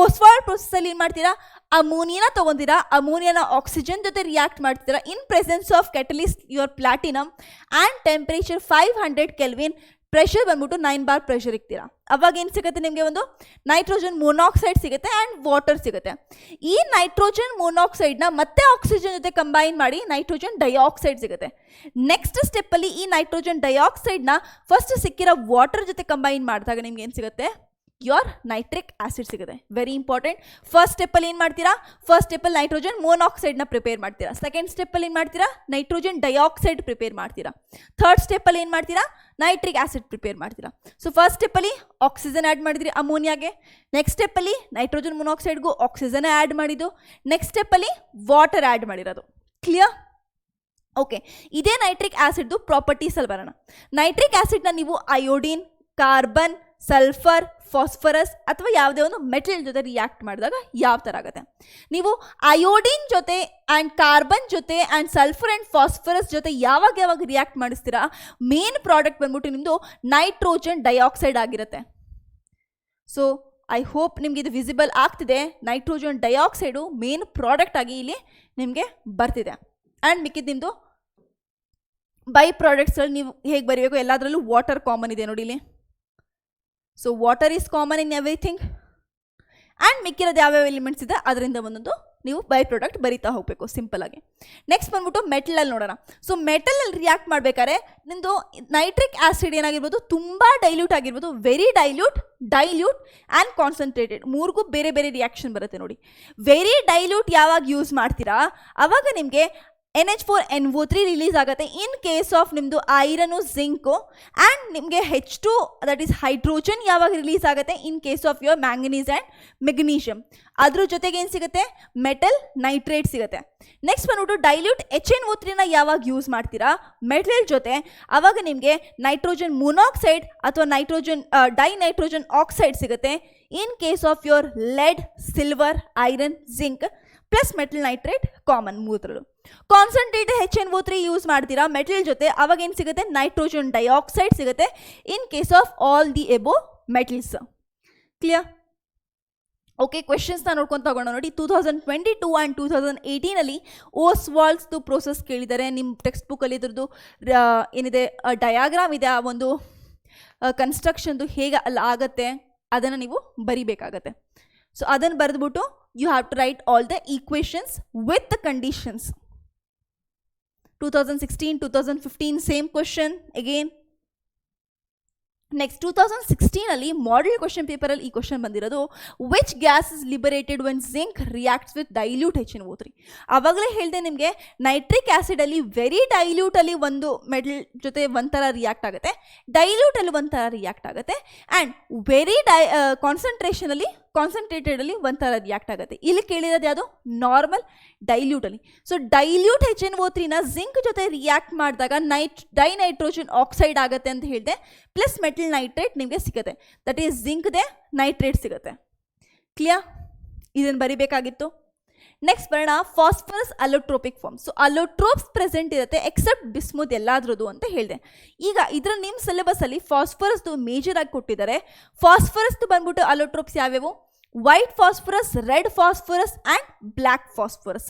ಓಸ್ವಾಲ್ಡ್ ಪ್ರೋಸೆಸ್ಸಲ್ಲಿ ಏನು ಮಾಡ್ತೀರಾ, ಅಮೋನಿಯಾನ ತೊಗೊಂತೀರಾ, ಅಮೋನಿಯಾನ ಆಕ್ಸಿಜನ್ ಜೊತೆ ರಿಯಾಕ್ಟ್ ಮಾಡ್ತೀರಾ in presence of catalyst your platinum and temperature 500 kelvin, pressure ಬಂದ್ಬಿಟ್ಟು 9 ಬಾರ್ ಪ್ರೆಷರ್ ಇಕ್ತೀರಾ. ಅವಾಗ ಏನು ಸಿಗುತ್ತೆ ನಿಮಗೆ, ಒಂದು ನೈಟ್ರೋಜನ್ ಮೊನಾಕ್ಸೈಡ್ ಸಿಗುತ್ತೆ ಆ್ಯಂಡ್ ವಾಟರ್ ಸಿಗುತ್ತೆ. ಈ ನೈಟ್ರೋಜನ್ ಮೊನಾಕ್ಸೈಡ್ನ ಮತ್ತೆ ಆಕ್ಸಿಜನ್ ಜೊತೆ ಕಂಬೈನ್ ಮಾಡಿ ನೈಟ್ರೋಜನ್ ಡೈಆಕ್ಸೈಡ್ ಸಿಗುತ್ತೆ. ನೆಕ್ಸ್ಟ್ ಸ್ಟೆಪ್ಪಲ್ಲಿ ಈ ನೈಟ್ರೋಜನ್ ಡೈಆಕ್ಸೈಡ್ನ ಫಸ್ಟ್ ಸಿಕ್ಕಿರೋ ವಾಟರ್ ಜೊತೆ ಕಂಬೈನ್ ಮಾಡಿದಾಗ ನಿಮ್ಗೆ ಏನು ಸಿಗುತ್ತೆ, ಯೋರ್ ನೈಟ್ರಿಕ್ ಆಸಿಡ್ ಸಿಗುತ್ತೆ. Very important. ಫಸ್ಟ್ ಸ್ಟೆಪ್ಪಲ್ಲಿ ಏನು ಮಾಡ್ತೀರಾ, ಫಸ್ಟ್ ಸ್ಟೆಪ್ಪಲ್ಲಿ ನೈಟ್ರೋಜನ್ ಮೊನಾಕ್ಸೈಡ್ನ ಪ್ರಿಪೇರ್ ಮಾಡ್ತೀರಾ. ಸೆಕೆಂಡ್ ಸ್ಟೆಪ್ಪಲ್ಲಿ ಏನು ಮಾಡ್ತೀರಾ, ನೈಟ್ರೋಜನ್ ಡೈಆಕ್ಸೈಡ್ ಪ್ರಿಪೇರ್ ಮಾಡ್ತೀರಾ. ಥರ್ಡ್ ಸ್ಟೆಪ್ಪಲ್ಲಿ ಏನು ಮಾಡ್ತೀರಾ, ನೈಟ್ರಿಕ್ ಆಸಿಡ್ ಪ್ರಿಪೇರ್ ಮಾಡ್ತೀರಾ. ಸೊ ಫಸ್ಟ್ ಸ್ಟೆಪ್ಪಲ್ಲಿ ಆಕ್ಸಿಜನ್ ಆ್ಯಡ್ ಮಾಡಿದ್ರಿ ಅಮೋನಿಯಾಗೆ, ನೆಕ್ಸ್ಟ್ ಸ್ಟೆಪ್ಪಲ್ಲಿ ನೈಟ್ರೋಜನ್ ಮೊನಾಕ್ಸೈಡ್ಗೂ ಆಕ್ಸಿಜನ್ ಆ್ಯಡ್ ಮಾಡಿದ್ದು, ನೆಕ್ಸ್ಟ್ ಸ್ಟೆಪ್ಪಲ್ಲಿ ವಾಟರ್ ಆ್ಯಡ್ ಮಾಡಿರೋದು. ಕ್ಲಿಯರ್. ಓಕೆ, ಇದೇ ನೈಟ್ರಿಕ್ ಆಸಿಡ್ದು ಪ್ರಾಪರ್ಟೀಸಲ್ಲಿ ಬರೋಣ. ನೈಟ್ರಿಕ್ ಆಸಿಡ್ನ ನೀವು ಅಯೋಡಿನ್, ಕಾರ್ಬನ್, ಸಲ್ಫರ್, ಫಾಸ್ಫರಸ್ ಅಥವಾ ಯಾವುದೇ ಒಂದು ಮೆಟಲ್ ಜೊತೆ ರಿಯಾಕ್ಟ್ ಮಾಡಿದಾಗ ಯಾವ ಥರ ಆಗುತ್ತೆ, ನೀವು ಅಯೋಡಿನ್ ಜೊತೆ ಆ್ಯಂಡ್ ಕಾರ್ಬನ್ ಜೊತೆ ಆ್ಯಂಡ್ ಸಲ್ಫರ್ ಆ್ಯಂಡ್ ಫಾಸ್ಫರಸ್ ಜೊತೆ ಯಾವಾಗ ರಿಯಾಕ್ಟ್ ಮಾಡಿಸ್ತೀರಾ, ಮೇನ್ ಪ್ರಾಡಕ್ಟ್ ಬಂದ್ಬಿಟ್ಟು ನಿಮ್ಮದು ನೈಟ್ರೋಜನ್ ಡೈಆಕ್ಸೈಡ್ ಆಗಿರುತ್ತೆ. ಸೊ ಐ ಹೋಪ್ ನಿಮ್ಗೆ ಇದು ವಿಸಿಬಲ್ ಆಗ್ತಿದೆ. ನೈಟ್ರೋಜನ್ ಡೈಆಕ್ಸೈಡು ಮೇನ್ ಪ್ರಾಡಕ್ಟ್ ಆಗಿ ಇಲ್ಲಿ ನಿಮಗೆ ಬರ್ತಿದೆ. ಆ್ಯಂಡ್ ಮಿಕ್ಕಿದ್ದು ನಿಮ್ಮದು ಬೈ ಪ್ರಾಡಕ್ಟ್ಸ್ಗಳು ನೀವು ಹೇಗೆ ಬರೀಬೇಕು, ಎಲ್ಲದರಲ್ಲೂ ವಾಟರ್ ಕಾಮನ್ ಇದೆ ನೋಡಿ ಇಲ್ಲಿ. So water is common in everything. And ಮಿಕ್ಕಿರೋದು ಯಾವ್ಯಾವ ಎಲಿಮೆಂಟ್ಸ್ ಇದೆ ಅದರಿಂದ ಒಂದೊಂದು ನೀವು ಬೈ ಪ್ರಾಡಕ್ಟ್ ಬರಿತಾ ಹೋಗಬೇಕು ಸಿಂಪಲಾಗಿ. ನೆಕ್ಸ್ಟ್ ಬಂದ್ಬಿಟ್ಟು ಮೆಟಲಲ್ಲಿ ನೋಡೋಣ. ಸೊ ಮೆಟಲಲ್ಲಿ ರಿಯಾಕ್ಟ್ ಮಾಡಬೇಕಾದ್ರೆ ನಿಮ್ಮದು ನೈಟ್ರಿಕ್ ಆಸಿಡ್ ಏನಾಗಿರ್ಬೋದು, ತುಂಬ ಡೈಲ್ಯೂಟ್ ಆಗಿರ್ಬೋದು, ವೆರಿ ಡೈಲ್ಯೂಟ್ ಆ್ಯಂಡ್ ಕಾನ್ಸಂಟ್ರೇಟೆಡ್, ಮೂರಿಗೂ ಬೇರೆ ಬೇರೆ ರಿಯಾಕ್ಷನ್ ಬರುತ್ತೆ ನೋಡಿ. ವೆರಿ ಡೈಲ್ಯೂಟ್ ಯಾವಾಗ ಯೂಸ್ ಮಾಡ್ತೀರಾ ಅವಾಗ ನಿಮಗೆ NH4NO3 ರಿಲೀಸ್ ಆಗುತ್ತೆ ಇನ್ ಕೇಸ್ ಆಫ್ ನಿಮ್ಮದು ಐರನು, ಜಿಂಕು. ಆ್ಯಂಡ್ ನಿಮಗೆ H2 ದಟ್ ಈಸ್ ಹೈಡ್ರೋಜನ್ ಯಾವಾಗ ರಿಲೀಸ್ ಆಗುತ್ತೆ in case of your manganese and magnesium. ಅದ್ರ ಜೊತೆಗೆ ಏನು ಸಿಗುತ್ತೆ, ಮೆಟಲ್ ನೈಟ್ರೇಟ್ ಸಿಗುತ್ತೆ. ನೆಕ್ಸ್ಟ್ ಬಂದ್ಬಿಟ್ಟು ಡೈಲ್ಯೂಟ್ HNO3ನ ಯಾವಾಗ ಯೂಸ್ ಮಾಡ್ತೀರಾ ಮೆಟಲ್ ಜೊತೆ, ಆವಾಗ ನಿಮಗೆ ನೈಟ್ರೋಜನ್ ಮೊನಾಕ್ಸೈಡ್ ಅಥವಾ ಡೈನೈಟ್ರೋಜನ್ ಆಕ್ಸೈಡ್ ಸಿಗುತ್ತೆ in case of your lead, silver, iron, zinc plus metal nitrate common ಮೂತ್ರಗಳು. ಕಾನ್ಸಂಟ್ರೇಟೆಡ್ HNO3 ಯೂಸ್ ಮಾಡ್ತೀರಾ ಮೆಟಲ್ ಜೊತೆ, ಅವಾಗ ಏನು ಸಿಗುತ್ತೆ, ನೈಟ್ರೋಜನ್ ಡೈಆಕ್ಸೈಡ್ ಸಿಗುತ್ತೆ in case of all the above metals. Clear. Okay, ಕ್ವೆಶನ್ಸ್ನ ನೋಡ್ಕೊತ ಹೋಗೋಣ ನೋಡಿ. 2022 ಆ್ಯಂಡ್ 2018 ಓಸ್ವಾಲ್ಡ್ಸ್ದು ಪ್ರೋಸೆಸ್ ಕೇಳಿದ್ದಾರೆ. ನಿಮ್ಮ ಟೆಕ್ಸ್ಟ್ ಬುಕ್ಕಲ್ಲಿ ಇದ್ರದ್ದು ಏನಿದೆ ಡಯಾಗ್ರಾಮ್ ಇದೆ, ಆ ಒಂದು ಕನ್ಸ್ಟ್ರಕ್ಷನ್ದು ಹೇಗೆ ಅಲ್ಲಿ ಆಗುತ್ತೆ ಅದನ್ನು ನೀವು ಬರಿಬೇಕಾಗತ್ತೆ. ಸೊ ಅದನ್ನು ಬರೆದ್ಬಿಟ್ಟು you have to write all the equations with the conditions. 2016, 2015 same question again. Next 2016 model question ಪೇಪರಲ್ಲಿ ಈ ಕ್ವಶನ್ ಬಂದಿರೋದು, which gas is liberated when zinc reacts with dilute HNO3. ಆವಾಗಲೇ ಹೇಳಿದೆ ನಿಮಗೆ, ನೈಟ್ರಿಕ್ ಆ್ಯಸಿಡಲ್ಲಿ ವೆರಿ ಡೈಲ್ಯೂಟಲ್ಲಿ ಒಂದು ಮೆಟಲ್ ಜೊತೆ ಒಂಥರ ರಿಯಾಕ್ಟ್ ಆಗುತ್ತೆ, ಡೈಲ್ಯೂಟಲ್ಲಿ ಒಂಥರ ರಿಯಾಕ್ಟ್ ಆಗುತ್ತೆ, ಆ್ಯಂಡ್ ವೆರಿ ಕಾನ್ಸಂಟ್ರೇಟೆಡಲ್ಲಿ ಒಂಥರ ರಿಯಾಕ್ಟ್ ಆಗುತ್ತೆ. ಇಲ್ಲಿ ಕೇಳಿರೋದು ಯಾವುದು? ನಾರ್ಮಲ್ ಡೈಲ್ಯೂಟಲ್ಲಿ. ಸೊ ಡೈಲ್ಯೂಟ್ HNO3ನ ಜಿಂಕ್ ಜೊತೆ ರಿಯಾಕ್ಟ್ ಮಾಡಿದಾಗ ಡೈನೈಟ್ರೋಜನ್ ಆಕ್ಸೈಡ್ ಆಗುತ್ತೆ ಅಂತ ಹೇಳಿದೆ, ಪ್ಲಸ್ ಮೆಟಲ್ ನೈಟ್ರೇಟ್ ನಿಮಗೆ ಸಿಗುತ್ತೆ. ದಟ್ ಈಸ್ ಜಿಂಕ್ದೆ ನೈಟ್ರೇಟ್ ಸಿಗುತ್ತೆ. ಕ್ಲಿಯರ್? ಇದನ್ನು ಬರಿಬೇಕಾಗಿತ್ತು. ನೆಕ್ಸ್ಟ್ ಬರೋಣ ಫಾಸ್ಫರಸ್ ಅಲೋಟ್ರೋಪಿಕ್ ಫಾರ್ಮ್. ಸೊ ಅಲೋಟ್ರೋಪ್ಸ್ ಪ್ರೆಸೆಂಟ್ ಇರುತ್ತೆ ಎಕ್ಸೆಪ್ಟ್ ಬಿಸ್ಮುತ್ ಎಲ್ಲಾದ್ರದ್ದು ಅಂತ ಹೇಳಿದೆ. ಈಗ ಇದರ ನಿಮ್ಮ ಸಿಲೆಬಸಲ್ಲಿ ಫಾಸ್ಫರಸ್ದು ಮೇಜರ್ ಆಗಿ ಕೊಟ್ಟಿದ್ದಾರೆ. ಫಾಸ್ಫರಸ್ದು ಬಂದ್ಬಿಟ್ಟು ಅಲೋಟ್ರೋಪ್ಸ್ ಯಾವ್ಯಾವು? White phosphorus, red phosphorus and black phosphorus.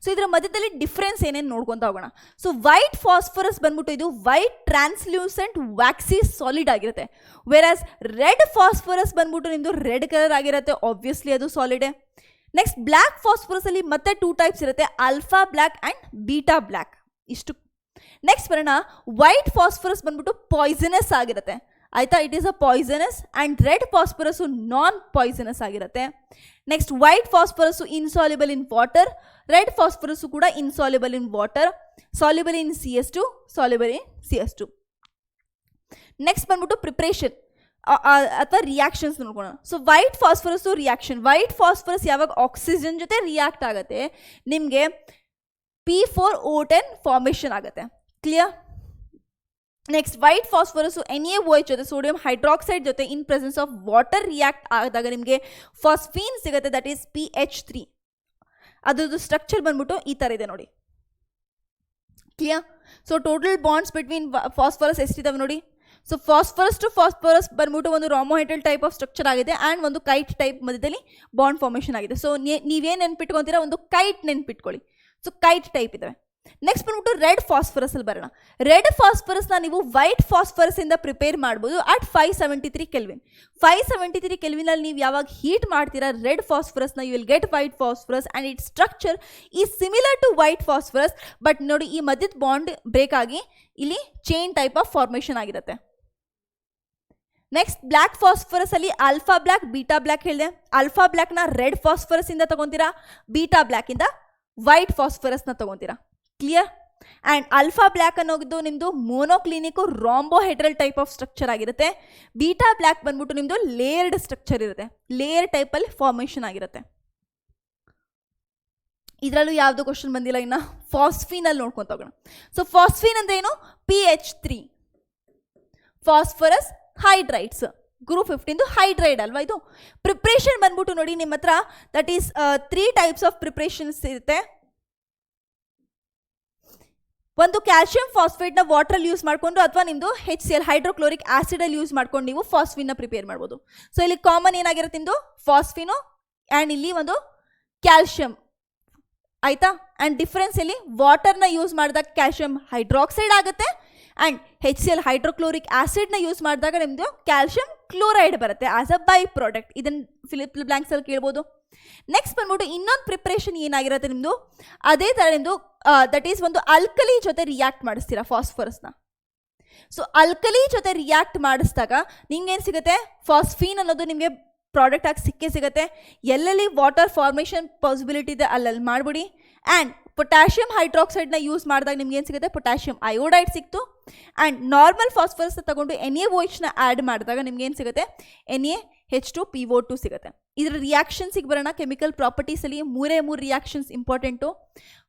So ಇದರ ಮಧ್ಯದಲ್ಲಿ ಡಿಫ್ರೆನ್ಸ್ ಏನೇನು ನೋಡ್ಕೊತಾ ಹೋಗೋಣ. ಸೊ ವೈಟ್ ಫಾಸ್ಫರಸ್ ಬಂದ್ಬಿಟ್ಟು ಇದು ವೈಟ್ ಟ್ರಾನ್ಸ್ಲ್ಯೂಸೆಂಟ್ ವ್ಯಾಕ್ಸಿ ಸಾಲಿಡ್ ಆಗಿರುತ್ತೆ. ವೆರಾಸ್ ರೆಡ್ ಫಾಸ್ಫರಸ್ ಬಂದ್ಬಿಟ್ಟು ನಿಮ್ಮದು ರೆಡ್ ಕಲರ್ ಆಗಿರುತ್ತೆ, ಆಬ್ವಿಯಸ್ಲಿ ಅದು ಸಾಲಿಡೇ. ನೆಕ್ಸ್ಟ್ ಬ್ಲ್ಯಾಕ್ ಫಾಸ್ಫರಸ್ ಅಲ್ಲಿ ಮತ್ತೆ 2 ಟೈಪ್ಸ್ ಇರುತ್ತೆ, alpha black and beta black. ಇಷ್ಟು. ನೆಕ್ಸ್ಟ್ ಬರೋಣ, ವೈಟ್ ಫಾಸ್ಫರಸ್ ಬಂದ್ಬಿಟ್ಟು ಪಾಯ್ಸನಸ್ ಆಗಿರುತ್ತೆ. ಆಯಿತಾ? It is a poisonous. And red phosphorus non poisonous ಆಗಿರುತ್ತೆ. Next white phosphorus insoluble in water, red phosphorus ಕೂಡ insoluble in water, soluble in CS2, soluble in CS2. Next ಬಂದ್ಬಿಟ್ಟು ಪ್ರಿಪ್ರೇಷನ್ ಅಥವಾ ರಿಯಾಕ್ಷನ್ಸ್ ನೋಡ್ಕೊಳ್ಳೋಣ. So white phosphorus reaction. White phosphorus ಯಾವಾಗ ಆಕ್ಸಿಜನ್ ಜೊತೆ ರಿಯಾಕ್ಟ್ ಆಗುತ್ತೆ ನಿಮಗೆ P4O10 ಫಾರ್ಮೇಷನ್ ಆಗುತ್ತೆ. Clear? Next white phosphorus NaOH ಜೊತೆ ಸೋಡಿಯಂ ಹೈಡ್ರಾಕ್ಸೈಡ್ ಜೊತೆ ಇನ್ ಪ್ರೆಸೆನ್ಸ್ ಆಫ್ ವಾಟರ್ ರಿಯಾಕ್ಟ್ ಆದಾಗ ನಿಮಗೆ ಫಾಸ್ಫೀನ್ ಸಿಗುತ್ತೆ, ದಟ್ ಈಸ್ PH3. ಅದ್ರದ್ದು ಸ್ಟ್ರಕ್ಚರ್ ಬಂದ್ಬಿಟ್ಟು ಈ ಥರ ಇದೆ ನೋಡಿ. Clear? So total bonds between phosphorus ಎಷ್ಟಿದಾವೆ ನೋಡಿ. ಸೊ ಫಾಸ್ಫರಸ್ ಟು ಫಾಸ್ಫರಸ್ ಬಂದ್ಬಿಟ್ಟು ಒಂದು ರಾಮೋಹೈಡ್ರಲ್ ಟೈಪ್ ಆಫ್ ಸ್ಟ್ರಕ್ಚರ್ ಆಗಿದೆ, ಆ್ಯಂಡ್ ಒಂದು ಕೈಟ್ ಟೈಪ್ ಮಧ್ಯದಲ್ಲಿ ಬಾಂಡ್ ಫಾರ್ಮೇಷನ್ ಆಗಿದೆ. ಸೊ ನೀವೇನು ನೆನ್ಪಿಟ್ಕೊತೀರಾ? ಒಂದು ಕೈಟ್ ನೆನ್ಪಿಟ್ಕೊಳ್ಳಿ. ಸೊ ಕೈಟ್ ಟೈಪ್ ಇದಾವೆ. ನೆಕ್ಸ್ಟ್ ಬಂದ್ಬಿಟ್ಟು ರೆಡ್ ಫಾಸ್ಫರಸ್ ಅಲ್ಲಿ ಬರೋಣ. ರೆಡ್ ಫಾಸ್ಫರಸ್ನ ನೀವು ವೈಟ್ ಫಾಸ್ಫರಸ್ ಇಂದ ಪ್ರಿಪೇರ್ ಮಾಡ್ಬೋದು ಅಟ್ 573 ಕೆಲ್ವಿನ್. 573 ಕೆಲ್ವಿನಲ್ಲಿ ನೀವು ಯಾವಾಗ ಹೀಟ್ ಮಾಡ್ತೀರಾ ರೆಡ್ ಫಾಸ್ಫರಸ್ನ, you will get white phosphorus and it structure is similar to white phosphorus. But ನೋಡಿ, ಈ ಮಧ್ಯದ ಬಾಂಡ್ ಬ್ರೇಕ್ ಆಗಿ ಇಲ್ಲಿ ಚೈನ್ ಟೈಪ್ ಆಫ್ ಫಾರ್ಮೇಷನ್ ಆಗಿರುತ್ತೆ. ನೆಕ್ಸ್ಟ್ ಬ್ಲ್ಯಾಕ್ ಫಾಸ್ಫರಸ್ ಅಲ್ಲಿ ಆಲ್ಫಾ ಬ್ಲ್ಯಾಕ್, ಬೀಟಾ ಬ್ಲ್ಯಾಕ್ ಹೇಳಿದೆ. ಆಲ್ಫಾ ಬ್ಲ್ಯಾಕ್ನ ರೆಡ್ ಫಾಸ್ಫರಸ್ ಇಂದ ತಗೊಂತೀರಾ, ಬೀಟಾ ಬ್ಲ್ಯಾಕ್ ಇಂದ ವೈಟ್ ಫಾಸ್ಫರಸ್ನ ತಗೊಂತೀರಾ. ಕ್ಲಿಯರ್? ಆ್ಯಂಡ್ ಆಲ್ಫಾ ಬ್ಲ್ಯಾಕ್ ಅನ್ನೋದು ನಿಮ್ಮದು monoclinic rhombohedral type of structure ಆಗಿರುತ್ತೆ. ಬೀಟಾ ಬ್ಲ್ಯಾಕ್ ಬಂದ್ಬಿಟ್ಟು ನಿಮ್ಮದು ಲೇಯರ್ಡ್ ಸ್ಟ್ರಕ್ಚರ್ ಇರುತ್ತೆ, ಲೇಯರ್ ಟೈಪಲ್ಲಿ ಫಾರ್ಮೇಷನ್ ಆಗಿರುತ್ತೆ. ಇದರಲ್ಲೂ ಯಾವುದು ಕ್ವಶನ್ ಬಂದಿಲ್ಲ. ಇನ್ನು ಫಾಸ್ಫೀನಲ್ಲಿ ನೋಡ್ಕೊಂತ ಹೋಗೋಣ. ಸೊ ಫಾಸ್ಫೀನ್ ಅಂದ್ರೆ ಏನು? PH3 phosphorus hydrides. Group 15 hydride ಅಲ್ವಾ ಇದು. ಪ್ರಿಪ್ರೇಷನ್ ಬಂದ್ಬಿಟ್ಟು ನೋಡಿ ನಿಮ್ಮ ಹತ್ರ, that is 3 types of preparations ಇರುತ್ತೆ. ಒಂದು ಕ್ಯಾಲ್ಸಿಯಂ ಫಾಸ್ಫೇಟ್ನ ವಾಟ್ರಲ್ಲಿ ಯೂಸ್ ಮಾಡಿಕೊಂಡು ಅಥವಾ ನಿಮ್ಮದು HCl ಹೈಡ್ರೋಕ್ಲೋರಿಕ್ ಆಸಿಡಲ್ಲಿ ಯೂಸ್ ಮಾಡ್ಕೊಂಡು ನೀವು ಫಾಸ್ಫಿನ್ನ ಪ್ರಿಪೇರ್ ಮಾಡ್ಬೋದು. ಸೊ ಇಲ್ಲಿ ಕಾಮನ್ ಏನಾಗಿರುತ್ತೆ ನಿಮ್ಮದು ಫಾಸ್ಫಿನು, ಆ್ಯಂಡ್ ಇಲ್ಲಿ ಒಂದು ಕ್ಯಾಲ್ಶಿಯಂ. ಆಯಿತಾ? ಆ್ಯಂಡ್ ಡಿಫ್ರೆನ್ಸ್ ಇಲ್ಲಿ ವಾಟರ್ನ ಯೂಸ್ ಮಾಡಿದಾಗ ಕ್ಯಾಲ್ಶಿಯಂ ಹೈಡ್ರಾಕ್ಸೈಡ್ ಆಗುತ್ತೆ, ಆ್ಯಂಡ್ HCl ಹೈಡ್ರೋಕ್ಲೋರಿಕ್ ಆಸಿಡ್ನ ಯೂಸ್ ಮಾಡಿದಾಗ ನಿಮ್ಮದು ಕ್ಯಾಲ್ಶಿಯಂ ಕ್ಲೋರೈಡ್ ಬರುತ್ತೆ ಆಸ್ ಅ ಬೈ ಪ್ರಾಡಕ್ಟ್. ಇದನ್ನು ಫಿಲಿಪ್ ಬ್ಲ್ಯಾಂಕ್ಸಲ್ಲಿ ಕೇಳ್ಬೋದು. ನೆಕ್ಸ್ಟ್ ಬಂದ್ಬಿಟ್ಟು ಇನ್ನೊಂದು ಪ್ರಿಪ್ರೇಷನ್ ಏನಾಗಿರುತ್ತೆ ನಿಮ್ಮದು, ಅದೇ ಥರ ನಿಮ್ಮದು ದಟ್ ಈಸ್ ಒಂದು ಅಲ್ಕಲಿ ಜೊತೆ ರಿಯಾಕ್ಟ್ ಮಾಡಿಸ್ತೀರಾ ಫಾಸ್ಫರಸ್ನ. ಸೊ ಅಲ್ಕಲಿ ಜೊತೆ ರಿಯಾಕ್ಟ್ ಮಾಡಿಸಿದಾಗ ನಿಮ್ಗೇನು ಸಿಗುತ್ತೆ? ಫಾಸ್ಫೀನ್ ಅನ್ನೋದು ನಿಮಗೆ ಪ್ರಾಡಕ್ಟ್ ಆಗಿ ಸಿಕ್ಕೇ ಸಿಗುತ್ತೆ. ಎಲ್ಲೆಲ್ಲಿ ವಾಟರ್ ಫಾರ್ಮೇಷನ್ ಪಾಸಿಬಿಲಿಟಿ ಇದೆ ಅಲ್ಲಲ್ಲಿ ಮಾಡಿಬಿಡಿ. ಆ್ಯಂಡ್ ಪೊಟ್ಯಾಷಿಯಂ ಹೈಡ್ರಾಕ್ಸೈಡ್ನ ಯೂಸ್ ಮಾಡಿದಾಗ ನಿಮ್ಗೆ ಏನು ಸಿಗುತ್ತೆ? ಪೊಟ್ಯಾಷಿಯಂ ಅಯೋಡೈಡ್ ಸಿಕ್ತು. ಆ್ಯಂಡ್ ನಾರ್ಮಲ್ ಫಾಸ್ಫರಸ್ನ ತಗೊಂಡು NaOHನ ಆ್ಯಡ್ ಮಾಡಿದಾಗ ನಿಮ್ಗೆ ಏನು ಸಿಗುತ್ತೆ? NaH2PO2 ಸಿಗುತ್ತೆ. ಇದರ ರಿಯಾಕ್ಷನ್ಸಿಗೆ ಬರೋಣ. ಕೆಮಿಕಲ್ ಪ್ರಾಪರ್ಟೀಸಲ್ಲಿ 3 ರಿಯಾಕ್ಷನ್ಸ್ ಇಂಪಾರ್ಟೆಂಟು.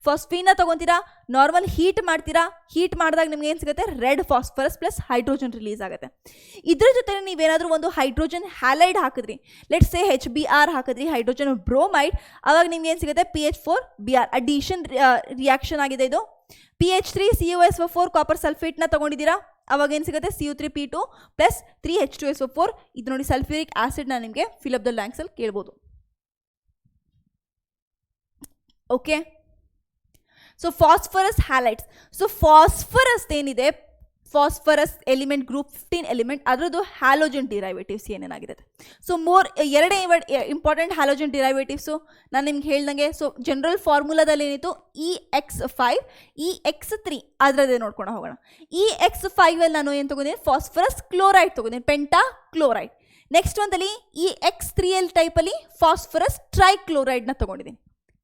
ಫಾಸ್ಫೀನ್ನ ತೊಗೊತೀರಾ, ನಾರ್ಮಲ್ ಹೀಟ್ ಮಾಡ್ತೀರಾ, ಹೀಟ್ ಮಾಡಿದಾಗ ನಿಮ್ಗೆ ಏನು ಸಿಗುತ್ತೆ? Red phosphorus plus hydrogen release ಆಗುತ್ತೆ. ಇದ್ರ ಜೊತೆ ನೀವೇನಾದರೂ ಒಂದು ಹೈಡ್ರೋಜನ್ ಹ್ಯಾಲೈಡ್ ಹಾಕಿದ್ರಿ, ಲೆಟ್ಸ್ ಸೇ HBr ಹಾಕಿದ್ರಿ, ಹೈಡ್ರೋಜನ್ ಬ್ರೋಮೈಡ್, ಅವಾಗ ನಿಮ್ಗೆ ಏನು ಸಿಗುತ್ತೆ? PH4Br ಅಡಿಷನ್ ರಿಯಾಕ್ಷನ್ ಆಗಿದೆ ಇದು. PH3CuSO4 ಕಾಪರ್ ಸಲ್ಫೇಟ್ನ ತೊಗೊಂಡಿದ್ದೀರಾ, ಅವಾಗ ಏನು ಸಿಗುತ್ತೆ? Cu3P2 plus 3H2SO4. ಇದು ನೋಡಿ ಸಲ್ಫ್ಯೂರಿಕ್ ಆಸಿಡ್ನ ನಿಮಗೆ ಫಿಲಪ್ ದ ಬ್ಲ್ಯಾಂಕ್ಸಲ್ಲಿ ಕೇಳ್ಬೋದು. Okay, so phosphorus halides. So phosphorus ಏನಿದೆ, ಫಾಸ್ಫರಸ್ ಎಲಿಮೆಂಟ್ ಗ್ರೂಪ್ 15 ಎಲಿಮೆಂಟ್ ಅದರದ್ದು ಹ್ಯಾಲೋಜನ್ ಡಿರೈವೇಟಿವ್ಸ್ ಏನೇನಾಗಿರುತ್ತೆ. ಸೊ ಎರಡೇ ಇಂಪಾರ್ಟೆಂಟ್ ಹ್ಯಾಲೋಜನ್ ಡಿರೈವೇಟಿವ್ಸು ನಾನು ನಿಮ್ಗೆ ಹೇಳ್ದಂಗೆ. ಸೊ ಜನರಲ್ ಫಾರ್ಮುಲಾದಲ್ಲಿ ಏನಿತ್ತು EX5 EX3 ಅದರದ್ದೇ ನೋಡ್ಕೊಂಡು ಹೋಗೋಣ. EX5 ಅಲ್ಲಿ ನಾನು ಏನು ತೊಗೊಂಡಿದ್ದೀನಿ, ಫಾಸ್ಫರಸ್ ಕ್ಲೋರೈಡ್ ತೊಗೊಂಡಿದ್ದೀನಿ, ಪೆಂಟಾ ಕ್ಲೋರೈಡ್. ನೆಕ್ಸ್ಟ್ ಒಂದಲ್ಲಿ EX3L ಟೈಪಲ್ಲಿ ಫಾಸ್ಫರಸ್ ಟ್ರೈಕ್ಲೋರೈಡ್ನ ತೊಗೊಂಡಿದ್ದೀನಿ.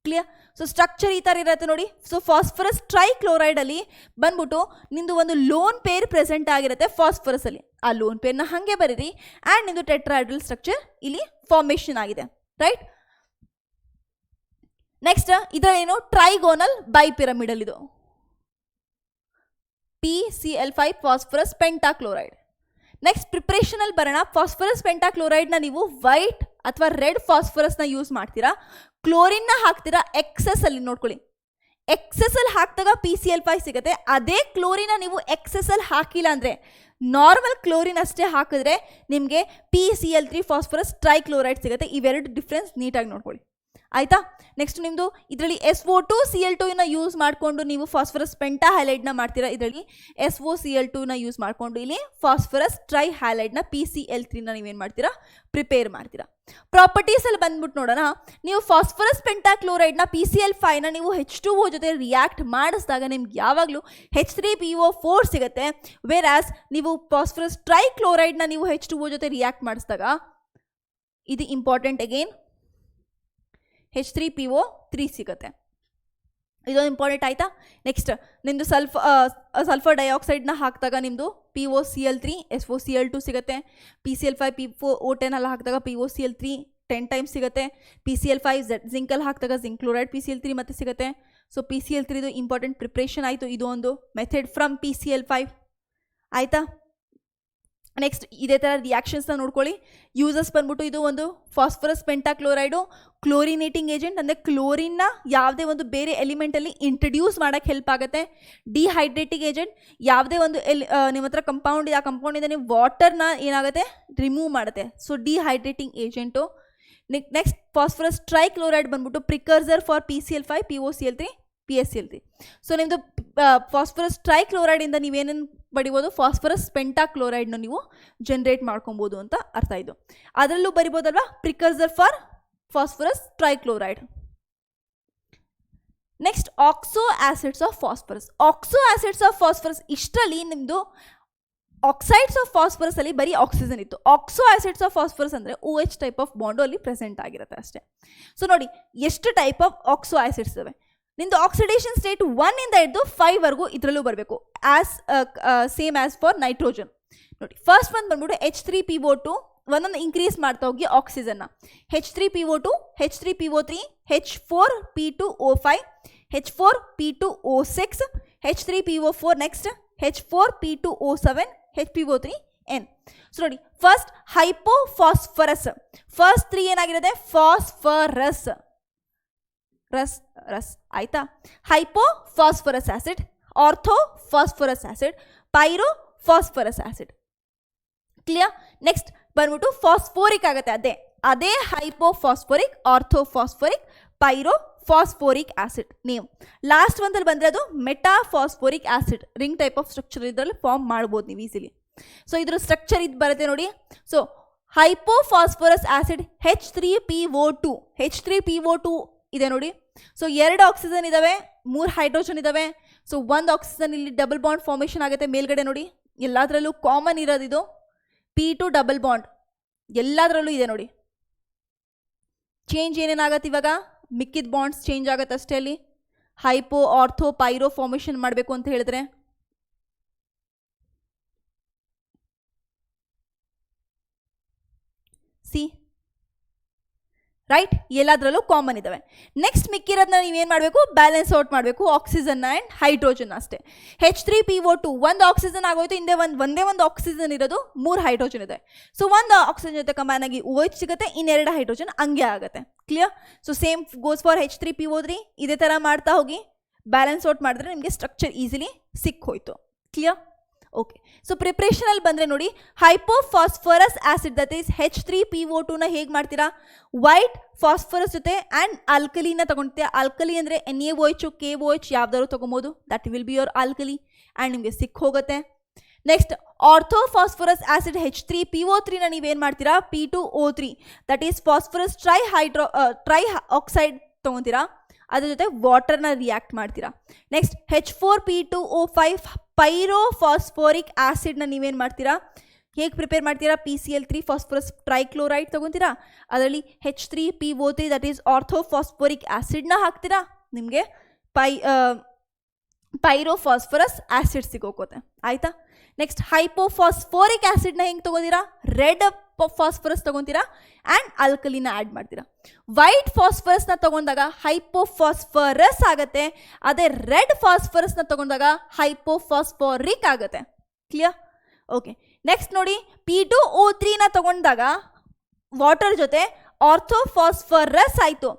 ಕ್ಲಿಯರ್. ಸೊ ಸ್ಟ್ರಕ್ಚರ್ ಈ ಥರ ಇರುತ್ತೆ ನೋಡಿ. ಸೊ ಫಾಸ್ಫರಸ್ ಟ್ರೈಕ್ಲೋರೈಡಲ್ಲಿ ಬಂದ್ಬಿಟ್ಟು ನಿಂದು ಒಂದು ಲೋನ್ ಪೇರ್ ಪ್ರೆಸೆಂಟ್ ಆಗಿರುತ್ತೆ ಫಾಸ್ಫರಸಲ್ಲಿ. ಆ ಲೋನ್ ಪೇರ್ನ ಹಾಗೆ ಬರೀರಿ. ಆ್ಯಂಡ್ ನಿಂದು ಟೆಟ್ರಾಹೆಡ್ರಲ್ ಸ್ಟ್ರಕ್ಚರ್ ಇಲ್ಲಿ ಫಾರ್ಮೇಷನ್ ಆಗಿದೆ, ರೈಟ್. ನೆಕ್ಸ್ಟ್ ಇದರೇನು, ಟ್ರೈಗೋನಲ್ ಬೈಪಿರಮಿಡಲ್ ಇದು PCl5 ಫಾಸ್ಫರಸ್ ಪೆಂಟಾಕ್ಲೋರೈಡ್. ನೆಕ್ಸ್ಟ್ ಪ್ರಿಪ್ರೇಷನಲ್ಲಿ ಬರೋಣ. ಫಾಸ್ಫರಸ್ ಪೆಂಟಾಕ್ಲೋರೈಡ್ನ ನೀವು ವೈಟ್ ಅಥವಾ ರೆಡ್ ಫಾಸ್ಫರಸ್ನ ಯೂಸ್ ಮಾಡ್ತೀರಾ, ಕ್ಲೋರಿನ್ನ ಹಾಕ್ತೀರಾ ಎಕ್ಸೆಸ್ ಅಲ್ಲಿ. ನೋಡ್ಕೊಳ್ಳಿ, ಎಕ್ಸೆಸ್ ಅಲ್ಲಿ ಹಾಕಿದಾಗ PCl5 ಸಿಗುತ್ತೆ. ಅದೇ ಕ್ಲೋರಿನ ನೀವು ಎಕ್ಸೆಸ್ ಅಲ್ಲಿ ಹಾಕಿಲ್ಲ ಅಂದರೆ, ನಾರ್ಮಲ್ ಕ್ಲೋರಿನ್ ಅಷ್ಟೇ ಹಾಕಿದ್ರೆ ನಿಮಗೆ PCl3 ಫಾಸ್ಫರಸ್ ಟ್ರೈಕ್ಲೋರೈಡ್ ಸಿಗುತ್ತೆ. ಇವೆರಡು ಡಿಫ್ರೆನ್ಸ್ ನೀಟಾಗಿ ನೋಡ್ಕೊಳ್ಳಿ, ಆಯಿತಾ. ನೆಕ್ಸ್ಟ್ ನಿಮ್ಮದು ಇದರಲ್ಲಿ SO2 Cl2ನ ಯೂಸ್ ಮಾಡಿಕೊಂಡು ನೀವು ಫಾಸ್ಫರಸ್ ಪೆಂಟಾ ಹ್ಯಾಲೈಡ್ನ ಮಾಡ್ತೀರಾ. ಇದರಲ್ಲಿ SOCl2ನ ಯೂಸ್ ಮಾಡಿಕೊಂಡು ಇಲ್ಲಿ ಫಾಸ್ಫರಸ್ ಟ್ರೈ ಹ್ಯಾಲೈಡ್ನ PCl3ನ ನೀವೇನು ಮಾಡ್ತೀರಾ, ಪ್ರಿಪೇರ್ ಮಾಡ್ತೀರಾ. ಪ್ರಾಪರ್ಟೀಸಲ್ಲಿ ಬಂದ್ಬಿಟ್ಟು ನೋಡೋಣ. ನೀವು ಫಾಸ್ಫರಸ್ ಪೆಂಟಾಕ್ಲೋರೈಡ್ನ PCl5ನ ನೀವು H2O ಜೊತೆ ರಿಯಾಕ್ಟ್ ಮಾಡಿಸಿದಾಗ ನಿಮ್ಗೆ ಯಾವಾಗಲೂ H3PO4 ಸಿಗುತ್ತೆ. ವೇರ್ ಆಸ್ ನೀವು ಫಾಸ್ಫರಸ್ ಟ್ರೈಕ್ಲೋರೈಡ್ನ ನೀವು H2O ಜೊತೆ ರಿಯಾಕ್ಟ್ ಮಾಡಿಸಿದಾಗ, ಇದು ಇಂಪಾರ್ಟೆಂಟ್ ಅಗೇನ್, H3PO3 ಸಿಗುತ್ತೆ. ಇದೊಂದು ಇಂಪಾರ್ಟೆಂಟ್ ಆಯಿತಾ. ನೆಕ್ಸ್ಟ್ ನಿಮ್ಮದು ಸಲ್ಫರ್ ಡೈಆಕ್ಸೈಡ್ನ ಹಾಕಿದಾಗ ನಿಮ್ಮದು POCl3 SOCl2 ಸಿಗುತ್ತೆ. PCl5 PO10 ಅಲ್ಲಿ ಹಾಕಿದಾಗ POCl3 10 ಟೈಮ್ಸ್ ಸಿಗುತ್ತೆ. PCl5 ಜಿಂಕಲ್ಲಿ ಹಾಕಿದಾಗ ಜಿಂಕ್ ಕ್ಲೋರೈಡ್ PCl3 ಮತ್ತೆ ಸಿಗುತ್ತೆ. ಸೊ PCl3 ಇಂಪಾರ್ಟೆಂಟ್ ಪ್ರಿಪ್ರೇಷನ್ ಆಯಿತು. ಇದು ಒಂದು ಮೆಥಡ್ ಫ್ರಮ್ PCl5, ಆಯಿತಾ. ನೆಕ್ಸ್ಟ್ ಇದೇ ಥರ ರಿಯಾಕ್ಷನ್ಸ್ನ ನೋಡ್ಕೊಳ್ಳಿ. ಯೂಸಸ್ ಬಂದ್ಬಿಟ್ಟು ಇದು ಒಂದು ಫಾಸ್ಫರಸ್ ಪೆಂಟಾಕ್ಲೋರೈಡು ಕ್ಲೋರಿನೇಟಿಂಗ್ ಏಜೆಂಟ್, ಅಂದರೆ ಕ್ಲೋರಿನ್ನ ಯಾವುದೇ ಒಂದು ಬೇರೆ ಎಲಿಮೆಂಟಲ್ಲಿ ಇಂಟ್ರಡ್ಯೂಸ್ ಮಾಡೋಕ್ಕೆ ಹೆಲ್ಪ್ ಆಗುತ್ತೆ. ಡಿಹೈಡ್ರೇಟಿಂಗ್ ಏಜೆಂಟ್, ಯಾವುದೇ ಒಂದು ನಿಮ್ಮ ಹತ್ರ ಕಂಪೌಂಡ್ ಇದೆ, ಆ ಕಂಪೌಂಡಿಂದ ನೀವು ವಾಟರ್ನ ಏನಾಗುತ್ತೆ, ರಿಮೂವ್ ಮಾಡುತ್ತೆ. So dehydrating agent. Next phosphorus trichloride ಬಂದ್ಬಿಟ್ಟು precursor for PCl5 POCl3 PSCl3. So ನಿಮ್ಮದು ಫಾಸ್ಫರಸ್ ಟ್ರೈಕ್ಲೋರೈಡಿಂದ ನೀವೇನೇನು ಬಡಿಬೋದು, ಫಾಸ್ಫರಸ್ ಪೆಂಟಾಕ್ಲೋರೈಡ್ನ ನೀವು ಜನ್ರೇಟ್ ಮಾಡ್ಕೊಬೋದು ಅಂತ ಅರ್ಥ. ಇದು ಅದರಲ್ಲೂ ಬರಿಬೋದಲ್ವಾ, precursor for phosphorus trichloride. Next oxo acids of phosphorus. Oxo acids of phosphorus ಇಷ್ಟರಲ್ಲಿ ನಿಮ್ಮದು ಆಕ್ಸೈಡ್ಸ್ ಆಫ್ ಫಾಸ್ಫರಸ್ ಅಲ್ಲಿ ಬರೀ ಆಕ್ಸಿಜನ್ ಇತ್ತು. ಆಕ್ಸೋ ಆಸಿಡ್ಸ್ ಆಫ್ ಫಾಸ್ಫರಸ್ ಅಂದರೆ OH ಟೈಪ್ ಆಫ್ ಬಾಂಡು ಅಲ್ಲಿ ಪ್ರೆಸೆಂಟ್ ಆಗಿರುತ್ತೆ ಅಷ್ಟೇ. ಸೊ ನೋಡಿ ಎಷ್ಟು ಟೈಪ್ ಆಫ್ ಆಕ್ಸೋ ಆಸಿಡ್ಸ್ ಇವೆ. ನಿಂದು ಆಕ್ಸಿಡೇಷನ್ ಸ್ಟೇಟ್ 1 ಇಂದ ಹಿಡಿದು 5 ವರೆಗೂ ಇದರಲ್ಲೂ ಬರಬೇಕು, as same as for nitrogen. ನೋಡಿ ಫಸ್ಟ್ ಒಂದು ಬಂದ್ಬಿಟ್ಟು H3PO2 ಒಂದೊಂದು ಇನ್ಕ್ರೀಸ್ ಮಾಡ್ತಾ ಹೋಗಿ ಆಕ್ಸಿಜನ್ನ. H3PO2 H3PO3 H4P2O5 H4P2O6 H3PO4 next H4P2O7 HPO3N. So ನೋಡಿ ಫಸ್ಟ್ ಹೈಪೋಫಾಸ್ಫರಸ್, ಫಸ್ಟ್ 3 ಏನಾಗಿರುತ್ತೆ, ಫಾಸ್ಫರಸ್ ರಸ್ ಆಯ್ತಾ. Hypophosphorous acid, orthophosphorous acid, pyrophosphorous acid. Clear. Next ಬಂದ್ಬಿಟ್ಟು ಫಾಸ್ಫೋರಿಕ್ ಆಗುತ್ತೆ. ಅದೇ hypophosphoric, orthophosphoric, pyrophosphoric acid name. Last ಒಂದಲ್ಲಿ ಬಂದರೆ ಅದು metaphosphoric acid. Ring type of structure ಇದರಲ್ಲಿ ಫಾರ್ಮ್ ಮಾಡ್ಬೋದು ನೀವು ಈಸಿಲಿ. ಸೊ ಇದ್ರ ಸ್ಟ್ರಕ್ಚರ್ ಇದು ಬರುತ್ತೆ ನೋಡಿ. ಸೊ ಹೈಪೋಫಾಸ್ಫರಸ್ ಆಸಿಡ್ H3PO2 H3PO2 ಇದೆ ನೋಡಿ. ಸೊ 2 ಆಕ್ಸಿಜನ್ ಇದಾವೆ, 3 ಹೈಡ್ರೋಜನ್ ಇದಾವೆ. ಸೊ 1 ಆಕ್ಸಿಜನ್ ಇಲ್ಲಿ ಡಬಲ್ ಬಾಂಡ್ ಫಾರ್ಮೇಷನ್ ಆಗುತ್ತೆ ಮೇಲ್ಗಡೆ ನೋಡಿ. ಎಲ್ಲದರಲ್ಲೂ ಕಾಮನ್ ಇರೋದು ಇದು P2 ಡಬಲ್ ಬಾಂಡ್, ಎಲ್ಲದರಲ್ಲೂ ಇದೆ ನೋಡಿ. ಚೇಂಜ್ ಏನೇನಾಗತ್ತೆ ಇವಾಗ, ಮಿಕ್ಕಿದ ಬಾಂಡ್ಸ್ ಚೇಂಜ್ ಆಗುತ್ತೆ ಅಷ್ಟೇ. ಅಲ್ಲಿ ಹೈಪೋ ಆರ್ಥೋ ಪೈರೋ ಫಾರ್ಮೇಷನ್ ಮಾಡಬೇಕು ಅಂತ ಹೇಳಿದ್ರೆ ಸಿ ರೈಟ್, ಎಲ್ಲದರಲ್ಲೂ ಕಾಮನ್ ಇದ್ದಾವೆ. ನೆಕ್ಸ್ಟ್ ಮಿಕ್ಕಿರೋದನ್ನ ನೀವೇನು ಮಾಡಬೇಕು, ಬ್ಯಾಲೆನ್ಸ್ ಔಟ್ ಮಾಡಬೇಕು, ಆಕ್ಸಿಜನ್ ಆ್ಯಂಡ್ ಹೈಡ್ರೋಜನ್ ಅಷ್ಟೇ. H3PO2 ಒಂದು ಆಕ್ಸಿಜನ್ ಆಗೋಯ್ತು, ಹಿಂದೆ ಒಂದೇ ಒಂದು ಆಕ್ಸಿಜನ್ ಇರೋದು, 3 ಹೈಡ್ರೋಜನ್ ಇದೆ. ಸೊ ಒಂದು ಆಕ್ಸಿಜನ್ ಜೊತೆ ಕಂಬೈನ್ ಆಗಿ OH ಸಿಗುತ್ತೆ, ಇನ್ನೆರಡು ಹೈಡ್ರೋಜನ್ ಹಂಗೆ ಆಗುತ್ತೆ. Clear. So same goes for H3PO3. ಇದೇ ಥರ ಮಾಡ್ತಾ ಹೋಗಿ ಬ್ಯಾಲೆನ್ಸ್ ಔಟ್ ಮಾಡಿದ್ರೆ ನಿಮಗೆ ಸ್ಟ್ರಕ್ಚರ್ ಈಸಿಲಿ ಸಿಕ್ಕೋಯ್ತು. ಕ್ಲಿಯರ್. ಓಕೆ. ಸೊ ಪ್ರಿಪ್ರೇಷನಲ್ಲಿ ಬಂದರೆ ನೋಡಿ, ಹೈಪೋಫಾಸ್ಫರಸ್ ಆಸಿಡ್ ದಟ್ ಈಸ್ H3PO2ನ ಹೇಗೆ ಮಾಡ್ತೀರಾ, ವೈಟ್ ಫಾಸ್ಫರಸ್ ಜೊತೆ ಆ್ಯಂಡ್ ಆಲ್ಕಲಿನ ತಗೊಳ್ತೀರಾ. ಆಲ್ಕಲಿ ಅಂದರೆ NaOH KOH ಯಾವ್ದಾದ್ರು ತೊಗೊಬೋದು, that will be your alkali and ನಿಮಗೆ ಸಿಕ್ ಹೋಗುತ್ತೆ. ನೆಕ್ಸ್ಟ್ ಆರ್ಥೋಫಾಸ್ಫರಸ್ ಆಸಿಡ್ H3PO3 ನೀವೇನು ಮಾಡ್ತೀರಾ P2O3 that is phosphorus trioxide ತೊಗೊತೀರಾ, ಅದ್ರ ಜೊತೆ ವಾಟರ್ನ ರಿಯಾಕ್ಟ್ ಮಾಡ್ತೀರಾ. ನೆಕ್ಸ್ಟ್ H4P2O5 ಪೈರೋಫಾಸ್ಫೋರಿಕ್ ಆಸಿಡ್ನ ನೀವೇನು ಮಾಡ್ತೀರಾ, ಹೇಗೆ ಪ್ರಿಪೇರ್ ಮಾಡ್ತೀರಾ PCl3 ಫಾಸ್ಫರಸ್ ಟ್ರೈಕ್ಲೋರೈಡ್ ತೊಗೊತೀರಾ, ಅದರಲ್ಲಿ H3PO3 ದಟ್ ಈಸ್ ಆರ್ಥೋಫಾಸ್ಫೋರಿಕ್ ಆಸಿಡ್ನ ಹಾಕ್ತೀರಾ, ನಿಮಗೆ ಪೈರೋಫಾಸ್ಫರಸ್ ಆಸಿಡ್ ಸಿಗೋಕೋತೆ. ಆಯಿತಾ. ನೆಕ್ಸ್ಟ್ ಹೈಪೋಫಾಸ್ಫೋರಿಕ್ ಆಸಿಡ್ನ ಹೆಂಗೆ ತೊಗೋತೀರಾ, ರೆಡ್ ಫಾಸ್ಫರಸ್ ತೊಗೊತೀರಾ ಆ್ಯಂಡ್ ಆಲ್ಕಲಿನ ಆ್ಯಡ್ ಮಾಡ್ತೀರಾ. ವೈಟ್ ಫಾಸ್ಫರಸ್ನ ತೊಗೊಂಡಾಗ ಹೈಪೋಫಾಸ್ಫರಸ್ ಆಗುತ್ತೆ, ಅದೇ ರೆಡ್ ಫಾಸ್ಫರಸ್ನ ತೊಗೊಂಡಾಗ ಹೈಪೋಫಾಸ್ಫೋರಿಕ್ ಆಗುತ್ತೆ. ಕ್ಲಿಯರ್? ಓಕೆ. ನೆಕ್ಸ್ಟ್ ನೋಡಿ P2O3ನ ತೊಗೊಂಡಾಗ ವಾಟರ್ ಜೊತೆ ಆರ್ಥೋಫಾಸ್ಫರಸ್ ಆಯಿತು,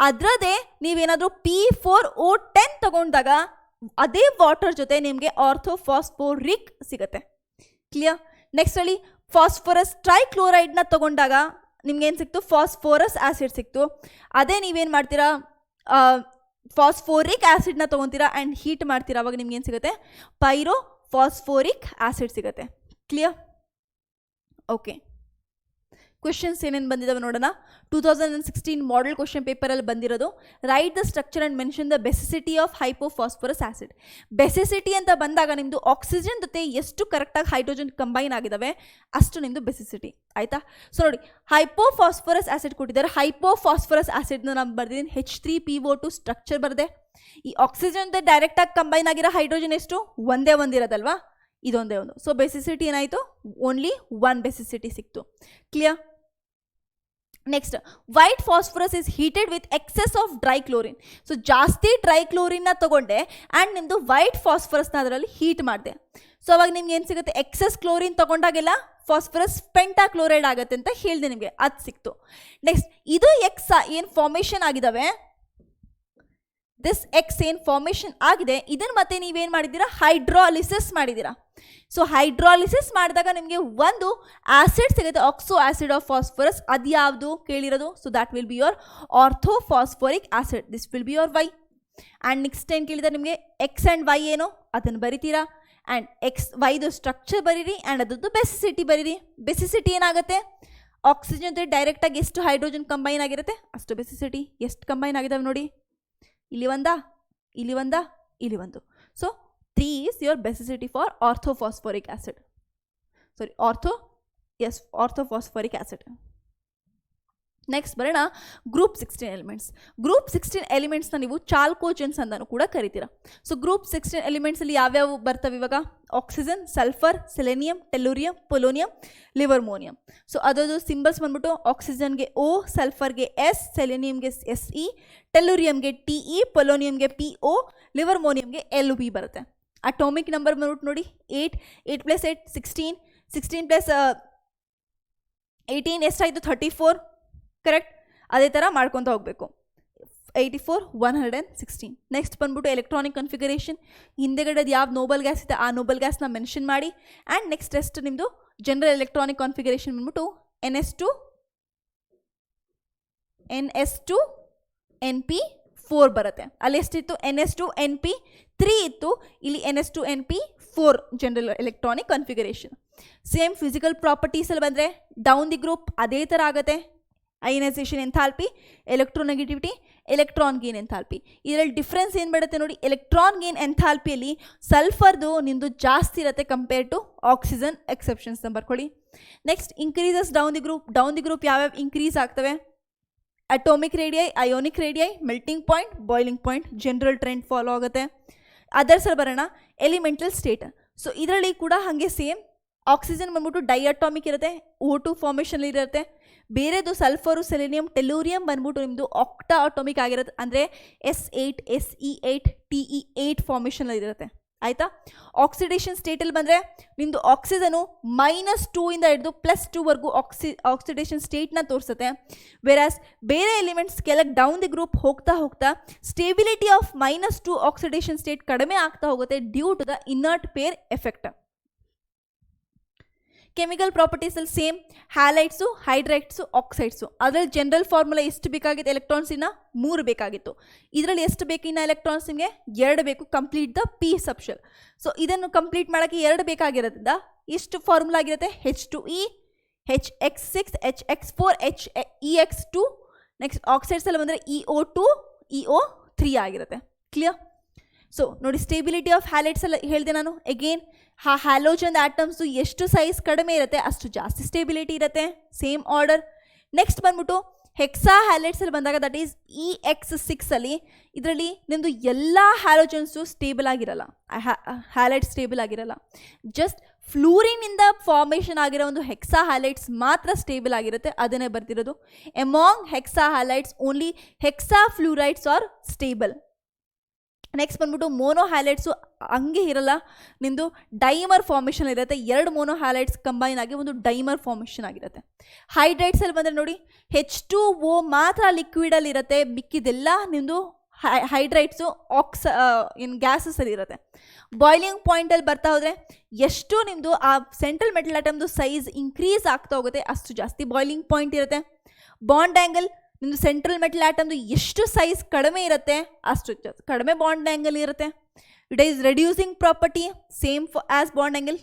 ಅದರದೇ ನೀವೇನಾದರೂ P4O10 ತೊಗೊಂಡಾಗ ಅದೇ ವಾಟರ್ ಜೊತೆ ನಿಮಗೆ ಆರ್ಥೋಫಾಸ್ಫೋರಿಕ್ ಸಿಗುತ್ತೆ. ಕ್ಲಿಯರ್? ನೆಕ್ಸ್ಟ್ ಅಲ್ಲಿ ಫಾಸ್ಫರಸ್ ಟ್ರೈಕ್ಲೋರೈಡ್ನ ತೊಗೊಂಡಾಗ ನಿಮ್ಗೆ ಏನು ಸಿಕ್ತು, ಫಾಸ್ಫೋರಸ್ ಆಸಿಡ್ ಸಿಕ್ತು, ಅದೇ ನೀವೇನು ಮಾಡ್ತೀರಾ ಫಾಸ್ಫೋರಿಕ್ ಆಸಿಡ್ನ ತೊಗೊತೀರಾ ಆ್ಯಂಡ್ ಹೀಟ್ ಮಾಡ್ತೀರಾ, ಅವಾಗ ನಿಮ್ಗೆ ಏನು ಸಿಗುತ್ತೆ ಪೈರೋಫಾಸ್ಫೋರಿಕ್ ಆಸಿಡ್ ಸಿಗುತ್ತೆ. ಕ್ಲಿಯರ್? ಓಕೆ. ಕ್ವೆಶನ್ಸ್ ಏನೇನು ಬಂದಿದ್ದಾವೆ ನೋಡೋಣ. 2016 ಮಾಡೆಲ್ ಕ್ವೆಶನ್ ಪೇಪರಲ್ಲಿ ಬಂದಿರೋದು, write the structure and mention the basicity of hypophosphorous acid. Basicity ಅಂತ ಬಂದಾಗ ನಿಮ್ಮದು ಆಕ್ಸಿಜನ್ ಜೊತೆ ಎಷ್ಟು ಕರೆಕ್ಟಾಗಿ ಹೈಡ್ರೋಜನ್ ಕಂಬೈನ್ ಆಗಿದ್ದಾವೆ ಅಷ್ಟು ನಿಮ್ಮದು ಬೆಸಿಸಿಟಿ. ಆಯಿತಾ. ಸೊ ನೋಡಿ, ಹೈಪೋಫಾಸ್ಫರಸ್ ಆಸಿಡ್ ಕೊಟ್ಟಿದ್ದಾರೆ. ಹೈಪೋಫಾಸ್ಫರಸ್ ಆಸಿಡ್ನ ನಾನು ಬರ್ದಿದ್ದೀನಿ H3PO2 ಸ್ಟ್ರಕ್ಚರ್ ಬರದೆ. ಈ ಆಕ್ಸಿಜನ್ ಜೊತೆ ಡೈರೆಕ್ಟಾಗಿ ಕಂಬೈನ್ ಆಗಿರೋ ಹೈಡ್ರೋಜನ್ ಎಷ್ಟು, ಒಂದೇ ಒಂದಿರೋದಲ್ವಾ, ಇದೊಂದೇ ಒಂದು. ಸೊ ಬೆಸಿಸಿಟಿ ಏನಾಯಿತು, ಓನ್ಲಿ ಒನ್ ಬೆಸಿಸಿಟಿ ಸಿಕ್ತು. Clear? Next, white phosphorus is heated with excess of dry chlorine. So ಜಾಸ್ತಿ ಡ್ರೈಕ್ಲೋರಿನ್ನ ತೊಗೊಂಡೆ ಆ್ಯಂಡ್ ನಿಮ್ಮದು ವೈಟ್ ಫಾಸ್ಫರಸ್ನ ಅದರಲ್ಲಿ ಹೀಟ್ ಮಾಡಿದೆ. ಸೊ ಅವಾಗ ನಿಮ್ಗೆ ಏನು ಸಿಗುತ್ತೆ, ಎಕ್ಸೆಸ್ ಕ್ಲೋರಿನ್ ತೊಗೊಂಡಾಗೆಲ್ಲ ಫಾಸ್ಫರಸ್ ಪೆಂಟಾಕ್ಲೋರೈಡ್ ಆಗುತ್ತೆ ಅಂತ ಹೇಳಿದೆ ನಿಮಗೆ, ಅದು ಸಿಕ್ತು. ನೆಕ್ಸ್ಟ್, ಇದು ಎಕ್ಸ್ ಏನು ಫಾರ್ಮೇಷನ್ ಆಗಿದ್ದಾವೆ, ದಿಸ್ ಎಕ್ಸ್ ಏನು ಫಾರ್ಮೇಷನ್ ಆಗಿದೆ, ಇದನ್ನು ಮತ್ತೆ ನೀವೇನು ಮಾಡಿದ್ದೀರಾ, ಹೈಡ್ರಾಲಿಸಿಸ್ ಮಾಡಿದ್ದೀರಾ. ಸೊ ಹೈಡ್ರಾಲಿಸಿಸ್ ಮಾಡಿದಾಗ ನಿಮಗೆ ಒಂದು ಆಸಿಡ್ ಸಿಗುತ್ತೆ, ಆಕ್ಸೋ ಆಸಿಡ್ ಆಫ್ ಫಾಸ್ಫರಸ್. ಅದು ಯಾವುದು ಕೇಳಿರೋದು, so that will be your orthophosphoric acid. This will be your Y. And next ಏನು ಕೇಳಿದ್ದಾರೆ ನಿಮಗೆ, ಎಕ್ಸ್ ಆ್ಯಂಡ್ ವೈ ಏನು ಅದನ್ನು ಬರಿತೀರಾ, ಆ್ಯಂಡ್ ಎಕ್ಸ್ ವೈದು ಸ್ಟ್ರಕ್ಚರ್ ಬರೀರಿ ಆ್ಯಂಡ್ ಅದರದ್ದು ಬೆಸಿಸಿಟಿ ಬರೀರಿ. ಬೆಸಿಸಿಟಿ ಏನಾಗುತ್ತೆ, ಆಕ್ಸಿಜನ್ ಜೊತೆ ಡೈರೆಕ್ಟಾಗಿ ಎಷ್ಟು ಹೈಡ್ರೋಜನ್ ಕಂಬೈನ್ ಆಗಿರುತ್ತೆ ಅಷ್ಟು ಬೆಸಿಸಿಟಿ. ಎಷ್ಟು ಕಂಬೈನ್ ಆಗಿದ್ದಾವೆ ನೋಡಿ, ಇಲ್ಲಿ ಒಂದಾ, ಇಲ್ಲಿ ಒಂದಾ, ಇಲ್ಲಿ ಒಂದು. So 3 is your basicity for orthophosphoric acid. Sorry, orthophosphoric acid. Next ಬರೋಣ ಗ್ರೂಪ್ 16 ಎಲಿಮೆಂಟ್ಸ್. ಗ್ರೂಪ್ 16 ಎಲಿಮೆಂಟ್ಸ್ನ ನೀವು ಚಾಲ್ಕೋಜನ್ಸ್ ಅಂತಲೂ ಕೂಡ ಕರಿತೀರಾ. ಸೊ ಗ್ರೂಪ್ 16 ಎಲಿಮೆಂಟ್ಸಲ್ಲಿ ಯಾವ್ಯಾವ ಬರ್ತವೆ ಇವಾಗ, oxygen, sulphur, selenium, tellurium, polonium, livermorium. So ಅದರದ್ದು ಸಿಂಬಲ್ಸ್ ಬಂದ್ಬಿಟ್ಟು ಆಕ್ಸಿಜನ್ಗೆ O, ಸಲ್ಫರ್ಗೆ S, ಸೆಲೆನಿಯಂಗೆ Se, ಟೆಲ್ಲೂರಿಯಂಗೆ Te, ಪೊಲೋನಿಯಂಗೆ PO, ಲಿವರ್ಮೋನಿಯಂಗೆ LB ಬರುತ್ತೆ. ಅಟೋಮಿಕ್ ನಂಬರ್ ಬಂದ್ಬಿಟ್ಟು ನೋಡಿ 8, 8 + 8 16, 16 + 18 ಎಷ್ಟಾಯಿತು 34. ಕರೆಕ್ಟ್? ಅದೇ ಥರ ಮಾಡ್ಕೊತ ಹೋಗಬೇಕು. 84, 116. ನೆಕ್ಸ್ಟ್ ಬಂದ್ಬಿಟ್ಟು ಎಲೆಕ್ಟ್ರಾನಿಕ್ ಕನ್ಫಿಗರೇಷನ್, ಹಿಂದೆಗಡೆದು ಯಾವ ನೋಬಲ್ ಗ್ಯಾಸ್ ಇದೆ ಆ ನೋಬಲ್ ಗ್ಯಾಸ್ನ ಮೆನ್ಷನ್ ಮಾಡಿ. ಆ್ಯಂಡ್ ನೆಕ್ಸ್ಟ್ ಎಷ್ಟು ನಿಮ್ಮದು ಜನರಲ್ ಎಲೆಕ್ಟ್ರಾನಿಕ್ ಕಾನ್ಫಿಗರೇಷನ್ ಬಂದ್ಬಿಟ್ಟು NS2 NP4 ಬರುತ್ತೆ. ಅಲ್ಲಿ ಎಷ್ಟಿತ್ತು, NS2 NP3 ಇತ್ತು, ಇಲ್ಲಿ NS2 NP4 general electronic configuration. Same physical ಪ್ರಾಪರ್ಟೀಸಲ್ಲಿ ಬಂದರೆ ಡೌನ್ ದಿ ಗ್ರೂಪ್ ಅದೇ ಥರ ಆಗುತ್ತೆ. Ionisation enthalpy, electronegativity, electron gain enthalpy. ಇದರಲ್ಲಿ ಡಿಫ್ರೆನ್ಸ್ ಏನು ಬರುತ್ತೆ ನೋಡಿ, ಎಲೆಕ್ಟ್ರಾನ್ ಗೇನ್ ಎಂಥಾಲ್ಪಿಯಲ್ಲಿ ಸಲ್ಫರ್ದು ನಿಮ್ಮದು ಜಾಸ್ತಿ ಇರುತ್ತೆ ಕಂಪೇರ್ ಟು ಆಕ್ಸಿಜನ್. ಎಕ್ಸೆಪ್ಷನ್ಸ್ನ ಬರ್ಕೊಳ್ಳಿ. Next increases down the group ಯಾವ್ಯಾವ ಇನ್ಕ್ರೀಸ್ ಆಗ್ತವೆ, atomic radii, ionic radii, melting point, boiling point, general trend follow ಆಗುತ್ತೆ. ಅದರ್ಸಲ್ಲಿ ಬರೋಣ ಎಲಿಮೆಂಟಲ್ ಸ್ಟೇಟ್. ಸೊ ಇದರಲ್ಲಿ ಕೂಡ ಹಾಗೆ ಸೇಮ್, ಆಕ್ಸಿಜನ್ ಬಂದ್ಬಿಟ್ಟು ಡೈಅಟಾಮಿಕ್ ಇರುತ್ತೆ, O2 ಫಾರ್ಮೇಷನ್ ಇರುತ್ತೆ. ಬೇರೆದು ಸಲ್ಫರು, ಸೆಲೆನಿಯಂ, ಟೆಲ್ಲೂರಿಯಂ ಬಂದ್ಬಿಟ್ಟು ನಿಮ್ಮದು ಆಕ್ಟಾ ಅಟೋಮಿಕ್ ಆಗಿರುತ್ತೆ, ಅಂದರೆ S8, Se8, Te8 ಫಾರ್ಮೇಷನಲ್ಲಿ ಇರುತ್ತೆ. ಆಯಿತಾ. ಆಕ್ಸಿಡೇಷನ್ ಸ್ಟೇಟಲ್ಲಿ ಬಂದರೆ ನಿಮ್ಮದು ಆಕ್ಸಿಜನು -2 ಇಂದ ಹಿಡಿದು +2ವರೆಗೂ ಆಕ್ಸಿಡೇಷನ್ ಸ್ಟೇಟ್ನ ತೋರಿಸುತ್ತೆ. ವೆರಾಸ್ ಬೇರೆ ಎಲಿಮೆಂಟ್ಸ್ ಕೆಳಗೆ ಡೌನ್ ದಿ ಗ್ರೂಪ್ ಹೋಗ್ತಾ ಹೋಗ್ತಾ ಸ್ಟೇಬಿಲಿಟಿ ಆಫ್ -2 ಆಕ್ಸಿಡೇಷನ್ ಸ್ಟೇಟ್ ಕಡಿಮೆ ಆಗ್ತಾ ಹೋಗುತ್ತೆ due to the inert pair effect. Chemical ಪ್ರಾಪರ್ಟೀಸಲ್ಲಿ ಸೇಮ್ ಹ್ಯಾಲೈಟ್ಸು, ಹೈಡ್ರೈಟ್ಸು, ಆಕ್ಸೈಡ್ಸು. ಅದರಲ್ಲಿ ಜನರಲ್ ಫಾರ್ಮುಲಾ ಎಷ್ಟು ಬೇಕಾಗಿತ್ತು ಎಲೆಕ್ಟ್ರಾನ್ಸಿನ? 3 ಬೇಕಾಗಿತ್ತು. ಇದರಲ್ಲಿ ಎಷ್ಟು ಬೇಕು ಇನ್ನು ಎಲೆಕ್ಟ್ರಾನ್ಸ್? ನಿಮಗೆ 2 ಬೇಕು. Complete the P subshell. So ಇದನ್ನು ಕಂಪ್ಲೀಟ್ ಮಾಡೋಕ್ಕೆ 2 ಬೇಕಾಗಿರೋದ್ರಿಂದ ಇಷ್ಟು ಫಾರ್ಮುಲಾ ಆಗಿರುತ್ತೆ. H2E, HX6, HX4, EX2. Next ಆಕ್ಸೈಡ್ಸಲ್ಲಿ ಬಂದರೆ EO2, EO3 ಆಗಿರುತ್ತೆ. ಕ್ಲಿಯರ್? ಸೊ ನೋಡಿ, ಸ್ಟೇಬಿಲಿಟಿ ಆಫ್ ಹ್ಯಾಲೈಟ್ಸ್ ಎಲ್ಲ ಹೇಳಿದೆ ನಾನು. ಅಗೇನ್ ಹ್ಯಾಲೋಜನ್ ಆಟಮ್ಸು ಎಷ್ಟು ಸೈಜ್ ಕಡಿಮೆ ಇರುತ್ತೆ ಅಷ್ಟು ಜಾಸ್ತಿ ಸ್ಟೇಬಿಲಿಟಿ ಇರುತ್ತೆ. Same order. ನೆಕ್ಸ್ಟ್ ಬಂದ್ಬಿಟ್ಟು ಹೆಕ್ಸಾ ಹ್ಯಾಲೈಟ್ಸಲ್ಲಿ ಬಂದಾಗ ದಟ್ ಈಸ್ EX6 ಅಲ್ಲಿ ಇದರಲ್ಲಿ ನಿಮ್ಮದು ಎಲ್ಲ ಹ್ಯಾಲೋಜನ್ಸು ಸ್ಟೇಬಲ್ ಆಗಿರಲ್ಲ, ಹ್ಯಾಲೈಟ್ ಸ್ಟೇಬಲ್ ಆಗಿರಲ್ಲ. ಜಸ್ಟ್ ಫ್ಲೂರಿನಿಂದ ಫಾರ್ಮೇಷನ್ ಆಗಿರೋ ಒಂದು ಹೆಕ್ಸಾ ಹ್ಯಾಲೈಟ್ಸ್ ಮಾತ್ರ ಸ್ಟೇಬಲ್ ಆಗಿರುತ್ತೆ. ಅದನ್ನೇ ಬರ್ತಿರೋದು. Among hexa halides only hexa fluorides are stable. Next ಬಂದ್ಬಿಟ್ಟು ಮೋನೋ ಹ್ಯಾಲೈಟ್ಸು ಹಂಗೆ ಇರಲ್ಲ, ನಿಮ್ಮದು ಡೈಮರ್ ಫಾರ್ಮೇಷನ್ ಇರುತ್ತೆ. 2 ಮೋನೋ ಹ್ಯಾಲೈಟ್ಸ್ ಕಂಬೈನ್ ಆಗಿ ಒಂದು ಡೈಮರ್ ಫಾರ್ಮೇಷನ್ ಆಗಿರುತ್ತೆ. ಹೈಡ್ರೈಟ್ಸಲ್ಲಿ ಬಂದರೆ ನೋಡಿ, H2O ಮಾತ್ರ ಲಿಕ್ವಿಡಲ್ಲಿ ಇರುತ್ತೆ, ಮಿಕ್ಕಿದೆಲ್ಲ ನಿಮ್ಮದು ಹೈಡ್ರೈಟ್ಸು ಗ್ಯಾಸಸಲ್ಲಿ ಇರುತ್ತೆ. ಬಾಯ್ಲಿಂಗ್ ಪಾಯಿಂಟಲ್ಲಿ ಬರ್ತಾ ಹೋದರೆ ಎಷ್ಟು ನಿಮ್ಮದು ಆ ಸೆಂಟ್ರಲ್ ಮೆಟಲ್ ಆಟಮ್ದು ಸೈಜ್ ಇನ್ಕ್ರೀಸ್ ಆಗ್ತಾ ಹೋಗುತ್ತೆ ಅಷ್ಟು ಜಾಸ್ತಿ ಬಾಯ್ಲಿಂಗ್ ಪಾಯಿಂಟ್ ಇರುತ್ತೆ. ಬಾಂಡ್ ಆ್ಯಂಗಲ್ ನಿಮ್ಮದು ಸೆಂಟ್ರಲ್ ಮೆಟಲ್ ಆಟಮ್ದು ಎಷ್ಟು ಸೈಜ್ ಕಡಿಮೆ ಇರುತ್ತೆ ಅಷ್ಟು ಕಡಿಮೆ ಬಾಂಡ್ ಆ್ಯಂಗಲ್ ಇರುತ್ತೆ. It is reducing property same as bond angle.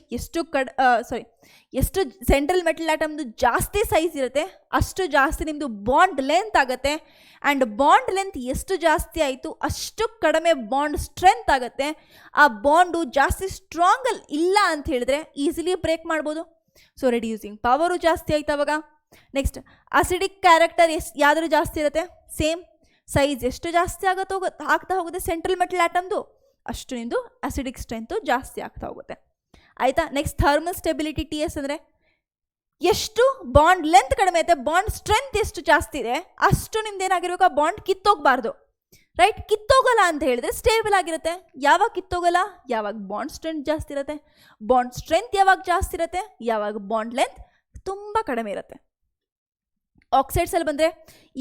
ಎಷ್ಟು ಸೆಂಟ್ರಲ್ ಮೆಟಲ್ ಆಟಮ್ದು ಜಾಸ್ತಿ ಸೈಜ್ ಇರುತ್ತೆ ಅಷ್ಟು ಜಾಸ್ತಿ ನಿಮ್ಮದು ಬಾಂಡ್ ಲೆಂತ್ ಆಗುತ್ತೆ. ಆ್ಯಂಡ್ ಬಾಂಡ್ ಲೆಂತ್ ಎಷ್ಟು ಜಾಸ್ತಿ ಆಯಿತು ಅಷ್ಟು ಕಡಿಮೆ ಬಾಂಡ್ ಸ್ಟ್ರೆಂತ್ ಆಗುತ್ತೆ. ಆ ಬಾಂಡು ಜಾಸ್ತಿ ಸ್ಟ್ರಾಂಗಲ್ಲಿ ಇಲ್ಲ ಅಂತ ಹೇಳಿದ್ರೆ ಈಸಿಲಿ ಬ್ರೇಕ್ ಮಾಡ್ಬೋದು. ಸೊ ರೆಡ್ಯೂಸಿಂಗ್ ಪವರು ಜಾಸ್ತಿ ಆಯ್ತು ಅವಾಗ. ನೆಕ್ಸ್ಟ್ ಅಸಿಡಿಕ್ ಕ್ಯಾರೆಕ್ಟರ್ ಯಾವ್ದಾದ್ರು ಜಾಸ್ತಿ ಇರುತ್ತೆ? ಸೇಮ್ ಸೈಜ್ ಎಷ್ಟು ಜಾಸ್ತಿ ಆಗ್ತಾ ಹೋಗುತ್ತೆ ಸೆಂಟ್ರಲ್ ಮೆಟಲ್ ಆಟಮ್ದು ಅಷ್ಟು ನಿಮ್ಮದು ಅಸಿಡಿಕ್ ಸ್ಟ್ರೆಂತು ಜಾಸ್ತಿ ಆಗ್ತಾ ಹೋಗುತ್ತೆ. ಆಯಿತಾ? ನೆಕ್ಸ್ಟ್ ಥರ್ಮಲ್ ಸ್ಟೆಬಿಲಿಟಿ TS ಅಂದರೆ ಎಷ್ಟು ಬಾಂಡ್ ಲೆಂತ್ ಕಡಿಮೆ ಐತೆ, ಬಾಂಡ್ ಸ್ಟ್ರೆಂತ್ ಎಷ್ಟು ಜಾಸ್ತಿ ಇದೆ ಅಷ್ಟು ನಿಮ್ದು ಏನಾಗಿರ್ಬೇಕು, ಆ ಬಾಂಡ್ ಕಿತ್ತೋಗಬಾರ್ದು. ರೈಟ್? ಕಿತ್ತೋಗಲ್ಲ ಅಂತ ಹೇಳಿದ್ರೆ ಸ್ಟೇಬಲ್ ಆಗಿರುತ್ತೆ. ಯಾವಾಗ ಕಿತ್ತೋಗಲ್ಲ? ಯಾವಾಗ ಬಾಂಡ್ ಸ್ಟ್ರೆಂತ್ ಜಾಸ್ತಿ ಇರುತ್ತೆ. ಬಾಂಡ್ ಸ್ಟ್ರೆಂತ್ ಯಾವಾಗ ಜಾಸ್ತಿ ಇರುತ್ತೆ? ಯಾವಾಗ ಬಾಂಡ್ ಲೆಂತ್ ತುಂಬ ಕಡಿಮೆ ಇರುತ್ತೆ. ಆಕ್ಸೈಡ್ಸಲ್ಲಿ ಬಂದರೆ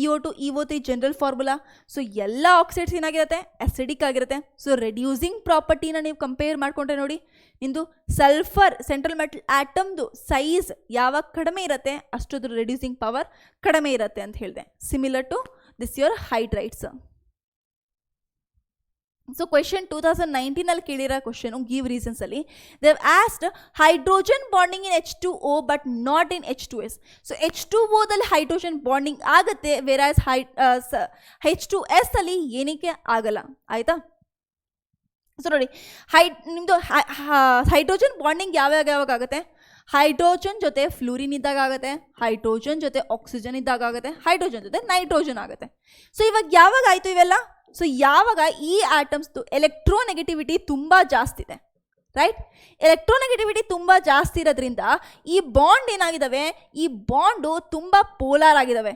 EO2, EO3 general formula. So ಎಲ್ಲ ಆಕ್ಸೈಡ್ಸ್ ಏನಾಗಿರುತ್ತೆ? ಅಸಿಡಿಕ್ ಆಗಿರುತ್ತೆ. ಸೊ ರೆಡ್ಯೂಸಿಂಗ್ ಪ್ರಾಪರ್ಟಿನ ನೀವು ಕಂಪೇರ್ ಮಾಡಿಕೊಂಡ್ರೆ ನೋಡಿ, ನಿಮ್ಮದು ಸಲ್ಫರ್ ಸೆಂಟ್ರಲ್ ಮೆಟಲ್ ಆಟಮ್ದು ಸೈಜ್ ಯಾವಾಗ ಕಡಿಮೆ ಇರುತ್ತೆ ಅಷ್ಟೊಂದು ರೆಡ್ಯೂಸಿಂಗ್ ಪವರ್ ಕಡಿಮೆ ಇರುತ್ತೆ ಅಂತ ಹೇಳಿದೆ. Similar to this your hydrides. So question 2019 ಕೇಳಿರೋ ಕ್ವೆಶನು ಗಿವ್ ರೀಸನ್ಸ್ ಅಲ್ಲಿ they have asked hydrogen bonding in H2O but not in H2S. So H2O ದಲ್ಲಿ ಹೈಡ್ರೋಜನ್ ಬಾಂಡಿಂಗ್ ಆಗುತ್ತೆ, ವೇರಾಸ್ H2S ಅಲ್ಲಿ ಏನಕ್ಕೆ ಆಗಲ್ಲ. ಆಯ್ತಾ? ಸೊ ನೋಡಿ, ನಿಮ್ಮದು ಹೈಡ್ರೋಜನ್ ಬಾಂಡಿಂಗ್ ಯಾವಾಗ ಆಗುತ್ತೆ? ಹೈಡ್ರೋಜನ್ ಜೊತೆ ಫ್ಲೂರಿನ್ ಇದ್ದಾಗ ಆಗುತ್ತೆ, ಹೈಡ್ರೋಜನ್ ಜೊತೆ ಆಕ್ಸಿಜನ್ ಇದ್ದಾಗ ಆಗುತ್ತೆ, ಹೈಡ್ರೋಜನ್ ಜೊತೆ ನೈಟ್ರೋಜನ್ ಆಗುತ್ತೆ. ಸೊ ಇವಾಗ ಯಾವಾಗ ಆಯಿತು ಇವೆಲ್ಲ? ಸೊ ಯಾವಾಗ ಈ ಆಟಮ್ಸ್ದು ಎಲೆಕ್ಟ್ರೋನೆಗೆಟಿವಿಟಿ ತುಂಬ ಜಾಸ್ತಿ ಇದೆ. ರೈಟ್? ಎಲೆಕ್ಟ್ರೋನೆಗೆಟಿವಿಟಿ ತುಂಬ ಜಾಸ್ತಿ ಇರೋದ್ರಿಂದ ಈ ಬಾಂಡ್ ಏನಾಗಿದ್ದಾವೆ, ಈ ಬಾಂಡು ತುಂಬ ಪೋಲಾರ್ ಆಗಿದ್ದಾವೆ.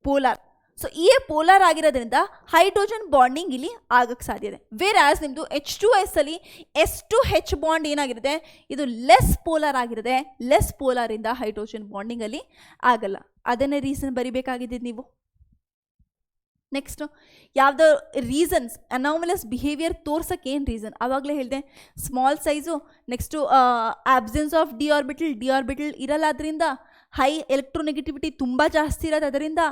ಪೋಲಾರ್. ಸೊ ಈ ಪೋಲಾರ್ ಆಗಿರೋದ್ರಿಂದ ಹೈಡ್ರೋಜನ್ ಬಾಂಡಿಂಗ್ ಇಲ್ಲಿ ಆಗಕ್ಕೆ ಸಾಧ್ಯ ಇದೆ. ವೇರಾಸ್ ನಿಮ್ಮದು H2S ಅಲ್ಲಿ S2H ಬಾಂಡ್ ಏನಾಗಿರುತ್ತೆ, ಇದು ಲೆಸ್ ಪೋಲಾರ್ ಆಗಿರುತ್ತೆ. ಲೆಸ್ ಪೋಲಾರಿಂದ ಹೈಡ್ರೋಜನ್ ಬಾಂಡಿಂಗ್ ಅಲ್ಲಿ ಆಗಲ್ಲ. ಅದನ್ನೇ ರೀಸನ್ ಬರಿಬೇಕಾಗಿದ್ದು ನೀವು. ನೆಕ್ಸ್ಟು ಯಾವುದೋ ರೀಸನ್ಸ್ ಅನಾಮಲಸ್ ಬಿಹೇವಿಯರ್ ತೋರ್ಸೋಕ್ಕೆ ಏನು ರೀಸನ್? ಆವಾಗಲೇ ಹೇಳಿದೆ, small size, next absence of D orbital ಇರಲ್ಲ, ಅದರಿಂದ ಹೈ ಎಲೆಕ್ಟ್ರೋನೆಗೆಟಿವಿಟಿ ತುಂಬ ಜಾಸ್ತಿ ಇರೋದು, ಅದರಿಂದ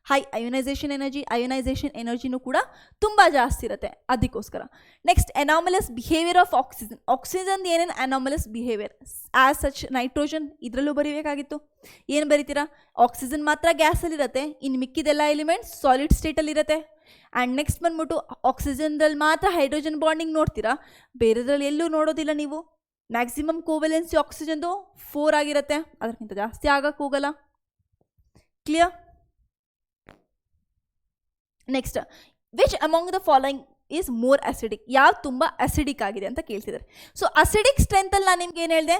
ಹೈ ಅಯೋನೈಸೇಷನ್ ಎನರ್ಜಿನೂ ಕೂಡ ತುಂಬ ಜಾಸ್ತಿ ಇರುತ್ತೆ, ಅದಕ್ಕೋಸ್ಕರ. Next anomalous behaviour of oxygen ಏನೇನು anomalous behaviour as such. Nitrogen ಇದರಲ್ಲೂ ಬರೀಬೇಕಾಗಿತ್ತು. ಏನು ಬರೀತೀರಾ? ಆಕ್ಸಿಜನ್ ಮಾತ್ರ ಗ್ಯಾಸಲ್ಲಿರುತ್ತೆ, ಇನ್ನು ಮಿಕ್ಕಿದೆಲ್ಲ ಎಲಿಮೆಂಟ್ಸ್ ಸಾಲಿಡ್ ಸ್ಟೇಟಲ್ಲಿರುತ್ತೆ. ಆ್ಯಂಡ್ ನೆಕ್ಸ್ಟ್ ಬಂದ್ಬಿಟ್ಟು ಆಕ್ಸಿಜನ್ದಲ್ಲಿ ಮಾತ್ರ ಹೈಡ್ರೋಜನ್ ಬಾಂಡಿಂಗ್ ನೋಡ್ತೀರಾ, ಬೇರೆದ್ರಲ್ಲಿ ಎಲ್ಲೂ ನೋಡೋದಿಲ್ಲ ನೀವು. ಮ್ಯಾಕ್ಸಿಮಮ್ ಕೋವೆಲೆನ್ಸಿ ಆಕ್ಸಿಜನ್ದು 4 ಆಗಿರುತ್ತೆ, ಅದಕ್ಕಿಂತ ಜಾಸ್ತಿ ಆಗಕ್ಕೆ ಹೋಗಲ್ಲ. Clear? Next, which among the following is more acidic? ಯಾವ್ದು ತುಂಬ ಅಸಿಡಿಕ್ ಆಗಿದೆ ಅಂತ ಕೇಳ್ತಿದ್ದಾರೆ. ಸೊ ಅಸಿಡಿಕ್ ಸ್ಟ್ರೆಂತಲ್ಲಿ ನಾನು ನಿಮ್ಗೆ ಏನು ಹೇಳಿದೆ,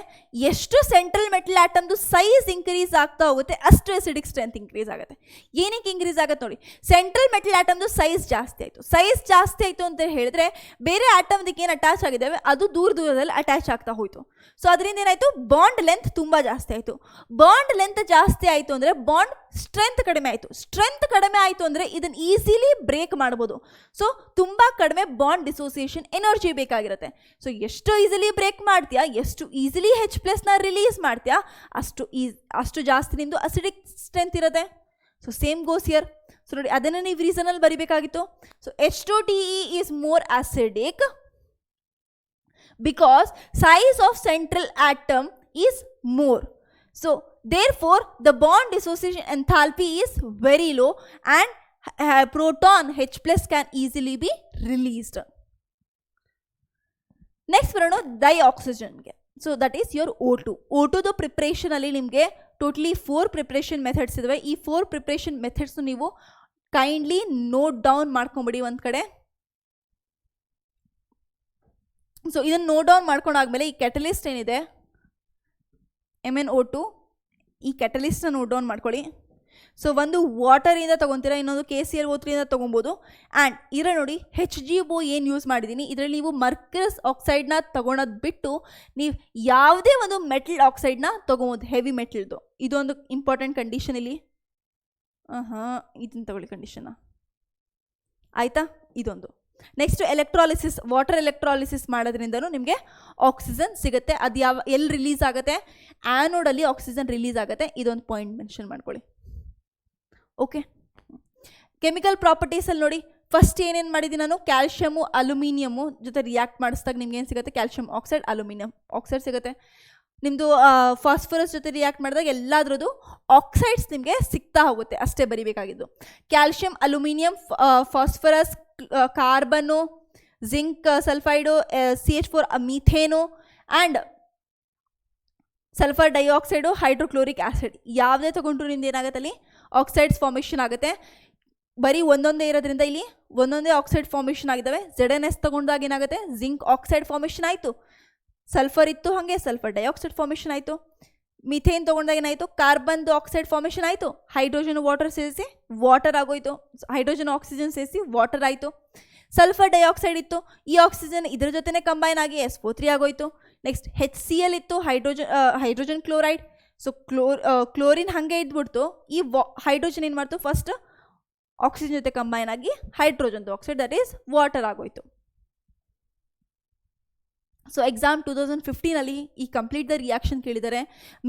ಎಷ್ಟು ಸೆಂಟ್ರಲ್ ಮೆಟಲ್ ಆಟಮ್ದು ಸೈಜ್ ಇನ್ಕ್ರೀಸ್ ಆಗ್ತಾ ಹೋಗುತ್ತೆ ಅಷ್ಟು ಅಸಿಡಿಕ್ ಸ್ಟ್ರೆಂತ್ ಇನ್ಕ್ರೀಸ್ ಆಗುತ್ತೆ. ಏನಕ್ಕೆ ಇನ್ಕ್ರೀಸ್ ಆಗುತ್ತೆ ನೋಡಿ, ಸೆಂಟ್ರಲ್ ಮೆಟಲ್ ಆಟಮ್ದು ಸೈಜ್ ಜಾಸ್ತಿ ಆಯಿತು ಅಂತ ಹೇಳಿದ್ರೆ ಬೇರೆ ಆಟಮ್ದಕ್ಕೆ ಏನು ಅಟ್ಯಾಚ್ ಆಗಿದ್ದಾವೆ ಅದು ದೂರದಲ್ಲಿ ಅಟ್ಯಾಚ್ ಆಗ್ತಾ ಹೋಯಿತು. ಸೊ ಅದರಿಂದ ಏನಾಯಿತು, ಬಾಂಡ್ ಲೆಂತ್ ತುಂಬ ಜಾಸ್ತಿ ಆಯಿತು. ಬಾಂಡ್ ಲೆಂತ್ ಜಾಸ್ತಿ ಆಯಿತು ಅಂದರೆ ಬಾಂಡ್ ಸ್ಟ್ರೆಂತ್ ಕಡಿಮೆ ಆಯಿತು. ಸ್ಟ್ರೆಂತ್ ಕಡಿಮೆ ಆಯಿತು ಅಂದರೆ ಇದನ್ನು ಈಸಿಲಿ ಬ್ರೇಕ್ ಮಾಡ್ಬೋದು. ಸೊ ತುಂಬ ಕಡಿಮೆ ಬಾಂಡ್ ಡಿಸೋಸಿಯೇಷನ್ ಎನರ್ಜಿ ಬೇಕಾಗಿರುತ್ತೆ. ಸೊ ಎಷ್ಟು ಈಸಿಲಿ ಬ್ರೇಕ್ ಮಾಡ್ತೀಯಾ, ಎಷ್ಟು ಈಸಿಲಿ H+ನ ರಿಲೀಸ್ ಮಾಡ್ತೀಯಾ, ಅಷ್ಟು ಜಾಸ್ತಿ ನಿಮ್ಮದು ಅಸಿಡಿಕ್ ಸ್ಟ್ರೆಂತ್ ಇರುತ್ತೆ. So same goes here. So ನೋಡಿ ಅದನ್ನು ನೀವು ರೀಸನಲ್ಲಿ ಬರಿಬೇಕಾಗಿತ್ತು. So H2TE is more acidic because size of central atom is more. So therefore the bond dissociation enthalpy is very low and proton H+ can easily be released. Next ಬರೋಣ ಡೈಆಕ್ಸಿಜನ್ಗೆ. So that is your O2. O2ದು ಪ್ರಿಪ್ರೇಷನಲ್ಲಿ ನಿಮಗೆ ಟೋಟಲಿ 4 ಪ್ರಿಪ್ರೇಷನ್ ಮೆಥಡ್ಸ್ ಇದಾವೆ. ಈ 4 ಪ್ರಿಪ್ರೇಷನ್ ಮೆಥಡ್ಸ್ ನೀವು ಕೈಂಡ್ಲಿ ನೋಟ್ ಡೌನ್ ಮಾಡ್ಕೊಂಬಿಡಿ ಒಂದು ಕಡೆ. ಸೊ ಇದನ್ನು ನೋಟ್ ಡೌನ್ ಮಾಡ್ಕೊಂಡಾದ್ಮೇಲೆ ಈ ಕ್ಯಾಟಲಿಸ್ಟ್ ಏನಿದೆ MnO2, ಈ ಕ್ಯಾಟಲಿಸ್ಟ್ನ ನೋಟ್ ಡೌನ್ ಮಾಡ್ಕೊಳ್ಳಿ. ಸೊ ಒಂದು ವಾಟರಿಂದ ತೊಗೊತೀರಾ, ಇನ್ನೊಂದು KClO3 ತೊಗೊಬೋದು. ಆ್ಯಂಡ್ ಇದರ ನೋಡಿ HgO ಏನು ಯೂಸ್ ಮಾಡಿದ್ದೀನಿ, ಇದರಲ್ಲಿ ನೀವು ಮರ್ಕರಸ್ ಆಕ್ಸೈಡ್ನ ತೊಗೊಳೋದು ಬಿಟ್ಟು ನೀವು ಯಾವುದೇ ಒಂದು ಮೆಟಲ್ ಆಕ್ಸೈಡ್ನ ತೊಗೊಬೋದು, ಹೆವಿ ಮೆಟಲ್ದು. ಇದೊಂದು ಇಂಪಾರ್ಟೆಂಟ್ ಕಂಡೀಷನ್ ಇಲ್ಲಿ. ಇದನ್ನು ತಗೊಳ್ಳಿ ಕಂಡೀಷನ್ನ, ಆಯಿತಾ? ಇದೊಂದು. ನೆಕ್ಸ್ಟ್ ಎಲೆಕ್ಟ್ರಾಲಿಸಿಸ್, ವಾಟರ್ ಎಲೆಕ್ಟ್ರಾಲಿಸಿಸ್ ಮಾಡೋದ್ರಿಂದನೂ ನಿಮಗೆ ಆಕ್ಸಿಜನ್ ಸಿಗುತ್ತೆ. ಅದು ಎಲ್ಲಿ ರಿಲೀಸ್ ಆಗುತ್ತೆ, ಆ್ಯನೋಡಲ್ಲಿ ಆಕ್ಸಿಜನ್ ರಿಲೀಸ್ ಆಗುತ್ತೆ. ಇದೊಂದು ಪಾಯಿಂಟ್ ಮೆನ್ಷನ್ ಮಾಡ್ಕೊಳ್ಳಿ. ಓಕೆ, ಕೆಮಿಕಲ್ ಪ್ರಾಪರ್ಟೀಸಲ್ಲಿ ನೋಡಿ ಫಸ್ಟ್ ಏನೇನು ಮಾಡಿದ್ದೀನಿ ನಾನು, ಕ್ಯಾಲ್ಶಿಯಮು ಅಲ್ಯೂಮಿನಿಯಮು ಜೊತೆ ರಿಯಾಕ್ಟ್ ಮಾಡಿಸಿದಾಗ ನಿಮ್ಗೆ ಏನು ಸಿಗುತ್ತೆ, ಕ್ಯಾಲ್ಶಿಯಂ ಆಕ್ಸೈಡ್ ಅಲ್ಯೂಮಿನಿಯಂ ಆಕ್ಸೈಡ್ ಸಿಗುತ್ತೆ. ನಿಮ್ಮದು ಫಾಸ್ಫರಸ್ ಜೊತೆ ರಿಯಾಕ್ಟ್ ಮಾಡಿದಾಗ ಎಲ್ಲದ್ರದ್ದು ಆಕ್ಸೈಡ್ಸ್ ನಿಮಗೆ ಸಿಗ್ತಾ ಹೋಗುತ್ತೆ, ಅಷ್ಟೇ ಬರಿಬೇಕಾಗಿದ್ದು. Calcium aluminium phosphorus carbon zinc sulphide CH4 methane and sulphur dioxide hydrochloric acid ಯಾವುದೇ ತೊಗೊಂಡ್ರು ನಿಮ್ದು ಏನಾಗುತ್ತೆ ಅಲ್ಲಿ ಆಕ್ಸೈಡ್ಸ್ ಫಾರ್ಮೇಷನ್ ಆಗುತ್ತೆ. ಬರೀ ಒಂದೊಂದೇ ಇರೋದ್ರಿಂದ ಇಲ್ಲಿ ಒಂದೊಂದೇ ಆಕ್ಸೈಡ್ ಫಾರ್ಮೇಷನ್ ಆಗಿದ್ದಾವೆ. ZnS ತೊಗೊಂಡಾಗ ಏನಾಗುತ್ತೆ, ಜಿಂಕ್ ಆಕ್ಸೈಡ್ ಫಾರ್ಮೇಷನ್ ಆಯಿತು. ಸಲ್ಫರ್ ಇತ್ತು, ಹಾಗೆ ಸಲ್ಫರ್ ಡೈಆಕ್ಸೈಡ್ ಫಾರ್ಮೇಷನ್ ಆಯಿತು. ಮಿಥೇನ್ ತೊಗೊಂಡಾಗ ಏನಾಯಿತು, ಕಾರ್ಬನ್ದು ಆಕ್ಸೈಡ್ ಫಾರ್ಮೇಷನ್ ಆಯಿತು. ಹೈಡ್ರೋಜನ್ ವಾಟರ್ ಸೇರಿಸಿ ವಾಟರ್ ಆಗೋಯ್ತು, ಹೈಡ್ರೋಜನ್ ಆಕ್ಸಿಜನ್ ಸೇರಿಸಿ ವಾಟರ್ ಆಯಿತು. ಸಲ್ಫರ್ ಡೈಆಕ್ಸೈಡ್ ಇತ್ತು, ಈ ಆಕ್ಸಿಜನ್ ಇದ್ರ ಜೊತೆನೇ ಕಂಬೈನ್ ಆಗಿ SO3 ಆಗೋಯ್ತು. ನೆಕ್ಸ್ಟ್ HCl ಇತ್ತು, ಹೈಡ್ರೋಜನ್ ಕ್ಲೋರೈಡ್. ಸೊ ಕ್ಲೋರಿನ್ ಹಾಗೆ ಇದ್ಬಿಡ್ತು, ಈ ಹೈಡ್ರೋಜನ್ ಏನು ಮಾಡ್ತು, ಫಸ್ಟ್ ಆಕ್ಸಿಜನ್ ಜೊತೆ ಕಂಬೈನ್ ಆಗಿ ಹೈಡ್ರೋಜನ್ದು ಆಕ್ಸೈಡ್ ದಟ್ ಈಸ್ ವಾಟರ್ ಆಗೋಯ್ತು. ಸೊ ಎಕ್ಸಾಮ್ 2015 ಈ ಕಂಪ್ಲೀಟ್ ದ ರಿಯಾಕ್ಷನ್ ಕೇಳಿದ್ದಾರೆ.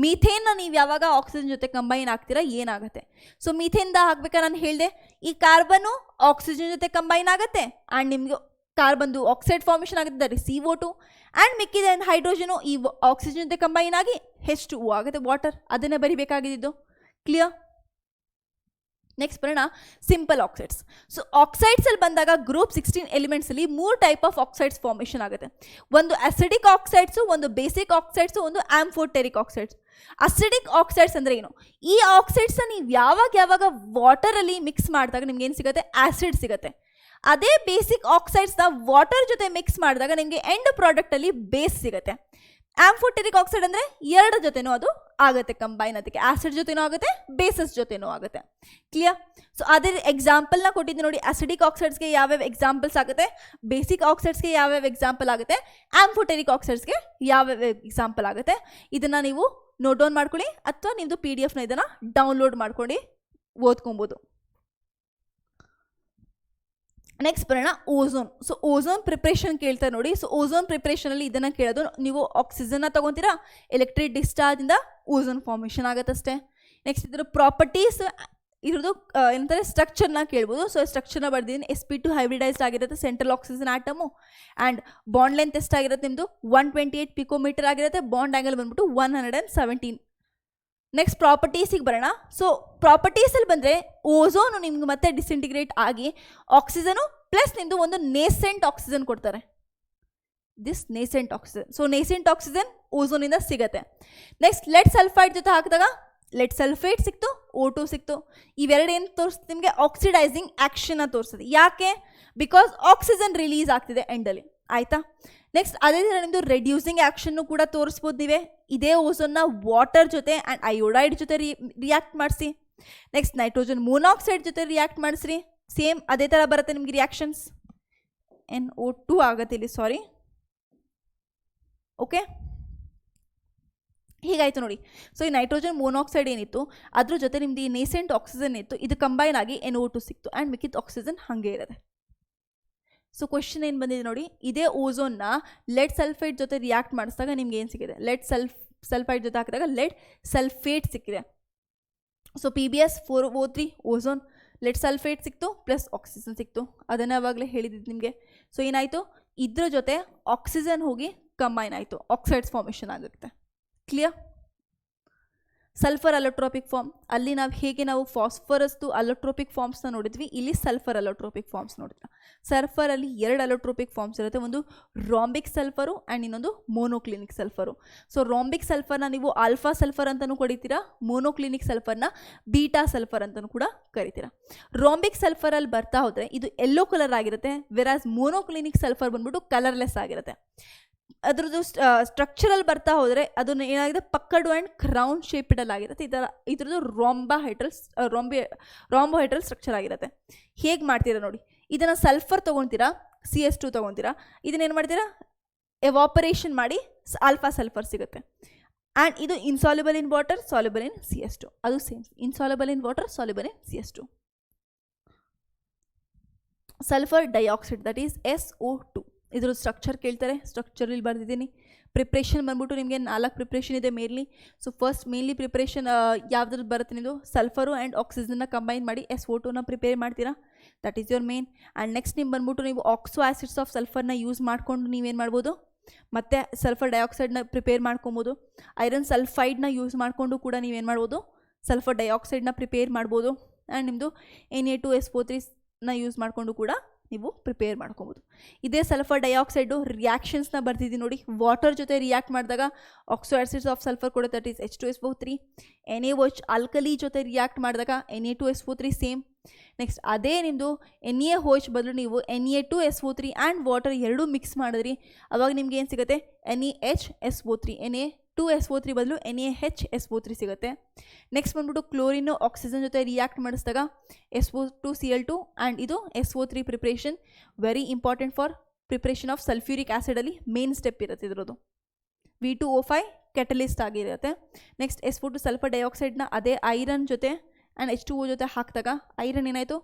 ಮೀಥೇನ್ನ ನೀವು ಯಾವಾಗ ಆಕ್ಸಿಜನ್ ಜೊತೆ ಕಂಬೈನ್ ಆಗ್ತೀರಾ ಏನಾಗುತ್ತೆ. ಸೊ ಮೀಥೇನ್ದ ಹಾಕ್ಬೇಕಾದ್ರೆ ನಾನು ಹೇಳಿದೆ, ಈ ಕಾರ್ಬನ್ನು ಆಕ್ಸಿಜನ್ ಜೊತೆ ಕಂಬೈನ್ ಆಗುತ್ತೆ ಆ್ಯಂಡ್ ನಿಮಗೆ ಕಾರ್ಬನ್ದು ಆಕ್ಸೈಡ್ ಫಾರ್ಮೇಷನ್ ಆಗುತ್ತೆ, ದಟ್ ಇಸ್ CO2. ಆ್ಯಂಡ್ ಮಿಕ್ಕಿದ ಹೈಡ್ರೋಜನು ಈ ಆಕ್ಸಿಜನ್ ಜೊತೆ ಕಂಬೈನ್ ಆಗಿ H2O ಆಗುತ್ತೆ, ವಾಟರ್. ಅದನ್ನೇ ಬರಿಬೇಕಾಗಿದ್ದು. ಕ್ಲಿಯರ್? ನೆಕ್ಸ್ಟ್ ಬರೋಣ ಸಿಂಪಲ್ ಆಕ್ಸೈಡ್ಸ್. ಸೊ ಆಕ್ಸೈಡ್ಸಲ್ಲಿ ಬಂದಾಗ group 16 ಎಲಿಮೆಂಟ್ಸಲ್ಲಿ 3 type of oxides formation ಆಗುತ್ತೆ. ಒಂದು ಅಸಿಡಿಕ್ ಆಕ್ಸೈಡ್ಸು, ಒಂದು ಬೇಸಿಕ್ ಆಕ್ಸೈಡ್ಸು, ಒಂದು ಆಂಫೋಟೆರಿಕ್ ಆಕ್ಸೈಡ್ಸ್. ಅಸಿಡಿಕ್ ಆಕ್ಸೈಡ್ಸ್ ಅಂದರೆ ಏನು, ಈ ಆಕ್ಸೈಡ್ಸ್ನ ನೀವು ಯಾವಾಗ ವಾಟರಲ್ಲಿ ಮಿಕ್ಸ್ ಮಾಡಿದಾಗ ನಿಮ್ಗೆ ಏನು ಸಿಗುತ್ತೆ, ಆ್ಯಸಿಡ್ ಸಿಗುತ್ತೆ. ಅದೇ ಬೇಸಿಕ್ ಆಕ್ಸೈಡ್ಸ್ನ ವಾಟರ್ ಜೊತೆ ಮಿಕ್ಸ್ ಮಾಡಿದಾಗ ನಿಮಗೆ ಎಂಡ್ ಪ್ರಾಡಕ್ಟಲ್ಲಿ ಬೇಸ್ ಸಿಗುತ್ತೆ. ಆಂಫೋಟೆರಿಕ್ ಆಕ್ಸೈಡ್ ಅಂದರೆ ಎರಡು ಜೊತೆನೂ ಅದು ಆಗುತ್ತೆ ಕಂಬೈನ್, ಅದಕ್ಕೆ ಆಸಿಡ್ ಜೊತೆನೂ ಆಗುತ್ತೆ, ಬೇಸಸ್ ಜೊತೆನೂ ಆಗುತ್ತೆ. ಕ್ಲಿಯರ್? ಸೊ ಅದೇ ಎಕ್ಸಾಂಪಲ್ನ ಕೊಟ್ಟಿದ್ದೆ ನೋಡಿ, ಅಸಿಡಿಕ್ ಆಕ್ಸೈಡ್ಸ್ಗೆ ಯಾವ್ಯಾವ ಎಕ್ಸಾಂಪಲ್ಸ್ ಆಗುತ್ತೆ, ಬೇಸಿಕ್ ಆಕ್ಸೈಡ್ಸ್ಗೆ ಯಾವ್ಯಾವ ಎಕ್ಸಾಂಪಲ್ ಆಗುತ್ತೆ, ಆಂಫೋಟೆರಿಕ್ ಆಕ್ಸೈಡ್ಸ್ಗೆ ಯಾವ್ಯಾವ ಎಕ್ಸಾಂಪಲ್ ಆಗುತ್ತೆ. ಇದನ್ನು ನೀವು ನೋಟ್ ಡೌನ್ ಮಾಡ್ಕೊಳ್ಳಿ, ಅಥವಾ ನಿಮ್ಮದು PDF ಇದನ್ನು ಡೌನ್ಲೋಡ್ ಮಾಡ್ಕೊಂಡು ಓದ್ಕೊಬೋದು. ನೆಕ್ಸ್ಟ್ ಬರೋಣ ಓಝೋನ್. ಸೊ ಓಝೋನ್ ಪ್ರಿಪ್ರೇಷನ್ ಕೇಳ್ತಾರೆ ನೋಡಿ. ಸೊ ಓಝೋನ್ ಪ್ರಿಪ್ರೇಷನಲ್ಲಿ ಇದನ್ನು ಕೇಳೋದು, ನೀವು ಆಕ್ಸಿಜನ್ನ ತೊಗೊತೀರಾ, ಎಲೆಕ್ಟ್ರಿಕ್ ಡಿಸ್ಚಾರ್ಜಿಂದ ಓಝೋನ್ ಫಾರ್ಮೇಷನ್ ಆಗುತ್ತಷ್ಟೇ. ನೆಕ್ಸ್ಟ್ ಇದ್ರ ಪ್ರಾಪರ್ಟೀಸ್, ಇದ್ರದ್ದು ಏನಂತಾರೆ ಸ್ಟ್ರಕ್ಚರ್ನ ಕೇಳ್ಬೋದು. ಸೊ ಸ್ಟ್ರಕ್ಚರ್ನ ಬರ್ದಿದ್ದೀನಿ, sp2 ಹೈಬ್ರಿಡೈಸ್ಡ್ ಆಗಿರುತ್ತೆ, central oxygen atom. And bond length ಎಷ್ಟಾಗಿರುತ್ತೆ ನಿಮ್ಮದು 128 ಪಿಕೋಮೀಟರ್ ಆಗಿರುತ್ತೆ. ಬಾಂಡ್ ಆ್ಯಂಗಲ್ ಬಂದ್ಬಿಟ್ಟು 117. ನೆಕ್ಸ್ಟ್ ಪ್ರಾಪರ್ಟೀಸಿಗೆ ಬರೋಣ. ಸೊ ಪ್ರಾಪರ್ಟೀಸಲ್ಲಿ ಬಂದರೆ ಓಝೋನು ನಿಮ್ಗೆ ಮತ್ತೆ ಡಿಸಿಂಟಿಗ್ರೇಟ್ ಆಗಿ ಆಕ್ಸಿಜನು ಪ್ಲಸ್ ನಿಮ್ಮದು ಒಂದು ನೇಸೆಂಟ್ ಆಕ್ಸಿಜನ್ ಕೊಡ್ತಾರೆ, this nascent oxygen. So nascent oxygen ಓಝೋನಿಂದ ಸಿಗುತ್ತೆ. ನೆಕ್ಸ್ಟ್ ಲೆಡ್ ಸಲ್ಫೈಡ್ ಜೊತೆ ಹಾಕಿದಾಗ ಲೆಡ್ ಸಲ್ಫೇಟ್ ಸಿಕ್ತು, O2 ಸಿಕ್ತು. ಇವೆರಡು ಏನು ತೋರಿಸ್ತು ನಿಮಗೆ, ಆಕ್ಸಿಡೈಸಿಂಗ್ ಆ್ಯಕ್ಷನ್ನ ತೋರಿಸ್ತದೆ. ಯಾಕೆ? ಬಿಕಾಸ್ ಆಕ್ಸಿಜನ್ ರಿಲೀಸ್ ಆಗ್ತಿದೆ ಎಂಡಲ್ಲಿ, ಆಯಿತಾ? ನೆಕ್ಸ್ಟ್ ಅದೇ ಥರ ನಿಮ್ಮದು ರೆಡ್ಯೂಸಿಂಗ್ ಆ್ಯಕ್ಷನ್ನು ಕೂಡ ತೋರಿಸ್ಬೋದು ನೀವೇ. ಇದೇ ಓಝೋನ್ನ ವಾಟರ್ ಜೊತೆ ಆ್ಯಂಡ್ ಅಯೋಡೈಡ್ ಜೊತೆ ರಿಯಾಕ್ಟ್ ಮಾಡಿಸಿ. ನೆಕ್ಸ್ಟ್ ನೈಟ್ರೋಜನ್ ಮೊನಾಕ್ಸೈಡ್ ಜೊತೆ ರಿಯಾಕ್ಟ್ ಮಾಡಿಸ್ರಿ, ಸೇಮ್ ಅದೇ ಥರ ಬರುತ್ತೆ ನಿಮಗೆ ರಿಯಾಕ್ಷನ್ಸ್. NO2 ಆಗುತ್ತೆ ಇಲ್ಲಿ, ಸಾರಿ. ಓಕೆ, ಹೀಗಾಯಿತು ನೋಡಿ. ಸೊ ಈ ನೈಟ್ರೋಜನ್ ಮೊನಾಕ್ಸೈಡ್ ಏನಿತ್ತು ಅದ್ರ ಜೊತೆ ನಿಮ್ದು ಈ ನೇಸೆಂಟ್ ಆಕ್ಸಿಜನ್ ಇತ್ತು, ಇದು ಕಂಬೈನ್ ಆಗಿ NO2 ಸಿಕ್ತು ಆ್ಯಂಡ್ ಮಿಕ್ಕಿದ ಆಕ್ಸಿಜನ್ ಹಾಗೆ ಇರುತ್ತೆ. ಸೊ ಕ್ವಶನ್ ಏನು ಬಂದಿದೆ ನೋಡಿ, ಇದೇ ಓಝೋನ್ನ ಲೆಡ್ ಸಲ್ಫೈಡ್ ಜೊತೆ ರಿಯಾಕ್ಟ್ ಮಾಡಿಸಿದಾಗ ನಿಮ್ಗೆ ಏನು ಸಿಕ್ಕಿದೆ, ಲೆಡ್ ಸಲ್ಫೈಡ್ ಜೊತೆ ಹಾಕಿದಾಗ ಲೆಡ್ ಸಲ್ಫೇಟ್ ಸಿಕ್ಕಿದೆ. So PbS 4O3 ozone, lead sulphate ಸಿಕ್ತು ಪ್ಲಸ್ ಆಕ್ಸಿಜನ್ ಸಿಕ್ತು. ಅದನ್ನು ಅವಾಗಲೇ ಹೇಳಿದ್ದು ನಿಮಗೆ. ಸೊ ಏನಾಯಿತು, ಇದ್ರ ಜೊತೆ ಆಕ್ಸಿಜನ್ ಹೋಗಿ ಕಂಬೈನ್ ಆಯಿತು, ಆಕ್ಸೈಡ್ಸ್ ಫಾರ್ಮೇಷನ್ ಆಗುತ್ತೆ. ಕ್ಲಿಯರ್? ಸಲ್ಫರ್ ಅಲೋಟ್ರೋಪಿಕ್ ಫಾರ್ಮ್, ಅಲ್ಲಿ ನಾವು ಫಾಸ್ಫರಸ್ದು ಅಲೋಟ್ರೋಪಿಕ್ ಫಾರ್ಮ್ಸ್ನ ನೋಡಿದ್ವಿ, ಇಲ್ಲಿ ಸಲ್ಫರ್ ಅಲೋಟ್ರೋಪಿಕ್ ಫಾರ್ಮ್ಸ್ ನೋಡಿದ್ವಿ. ಸಲ್ಫರಲ್ಲಿ 2 ಅಲೋಟ್ರೋಪಿಕ್ ಫಾರ್ಮ್ಸ್ ಇರುತ್ತೆ, ಒಂದು ರಾಂಬಿಕ್ ಸಲ್ಫರು ಆ್ಯಂಡ್ ಇನ್ನೊಂದು ಮೋನೋಕ್ಲಿನಿಕ್ ಸಲ್ಫರು. ಸೊ ರಾಂಬಿಕ್ ಸಲ್ಫರ್ನ ನೀವು ಆಲ್ಫಾ ಸಲ್ಫರ್ ಅಂತಲೂ ಕರಿತೀರಾ, ಮೋನೋಕ್ಲಿನಿಕ್ ಸಲ್ಫರ್ನ ಬೀಟಾ ಸಲ್ಫರ್ ಅಂತಲೂ ಕೂಡ ಕರಿತೀರಾ. ರಾಂಬಿಕ್ ಸಲ್ಫರಲ್ಲಿ ಬರ್ತಾ ಹೋದರೆ ಇದು ಯೆಲ್ಲೋ ಕಲರ್ ಆಗಿರುತ್ತೆ, ವೆರಾಸ್ ಮೋನೋಕ್ಲಿನಿಕ್ ಸಲ್ಫರ್ ಬಂದ್ಬಿಟ್ಟು ಕಲರ್ಲೆಸ್ ಆಗಿರುತ್ತೆ. ಅದ್ರದ್ದು ಸ್ಟ್ರಕ್ಚರಲ್ಲಿ ಬರ್ತಾ ಹೋದರೆ ಅದನ್ನು ಏನಾಗಿದೆ, ಪಕ್ಕಡು ಆ್ಯಂಡ್ ಕ್ರೌನ್ ಶೇಪಿಡಲ್ ಆಗಿರುತ್ತೆ. ಇದ್ರದ್ದು ರಾಂಬೋಹೈಡ್ರಲ್ ಸ್ಟ್ರಕ್ಚರ್ ಆಗಿರುತ್ತೆ. ಹೇಗೆ ಮಾಡ್ತೀರಾ ನೋಡಿ, ಇದನ್ನು ಸಲ್ಫರ್ ತೊಗೊತೀರಾ, CS2 ತೊಗೊತೀರಾ, ಇದನ್ನೇನು ಮಾಡ್ತೀರಾ, ಎವಾಪರೇಷನ್ ಮಾಡಿ ಆಲ್ಫಾ ಸಲ್ಫರ್ ಸಿಗುತ್ತೆ. ಆ್ಯಂಡ್ ಇದು insoluble in water, soluble in CS2. ಅದು same, insoluble in water, soluble in CS2. Sulphur dioxide that is SO2. ಇದ್ರ ಸ್ಟ್ರಕ್ಚರ್ ಕೇಳ್ತಾರೆ, ಸ್ಟ್ರಕ್ಚರ್ ಇಲ್ಲಿ ಬರ್ದಿದ್ದೀನಿ. ಪ್ರಿಪ್ರೇಷನ್ ಬಂದ್ಬಿಟ್ಟು ನಿಮಗೆ 4 ಪ್ರಿಪ್ರೇಷನ್ ಇದೆ mainly. So first mainly preparation ಯಾವ್ದು ಬರುತ್ತೆ, ನಿಮ್ಮದು ಸಲ್ಫರು ಆ್ಯಂಡ್ ಆಕ್ಸಿಜನ್ನ ಕಂಬೈನ್ ಮಾಡಿ SO2ನ ಪ್ರಿಪೇರ್ ಮಾಡ್ತೀರಾ, that is your main. And next ನಿಮ್ಮ ಬಂದ್ಬಿಟ್ಟು ನೀವು ಆಕ್ಸೋ ಆ್ಯಸಿಡ್ಸ್ ಆಫ್ ಸಲ್ಫರ್ನ ಯೂಸ್ ಮಾಡಿಕೊಂಡು ನೀವೇನು ಮಾಡ್ಬೋದು, ಮತ್ತು ಸಲ್ಫರ್ ಡೈಆಕ್ಸೈಡ್ನ ಪ್ರಿಪೇರ್ ಮಾಡ್ಕೊಬೋದು. ಐರನ್ ಸಲ್ಫೈಡ್ನ ಯೂಸ್ ಮಾಡಿಕೊಂಡು ಕೂಡ ನೀವೇನು ಮಾಡ್ಬೋದು, ಸಲ್ಫರ್ ಡೈಆಕ್ಸೈಡ್ನ ಪ್ರಿಪೇರ್ ಮಾಡ್ಬೋದು. ಆ್ಯಂಡ್ ನಿಮ್ಮದು Na2SO3ನ ಯೂಸ್ ಮಾಡಿಕೊಂಡು ಕೂಡ ನೀವು ಪ್ರಿಪೇರ್ ಮಾಡ್ಕೊಬೋದು. ಇದೇ ಸಲ್ಫರ್ ಡೈಆಕ್ಸೈಡು ರಿಯಾಕ್ಷನ್ಸ್ನ ಬರ್ತಿದ್ದೀವಿ ನೋಡಿ, ವಾಟರ್ ಜೊತೆ ರಿಯಾಕ್ಟ್ ಮಾಡಿದಾಗ ಆಕ್ಸೋ ಆಸಿಡ್ಸ್ ಆಫ್ ಸಲ್ಫರ್ ಕೊಡುತ್ತೆ, that is H2SO3. NaOH alkali ಜೊತೆ ರಿಯಾಕ್ಟ್ ಮಾಡಿದಾಗ Na2SO3 ಸೇಮ್. ನೆಕ್ಸ್ಟ್ ಅದೇ ನಿಮ್ಮದು NaOH ಬದಲು ನೀವು Na2SO3 ಆ್ಯಂಡ್ ವಾಟರ್ ಎರಡೂ ಮಿಕ್ಸ್ ಮಾಡಿದ್ರಿ, ಅವಾಗ ನಿಮ್ಗೆ ಏನು ಸಿಗುತ್ತೆ, NaHSO3. Na2SO3 ಬದಲು NaHSO3 ಸಿಗುತ್ತೆ. ನೆಕ್ಸ್ಟ್ ಬಂದ್ಬಿಟ್ಟು ಕ್ಲೋರಿನ್ ಆಕ್ಸಿಜನ್ ಜೊತೆ ರಿಯಾಕ್ಟ್ ಮಾಡಿಸಿದಾಗ SO2Cl2 ಆ್ಯಂಡ್ ಇದು SO3 preparation, very important for preparation of sulphuric ಆ್ಯಸಿಡಲ್ಲಿ ಮೇನ್ ಸ್ಟೆಪ್ ಇರುತ್ತೆ ಇದ್ರದ್ದು. V2O5 ಕೆಟಲಿಸ್ಟ್ ಆಗಿರುತ್ತೆ. ನೆಕ್ಸ್ಟ್ SO2 ಸಲ್ಫರ್ ಡೈಆಕ್ಸೈಡ್ನ ಅದೇ ಐರನ್ ಜೊತೆ ಆ್ಯಂಡ್ H2O ಜೊತೆ ಹಾಕಿದಾಗ ಐರನ್ ಏನಾಯಿತು,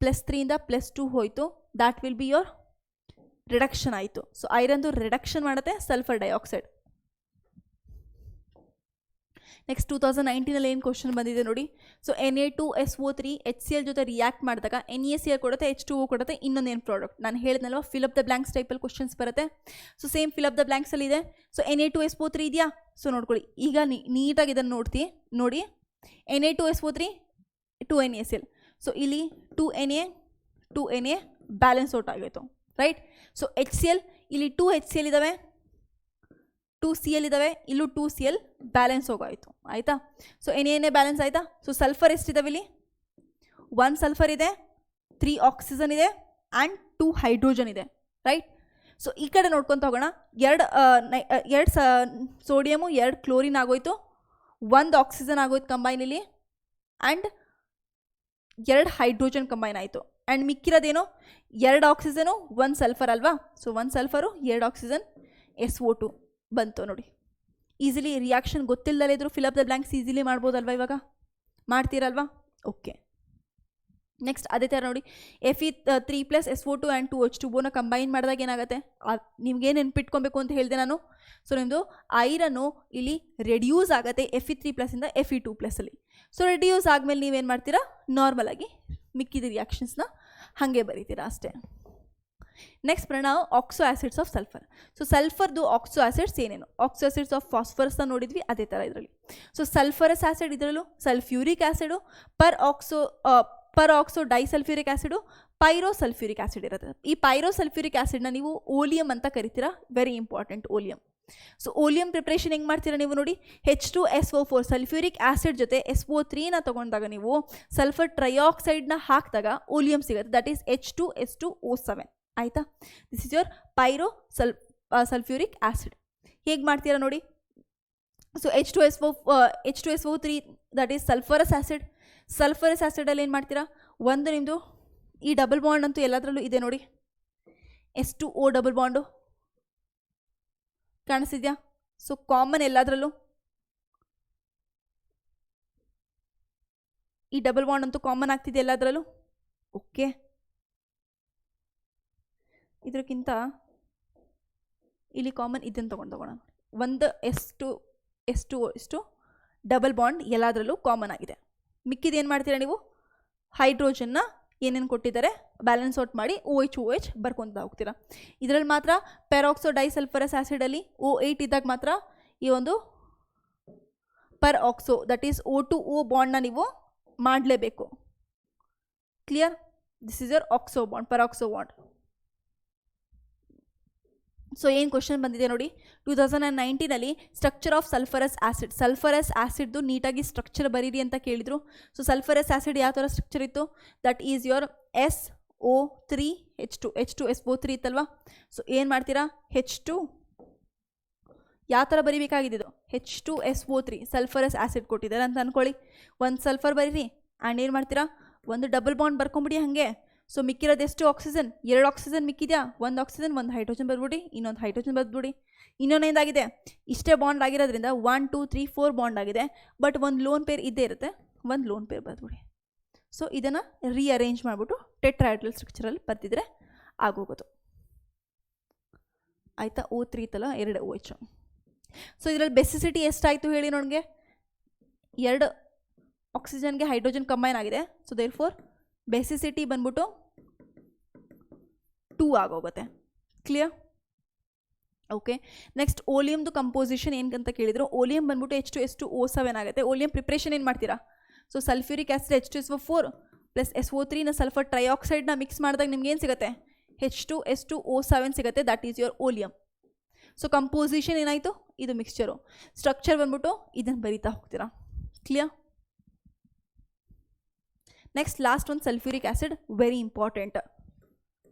+3 ಇಂದ +2 ಹೋಯಿತು, that will be your reduction ಆಯಿತು. ಸೊ ಐರನ್ದು ರಿಡಕ್ಷನ್ ಮಾಡುತ್ತೆ ಸಲ್ಫರ್ ಡೈಆಕ್ಸೈಡ್. ನೆಕ್ಸ್ಟ್ 2019 ಏನು ಕ್ವಶನ್ ಬಂದಿದೆ ನೋಡಿ. ಸೊ Na2SO3 HCl ಜೊತೆ ರಿಯಾಕ್ಟ್ ಮಾಡಿದಾಗ NaCl ಕೊಡುತ್ತೆ, H2O ಕೊಡುತ್ತೆ, ಇನ್ನೊಂದೇನು ಪ್ರಾಡಕ್ಟ್ ನಾನು ಹೇಳಿದ್ನಲ್ವ, ಫಿಲ್ ಅಪ್ ದ ಬ್ಲ್ಯಾಂಕ್ಸ್ ಟೈಪಲ್ಲಿ ಕ್ವಶನ್ಸ್ ಬರುತ್ತೆ. So same fill up the ಬ್ಲ್ಯಾಂಕ್ಸಲ್ಲಿ ಇದೆ. ಸೊ Na2SO3 ಇದೆಯಾ, ಸೊ ನೋಡ್ಕೊಳ್ಳಿ, ಈಗ ನೀಟಾಗಿ ಇದನ್ನು ನೋಡಿ Na2SO3 2NaCl. ಸೊ ಇಲ್ಲಿ 2Na ಬ್ಯಾಲೆನ್ಸ್ ಔಟ್ ಆಗೋಯ್ತು, ರೈಟ್. ಸೊ HCl ಇಲ್ಲಿ 2 HCl ಇದ್ದಾವೆ, 2 Cl ಇದ್ದಾವೆ, ಇಲ್ಲೂ 2 Cl ಬ್ಯಾಲೆನ್ಸ್ ಹೋಗಾಯಿತು, ಆಯಿತಾ. ಸೊ Na ಬ್ಯಾಲೆನ್ಸ್ ಆಯಿತಾ. ಸೊ ಸಲ್ಫರ್ ಎಷ್ಟಿದಾವೆ ಇಲ್ಲಿ, 1 ಸಲ್ಫರ್ ಇದೆ, 3 ಆಕ್ಸಿಜನ್ ಇದೆ ಆ್ಯಂಡ್ 2 ಹೈಡ್ರೋಜನ್ ಇದೆ, ರೈಟ್. ಸೊ ಈ ಕಡೆ ನೋಡ್ಕೊತ ಹೋಗೋಣ, 2 ಸೋಡಿಯಮು 2 ಕ್ಲೋರಿನ್ ಆಗೋಯ್ತು, 1 ಆಕ್ಸಿಜನ್ ಆಗೋಯ್ತು ಕಂಬೈನಲ್ಲಿ, ಆ್ಯಂಡ್ 2 ಹೈಡ್ರೋಜನ್ ಕಂಬೈನ್ ಆಯಿತು. ಆ್ಯಂಡ್ ಮಿಕ್ಕಿರೋದೇನು, 2 ಆಕ್ಸಿಜನು 1 ಸಲ್ಫರ್ ಅಲ್ವಾ. ಸೊ 1 ಸಲ್ಫರು 2 ಆಕ್ಸಿಜನ್ SO2 ಬಂತು ನೋಡಿ. ಈಸಿಲಿ ರಿಯಾಕ್ಷನ್ ಗೊತ್ತಿಲ್ಲದಲ್ಲೇ ಇದ್ರು fill up the blanks easily ಮಾಡ್ಬೋದಲ್ವ, ಇವಾಗ ಮಾಡ್ತೀರಲ್ವಾ, ಓಕೆ. ನೆಕ್ಸ್ಟ್ ಅದೇ ಥರ ನೋಡಿ, Fe3+SO2 ಆ್ಯಂಡ್ 2H2O ಕಂಬೈನ್ ಮಾಡಿದಾಗ ಏನಾಗುತ್ತೆ, ನಿಮ್ಗೇನು ನೆನ್ಪಿಟ್ಕೊಬೇಕು ಅಂತ ಹೇಳಿದೆ ನಾನು. ಸೊ ನಿಮ್ಮದು ಐರನ್ನು ಇಲ್ಲಿ ರೆಡ್ಯೂಸ್ ಆಗುತ್ತೆ Fe3+ ಇಂದ Fe2+ ಸೊ ರೆಡ್ಯೂಸ್ ಆದಮೇಲೆ ನೀವೇನು ಮಾಡ್ತೀರಾ, ನಾರ್ಮಲಾಗಿ ಮಿಕ್ಕಿದ ರಿಯಾಕ್ಷನ್ಸ್ನ ಹಾಗೆ ಬರೀತೀರಾ ಅಷ್ಟೇ. ನೆಕ್ಸ್ಟ್ ಬರೋಣ oxo acids of sulphur. So ಸಲ್ಫರ್ದು ಆಕ್ಸೋ ಆ್ಯಸಿಡ್ಸ್ ಏನೇನು, ಆಕ್ಸೋ ಆ್ಯಸಿಡ್ಸ್ ಆಫ್ ಫಾಸ್ಫರಸ್ನ ನೋಡಿದ್ವಿ, ಅದೇ ಥರ ಇದರಲ್ಲಿ. ಸೊ ಸಲ್ಫರಸ್ ಆ್ಯಸಿಡ್ ಇದರಲ್ಲೂ sulphuric acid, peroxodisulphuric acid, pyrosulphuric acid ಇರುತ್ತೆ. ಈ ಪೈರೋಸಲ್ಫ್ಯೂರಿಕ್ ಆ್ಯಸಿಡ್ನ ನೀವು ಓಲಿಯಂ ಅಂತ ಕರಿತೀರಾ, very important oleum. So oleum preparation ಹೆಂಗೆ ಮಾಡ್ತೀರಾ ನೀವು ನೋಡಿ, H2SO4 ಸಲ್ಫ್ಯೂರಿಕ್ ಆ್ಯಸಿಡ್ ಜೊತೆ SO3ನ ತೊಗೊಂಡಾಗ ನೀವು ಸಲ್ಫರ್ ಟ್ರೈಆಕ್ಸೈಡ್ನ ಹಾಕಿದಾಗ ಓಲಿಯಂ ಸಿಗುತ್ತೆ, ದಟ್ ಈಸ್ H2S2O7, ಆಯಿತಾ. This is your sulphuric acid. ಹೇಗೆ ಮಾಡ್ತೀರಾ ನೋಡಿ, so H2SO3 that is sulphurous acid. Sulphurous ಆ್ಯಸಿಡಲ್ಲಿ ಏನು ಮಾಡ್ತೀರಾ, ಒಂದು ನಿಮ್ಮದು ಈ ಡಬಲ್ ಬಾಂಡ್ ಅಂತೂ ಎಲ್ಲದರಲ್ಲೂ ಇದೆ ನೋಡಿ, S2O ಡಬಲ್ ಬಾಂಡು ಕಾಣಿಸಿದ್ಯಾ. ಸೊ ಕಾಮನ್ ಎಲ್ಲದರಲ್ಲೂ ಈ ಡಬಲ್ ಬಾಂಡ್ ಅಂತೂ ಕಾಮನ್ ಆಗ್ತಿದೆ ಎಲ್ಲದರಲ್ಲೂ, ಓಕೆ. ಇದಕ್ಕಿಂತ ಇಲ್ಲಿ ಕಾಮನ್ ಇದನ್ನು ತೊಗೊಳೋಣ. ಒಂದು ಎಷ್ಟು ಡಬಲ್ ಬಾಂಡ್ ಎಲ್ಲದರಲ್ಲೂ ಕಾಮನ್ ಆಗಿದೆ. ಮಿಕ್ಕಿದ ಏನು ಮಾಡ್ತೀರಾ ನೀವು, ಹೈಡ್ರೋಜನ್ನ ಏನೇನು ಕೊಟ್ಟಿದ್ದಾರೆ ಬ್ಯಾಲೆನ್ಸ್ ಔಟ್ ಮಾಡಿ OH ಬರ್ಕೊತ ಹೋಗ್ತೀರಾ. ಇದರಲ್ಲಿ ಮಾತ್ರ ಪೆರಾಕ್ಸೋ ಡೈಸಲ್ಫರಸ್ ಆ್ಯಸಿಡಲ್ಲಿ O8 ಇದ್ದಾಗ ಮಾತ್ರ ಈ ಒಂದು ಪರ್ ಆಕ್ಸೋ ದಟ್ ಈಸ್ O2O ಬಾಂಡ್ನ ನೀವು ಮಾಡಲೇಬೇಕು. Clear? This is your oxo bond, per oxo bond. So ಏನು ಕ್ವಶನ್ ಬಂದಿದೆ ನೋಡಿ, 2019 ಸ್ಟ್ರಕ್ಚರ್ ಆಫ್ ಸಲ್ಫರಸ್ ಆ್ಯಸಿಡ್ದು ನೀಟಾಗಿ ಸ್ಟ್ರಕ್ಚರ್ ಬರೀರಿ ಅಂತ ಕೇಳಿದರು. ಸೊ ಸಲ್ಫರಸ್ ಆ್ಯಸಿಡ್ ಯಾವ ಥರ ಸ್ಟ್ರಕ್ಚರ್ ಇತ್ತು, ದಟ್ ಈಸ್ ಯೋರ್ SO3H2SO3 ಇತ್ತಲ್ವಾ. ಸೊ ಏನು ಮಾಡ್ತೀರಾ, H2 ಯಾವ ಥರ ಬರೀಬೇಕಾಗಿದ್ದು, H2SO3 ಸಲ್ಫರಸ್ ಆ್ಯಸಿಡ್ ಕೊಟ್ಟಿದ್ದಾರೆ ಅಂತ ಅಂದ್ಕೊಳ್ಳಿ. ಒಂದು ಸಲ್ಫರ್ ಬರೀರಿ ಆ್ಯಂಡ್ ಏನು ಮಾಡ್ತೀರಾ, ಒಂದು ಡಬಲ್ ಬಾಂಡ್ ಬರ್ಕೊಂಬಿಡಿ ಹಾಗೆ. ಸೊ ಮಿಕ್ಕಿರೋದು ಎಷ್ಟು ಆಕ್ಸಿಜನ್, 2 ಆಕ್ಸಿಜನ್ ಮಿಕ್ಕಿದೆಯಾ, 1 ಆಕ್ಸಿಜನ್ 1 ಹೈಡ್ರೋಜನ್ ಬರ್ಬಿಡಿ, ಇನ್ನೊಂದು ಹೈಡ್ರೋಜನ್ ಬರ್ಬಿಡಿ. ಇನ್ನೊಂದೇದಾಗಿದೆ, ಇಷ್ಟೇ ಬಾಂಡ್ ಆಗಿರೋದ್ರಿಂದ 1 2 3 4 ಬಾಂಡ್ ಆಗಿದೆ. ಬಟ್ ಒಂದು ಲೋನ್ ಪೇರ್ ಇದ್ದೇ ಇರುತ್ತೆ, ಒಂದು ಲೋನ್ ಪೇರ್ ಬರ್ಬಿಡಿ. ಸೊ ಇದನ್ನು ರೀಅರೇಂಜ್ ಮಾಡಿಬಿಟ್ಟು ಟೆಟ್ರಾಹೈಡ್ರಲ್ ಸ್ಟ್ರಕ್ಚರಲ್ಲಿ ಬರ್ತಿದ್ರೆ ಆಗೋಗೋದು. ಆಯಿತಾ? O3 ಇತ್ತಲ್ಲ, 2 OH. ಸೊ ಇದರಲ್ಲಿ ಬೆಸಿಸಿಟಿ ಎಷ್ಟಾಯಿತು ಹೇಳಿ ನನಗೆ, 2 ಆಕ್ಸಿಜನ್ಗೆ ಹೈಡ್ರೋಜನ್ ಕಂಬೈನ್ ಆಗಿದೆ. ಸೊ ದೇರ್ ಫೋರ್ ಬೆಸಿಸಿಟಿ ಬಂದ್ಬಿಟ್ಟು 2 ಆಗೋಗುತ್ತೆ. ಕ್ಲಿಯರ್? ಓಕೆ. ನೆಕ್ಸ್ಟ್ ಓಲಿಯಮ್ದು ಕಂಪೋಸಿಷನ್ ಏನಂತ ಕೇಳಿದ್ರು. ಓಲಿಯಂ ಬಂದ್ಬಿಟ್ಟು H2S2O7 ಆಗುತ್ತೆ. ಓಲಿಯಂ ಪ್ರಿಪ್ರೇಷನ್ ಏನು ಮಾಡ್ತೀರಾ, so sulphuric acid H2SO4 plus SO3ನ ಸಲ್ಫರ್ ಟ್ರೈಆಕ್ಸೈಡ್ನ ಮಿಕ್ಸ್ ಮಾಡಿದಾಗ ನಿಮ್ಗೆ ಏನು ಸಿಗುತ್ತೆ, H2S2O7 ಸಿಗುತ್ತೆ. That is your oleum. So composition ಏನಾಯಿತು, ಇದು ಮಿಕ್ಸ್ಚರು. ಸ್ಟ್ರಕ್ಚರ್ ಬಂದ್ಬಿಟ್ಟು ಇದನ್ನು ಬರೀತಾ ಹೋಗ್ತೀರಾ. ಕ್ಲಿಯರ್? ನೆಕ್ಸ್ಟ್ ಲಾಸ್ಟ್ ಒಂದು ಸಲ್ಫ್ಯೂರಿಕ್ ಆ್ಯಸಿಡ್, ವೆರಿ ಇಂಪಾರ್ಟೆಂಟ್.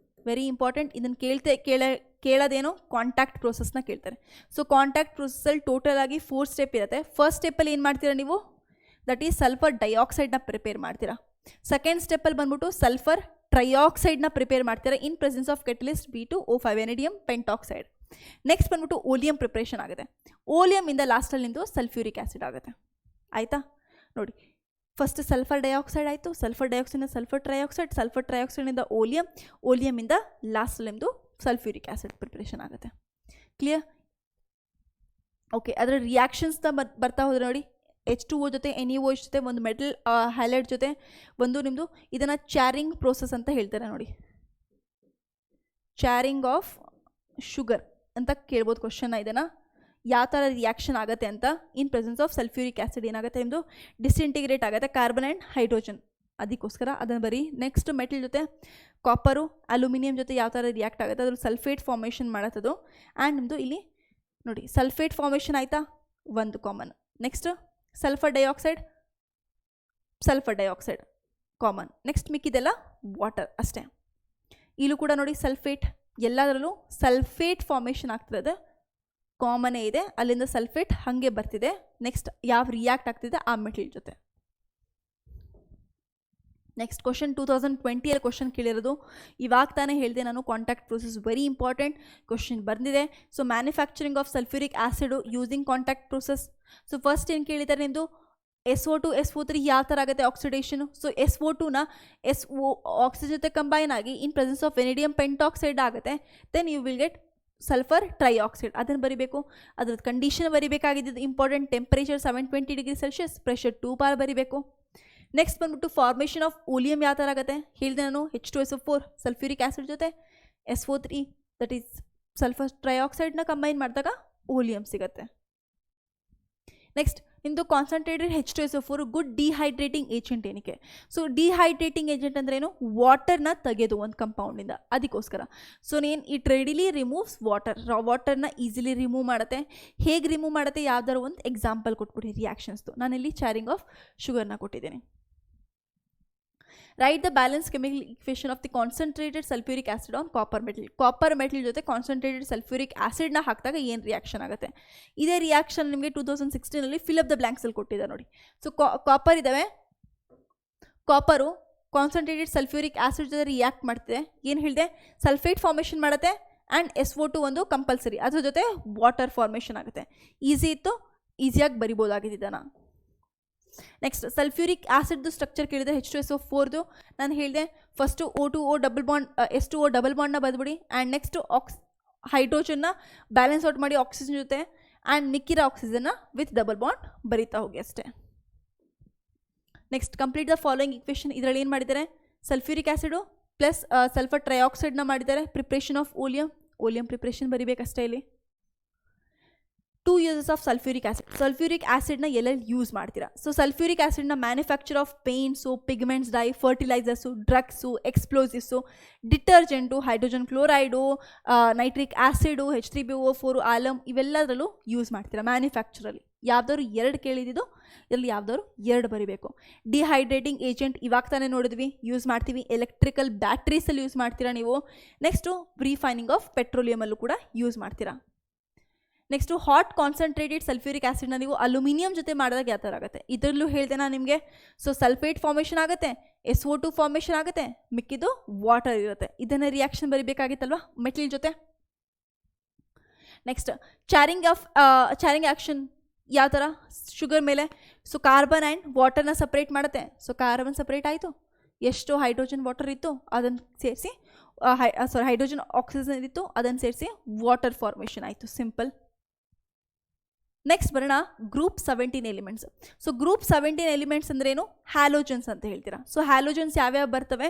ಇದನ್ನು ಕೇಳೋದೇನು, ಕಾಂಟ್ಯಾಕ್ಟ್ ಪ್ರೋಸೆಸ್ನ ಕೇಳ್ತಾರೆ. ಸೊ ಕಾಂಟ್ಯಾಕ್ಟ್ ಪ್ರೋಸೆಸ್ಸಲ್ಲಿ ಟೋಟಲ್ ಆಗಿ 4 ಸ್ಟೆಪ್ ಇರುತ್ತೆ. ಫಸ್ಟ್ ಸ್ಟೆಪ್ಪಲ್ಲಿ ಏನು ಮಾಡ್ತೀರಾ ನೀವು, ದಟ್ ಈಸ್ ಸಲ್ಫರ್ ಡೈಆಕ್ಸೈಡ್ನ ಪ್ರಿಪೇರ್ ಮಾಡ್ತೀರಾ. ಸೆಕೆಂಡ್ ಸ್ಟೆಪ್ಪಲ್ಲಿ ಬಂದ್ಬಿಟ್ಟು ಸಲ್ಫರ್ ಟ್ರೈಆಕ್ಸೈಡ್ನ ಪ್ರಿಪೇರ್ ಮಾಡ್ತೀರಾ in presence of catalyst B2O5 vanadium pentoxide. Next ಬಂದ್ಬಿಟ್ಟು ಓಲಿಯಂ ಪ್ರಿಪ್ರೇಷನ್ ಆಗುತ್ತೆ. ಓಲಿಯಮಿಂದ ಲಾಸ್ಟಲ್ಲಿ ನಿಮ್ಮದು ಸಲ್ಫ್ಯೂರಿಕ್ ಆ್ಯಸಿಡ್ ಆಗುತ್ತೆ. ಆಯಿತಾ? ನೋಡಿ, ಫಸ್ಟ್ ಸಲ್ಫರ್ ಡೈಆಕ್ಸೈಡ್ ಆಯಿತು, ಸಲ್ಫರ್ ಡೈಆಕ್ಸೈಡ್ನ ಸಲ್ಫರ್ ಟ್ರೈಆಕ್ಸೈಡ್ನಿಂದ ಓಲಿಯಮಿಂದ ಲಾಸ್ಟಲ್ಲಿ ನಿಮ್ಮದು ಸಲ್ಫ್ಯೂರಿಕ್ ಆ್ಯಸಿಡ್ ಪ್ರಿಪ್ರೇಷನ್ ಆಗುತ್ತೆ. ಕ್ಲಿಯರ್? ಓಕೆ. ಅದರ ರಿಯಾಕ್ಷನ್ಸ್ನ ಬರ್ತಾ ಹೋದರೆ ನೋಡಿ, H2O ಜೊತೆ NaOH ಜೊತೆ ಒಂದು ಮೆಟಲ್ ಹೈಲೈಟ್ ಜೊತೆ ಒಂದು ನಿಮ್ಮದು ಇದನ್ನು ಚಾರಿಂಗ್ ಪ್ರೋಸೆಸ್ ಅಂತ ಹೇಳ್ತಾರೆ ನೋಡಿ. ಚಾರಿಂಗ್ ಆಫ್ ಶುಗರ್ ಅಂತ ಕೇಳ್ಬೋದು ಕ್ವಶನ್ನ. ಇದನ್ನು ಯಾವ ಥರ ರಿಯಾಕ್ಷನ್ ಆಗುತ್ತೆ ಅಂತ, ಇನ್ ಪ್ರೆಸೆನ್ಸ್ ಆಫ್ ಸಲ್ಫ್ಯೂರಿಕ್ ಆ್ಯಸಿಡ್ ಏನಾಗುತ್ತೆ ನಿಮ್ಮದು ಡಿಸ್ಇಂಟಿಗ್ರೇಟ್ ಆಗುತ್ತೆ ಕಾರ್ಬನ್ ಆ್ಯಂಡ್ ಹೈಡ್ರೋಜನ್, ಅದಕ್ಕೋಸ್ಕರ ಅದನ್ನು ಬರೀ. ನೆಕ್ಸ್ಟ್ ಮೆಟಲ್ ಜೊತೆ ಕಾಪರು ಅಲ್ಯೂಮಿನಿಯಂ ಜೊತೆ ಯಾವ ಥರ ರಿಯಾಕ್ಟ್ ಆಗುತ್ತೆ, ಅದ್ರ ಸಲ್ಫೇಟ್ ಫಾರ್ಮೇಷನ್ ಮಾಡತ್ತದು. ಆ್ಯಂಡ್ ನಿಮ್ಮದು ಇಲ್ಲಿ ನೋಡಿ ಸಲ್ಫೇಟ್ ಫಾರ್ಮೇಷನ್ ಆಯಿತಾ, ಒಂದು common. Next sulphur dioxide common. Next ಮಿಕ್ಕಿದೆಲ್ಲ ವಾಟರ್ ಅಷ್ಟೇ. ಇಲ್ಲೂ ಕೂಡ ನೋಡಿ ಸಲ್ಫೇಟ್, ಎಲ್ಲದರಲ್ಲೂ ಸಲ್ಫೇಟ್ ಫಾರ್ಮೇಷನ್ ಆಗ್ತಿರೋದು ಕಾಮನೇ ಇದೆ. ಅಲ್ಲಿಂದ ಸಲ್ಫೇಟ್ ಹಾಗೆ ಬರ್ತಿದೆ. ನೆಕ್ಸ್ಟ್ ಯಾವ ರಿಯಾಕ್ಟ್ ಆಗ್ತಿದೆ ಆ ಮೆಟಲ್ ಜೊತೆ. ನೆಕ್ಸ್ಟ್ ಕ್ವಶನ್ 2020 ಕ್ವಶನ್ ಕೇಳಿರೋದು. ಇವಾಗ ತಾನೇ ಹೇಳಿದೆ ನಾನು, contact process very important question ಬಂದಿದೆ. So manufacturing of sulphuric acid using contact process. So first ಏನು ಕೇಳಿದ್ದಾರೆ ನಿಮ್ಮದು, SO2 SO3 ಯಾವ ಥರ ಆಗುತ್ತೆ ಆಕ್ಸಿಡೇಷನು. ಸೊ SO2ನ ಆಕ್ಸಿಜನ್ ಜೊತೆ ಕಂಬೈನ್ ಆಗಿ in presence of vanadium pentoxide ಆಗುತ್ತೆ. Then you will get sulphur trioxide. ಅದನ್ನು ಬರಿಬೇಕು. ಅದ್ರದ್ದು ಕಂಡೀಷನ್ ಬರಿಬೇಕಾಗಿದ್ದು important. Temperature 720 degree Celsius, pressure 2 bar ಬರಿಬೇಕು. ನೆಕ್ಸ್ಟ್ ಬಂದ್ಬಿಟ್ಟು ಫಾರ್ಮೇಷನ್ ಆಫ್ ಓಲಿಯಂ ಯಾವ ಥರ ಆಗುತ್ತೆ ಹೇಳಿದೆ ನಾನು, H2SO4 ಸಲ್ಫ್ಯೂರಿಕ್ ಆ್ಯಸಿಡ್ ಜೊತೆ SO3 ದಟ್ ಈಸ್ ಸಲ್ಫರ್ ಟ್ರೈಆಕ್ಸೈಡ್ನ ಕಂಬೈನ್ ಮಾಡಿದಾಗ ಓಲಿಯಂ ಸಿಗುತ್ತೆ. ನೆಕ್ಸ್ಟ್ ನಿಮ್ಮದು concentrated H2SO4 good dehydrating agent. ಏನಕ್ಕೆ? ಸೊ ಡಿಹೈಡ್ರೇಟಿಂಗ್ ಏಜೆಂಟ್ ಅಂದ್ರೆ ಏನು, ವಾಟರ್ನ ತೆಗೆದು ಒಂದು ಕಂಪೌಂಡಿಂದ, ಅದಕ್ಕೋಸ್ಕರ. ಸೊ ಇಟ್ ರೆಡಿಲಿ ರಿಮೂವ್ಸ್ ವಾಟರ್ನ ಈಸಿಲಿ ರಿಮೂವ್ ಮಾಡುತ್ತೆ. ಹೇಗೆ ರಿಮೂವ್ ಮಾಡುತ್ತೆ, ಯಾವ್ದಾರು ಒಂದು ಎಕ್ಸಾಂಪಲ್ ಕೊಟ್ಬಿಡಿ ರಿಯಾಕ್ಷನ್ಸ್ದು. ನಾನಿಲ್ಲಿ ಚಾರಿಂಗ್ ಆಫ್ ಶುಗರ್ನ ಕೊಟ್ಟಿದ್ದೀನಿ. Right the balance chemical equation of the concentrated sulphuric acid on copper metal. Copper metal ಜೊತೆ ಕಾನ್ಸಂಟ್ರೇಟೆಡ್ ಸಲ್ಫ್ಯೂರಿಕ್ ಆ್ಯಸಿಡ್ನ ಹಾಕಿದಾಗ ಏನು ರಿಯಾಕ್ಷನ್ ಆಗುತ್ತೆ. ಇದೇ ರಿಯಾಕ್ಷನ್ ನಿಮಗೆ 2016 ಫಿಲ್ ಅಪ್ ದ ಬ್ಲ್ಯಾಂಕ್ಸಲ್ಲಿ ಕೊಟ್ಟಿದ್ದಾರೆ ನೋಡಿ. ಸೊ ಕಾಪರ್ ಇದ್ದಾವೆ, ಕಾಪರು ಕಾನ್ಸಂಟ್ರೇಟೆಡ್ ಸಲ್ಫ್ಯೂರಿಕ್ ಆ್ಯಸಿಡ್ ಜೊತೆ ರಿಯಾಕ್ಟ್ ಮಾಡ್ತಿದೆ. ಏನು ಹೇಳಿದೆ, ಸಲ್ಫೇಟ್ ಫಾರ್ಮೇಷನ್ ಮಾಡುತ್ತೆ ಆ್ಯಂಡ್ SO2 ಒಂದು ಕಂಪಲ್ಸರಿ, ಅದ್ರ ಜೊತೆ ವಾಟರ್ ಫಾರ್ಮೇಷನ್ ಆಗುತ್ತೆ. ಈಸಿ ಇತ್ತು, ಈಸಿಯಾಗಿ ಬರಿಬೋದಾಗಿದೆ ಇದನ್ನು. ನೆಕ್ಸ್ಟ್ ಸಲ್ಫ್ಯೂರಿಕ್ ಆ್ಯಸಿಡ್ದು ಸ್ಟ್ರಕ್ಚರ್ ಕೇಳಿದರೆ H2SO4ದು ನಾನು ಹೇಳಿದೆ first O2O double bond H2O double ಬಾಂಡ್ನ ಬದ್ಬಿಡಿ ಆ್ಯಂಡ್ ನೆಕ್ಸ್ಟು ಹೈಡ್ರೋಜನ್ನ ಬ್ಯಾಲೆನ್ಸ್ ಔಟ್ ಮಾಡಿ ಆಕ್ಸಿಜನ್ ಜೊತೆ ಆ್ಯಂಡ್ ಮಿಕ್ಕಿರೋ ಆಕ್ಸಿಜನ್ನ ವಿತ್ ಡಬಲ್ ಬಾಂಡ್ ಬರೀತಾ ಹೋಗಿ ಅಷ್ಟೇ. Next complete the following equation. ಇದರಲ್ಲಿ ಏನು ಮಾಡಿದ್ದಾರೆ, ಸಲ್ಫ್ಯೂರಿಕ್ ಆ್ಯಸಿಡು ಪ್ಲಸ್ ಸಲ್ಫರ್ ಟ್ರೈಆಕ್ಸೈಡ್ನ ಮಾಡಿದ್ದಾರೆ. ಪ್ರಿಪ್ರೇಷನ್ ಆಫ್ ಓಲಿಯಂ ಪ್ರಿಪ್ರೇಷನ್ ಬರೀಬೇಕಷ್ಟೇ ಇಲ್ಲಿ. 2 uses of sulphuric acid. Sulphuric ಆ್ಯಸಿಡ್ನ ಎಲ್ಲೆಲ್ಲಿ ಯೂಸ್ ಮಾಡ್ತೀರಾ? ಸೊ ಸಲ್ಫ್ಯೂರಿಕ್ ಆ್ಯಸಿಡ್ನ manufacture of paints, pigments, dye, fertilisers, drugs, explosives, detergent, hydrogen chloride, nitric acid, H3PO4, Alam, ಇವೆಲ್ಲದರಲ್ಲೂ use ಮಾಡ್ತೀರಾ ಮ್ಯಾನುಫ್ಯಾಕ್ಚರಲ್ಲಿ. ಯಾವ್ದಾದ್ರು 2 ಕೇಳಿದ್ದು, ಇದರಲ್ಲಿ ಯಾವ್ದಾದ್ರು 2 ಬರೀಬೇಕು. ಡಿಹೈಡ್ರೇಟಿಂಗ್ ಏಜೆಂಟ್ ಇವಾಗ ತಾನೇ ನೋಡಿದ್ವಿ, ಯೂಸ್ ಮಾಡ್ತೀವಿ. ಎಲೆಕ್ಟ್ರಿಕಲ್ ಬ್ಯಾಟ್ರೀಸಲ್ಲಿ ಯೂಸ್ ಮಾಡ್ತೀರಾ ನೀವು. ನೆಕ್ಸ್ಟು ರಿಫೈನಿಂಗ್ ಆಫ್ ಪೆಟ್ರೋಲಿಯಮಲ್ಲೂ ಕೂಡ ಯೂಸ್ ಮಾಡ್ತೀರಾ. ನೆಕ್ಸ್ಟು ಹಾಟ್ ಕಾನ್ಸಂಟ್ರೇಟೆಡ್ ಸಲ್ಫ್ಯೂರಿಕ್ ಆ್ಯಸಿಡ್ನ ನೀವು ಅಲ್ಯೂಮಿನಿಯಂ ಜೊತೆ ಮಾಡಿದಾಗ ಯಾವ ಥರ ಆಗುತ್ತೆ, ಇದರಲ್ಲೂ ಹೇಳಿದೆ ನಾನು ನಿಮಗೆ. ಸೊ ಸಲ್ಫೇಟ್ ಫಾರ್ಮೇಷನ್ ಆಗುತ್ತೆ, SO2 ಫಾರ್ಮೇಷನ್ ಆಗುತ್ತೆ, ಮಿಕ್ಕಿದ್ದು ವಾಟರ್ ಇರುತ್ತೆ. ಇದನ್ನು ರಿಯಾಕ್ಷನ್ ಬರೀಬೇಕಾಗಿತ್ತಲ್ವ ಮೆಟಲ್ ಜೊತೆ. ನೆಕ್ಸ್ಟ್ ಚಾರಿಂಗ್ ಆ್ಯಕ್ಷನ್ ಯಾವ ಥರ, ಶುಗರ್ ಮೇಲೆ. ಸೊ ಕಾರ್ಬನ್ ಆ್ಯಂಡ್ ವಾಟರ್ನ ಸಪ್ರೇಟ್ ಮಾಡುತ್ತೆ. ಸೊ ಕಾರ್ಬನ್ ಸಪ್ರೇಟ್ ಆಯಿತು, ಎಷ್ಟು ಹೈಡ್ರೋಜನ್ ವಾಟರ್ ಇತ್ತು ಅದನ್ನು ಸೇರಿಸಿ ಹೈಡ್ರೋಜನ್ ಆಕ್ಸಿಜನ್ ಇತ್ತು ಅದನ್ನು ಸೇರಿಸಿ ವಾಟರ್ ಫಾರ್ಮೇಷನ್ ಆಯಿತು, ಸಿಂಪಲ್. ನೆಕ್ಸ್ಟ್ ಬರೋಣ group 17 elements. So group 17 elements ಅಂದ್ರೇನು, ಹ್ಯಾಲೋಜನ್ಸ್ ಅಂತ ಹೇಳ್ತೀರಾ. ಸೊ ಹ್ಯಾಲೋಜನ್ಸ್ ಯಾವ್ಯಾವ ಬರ್ತವೆ,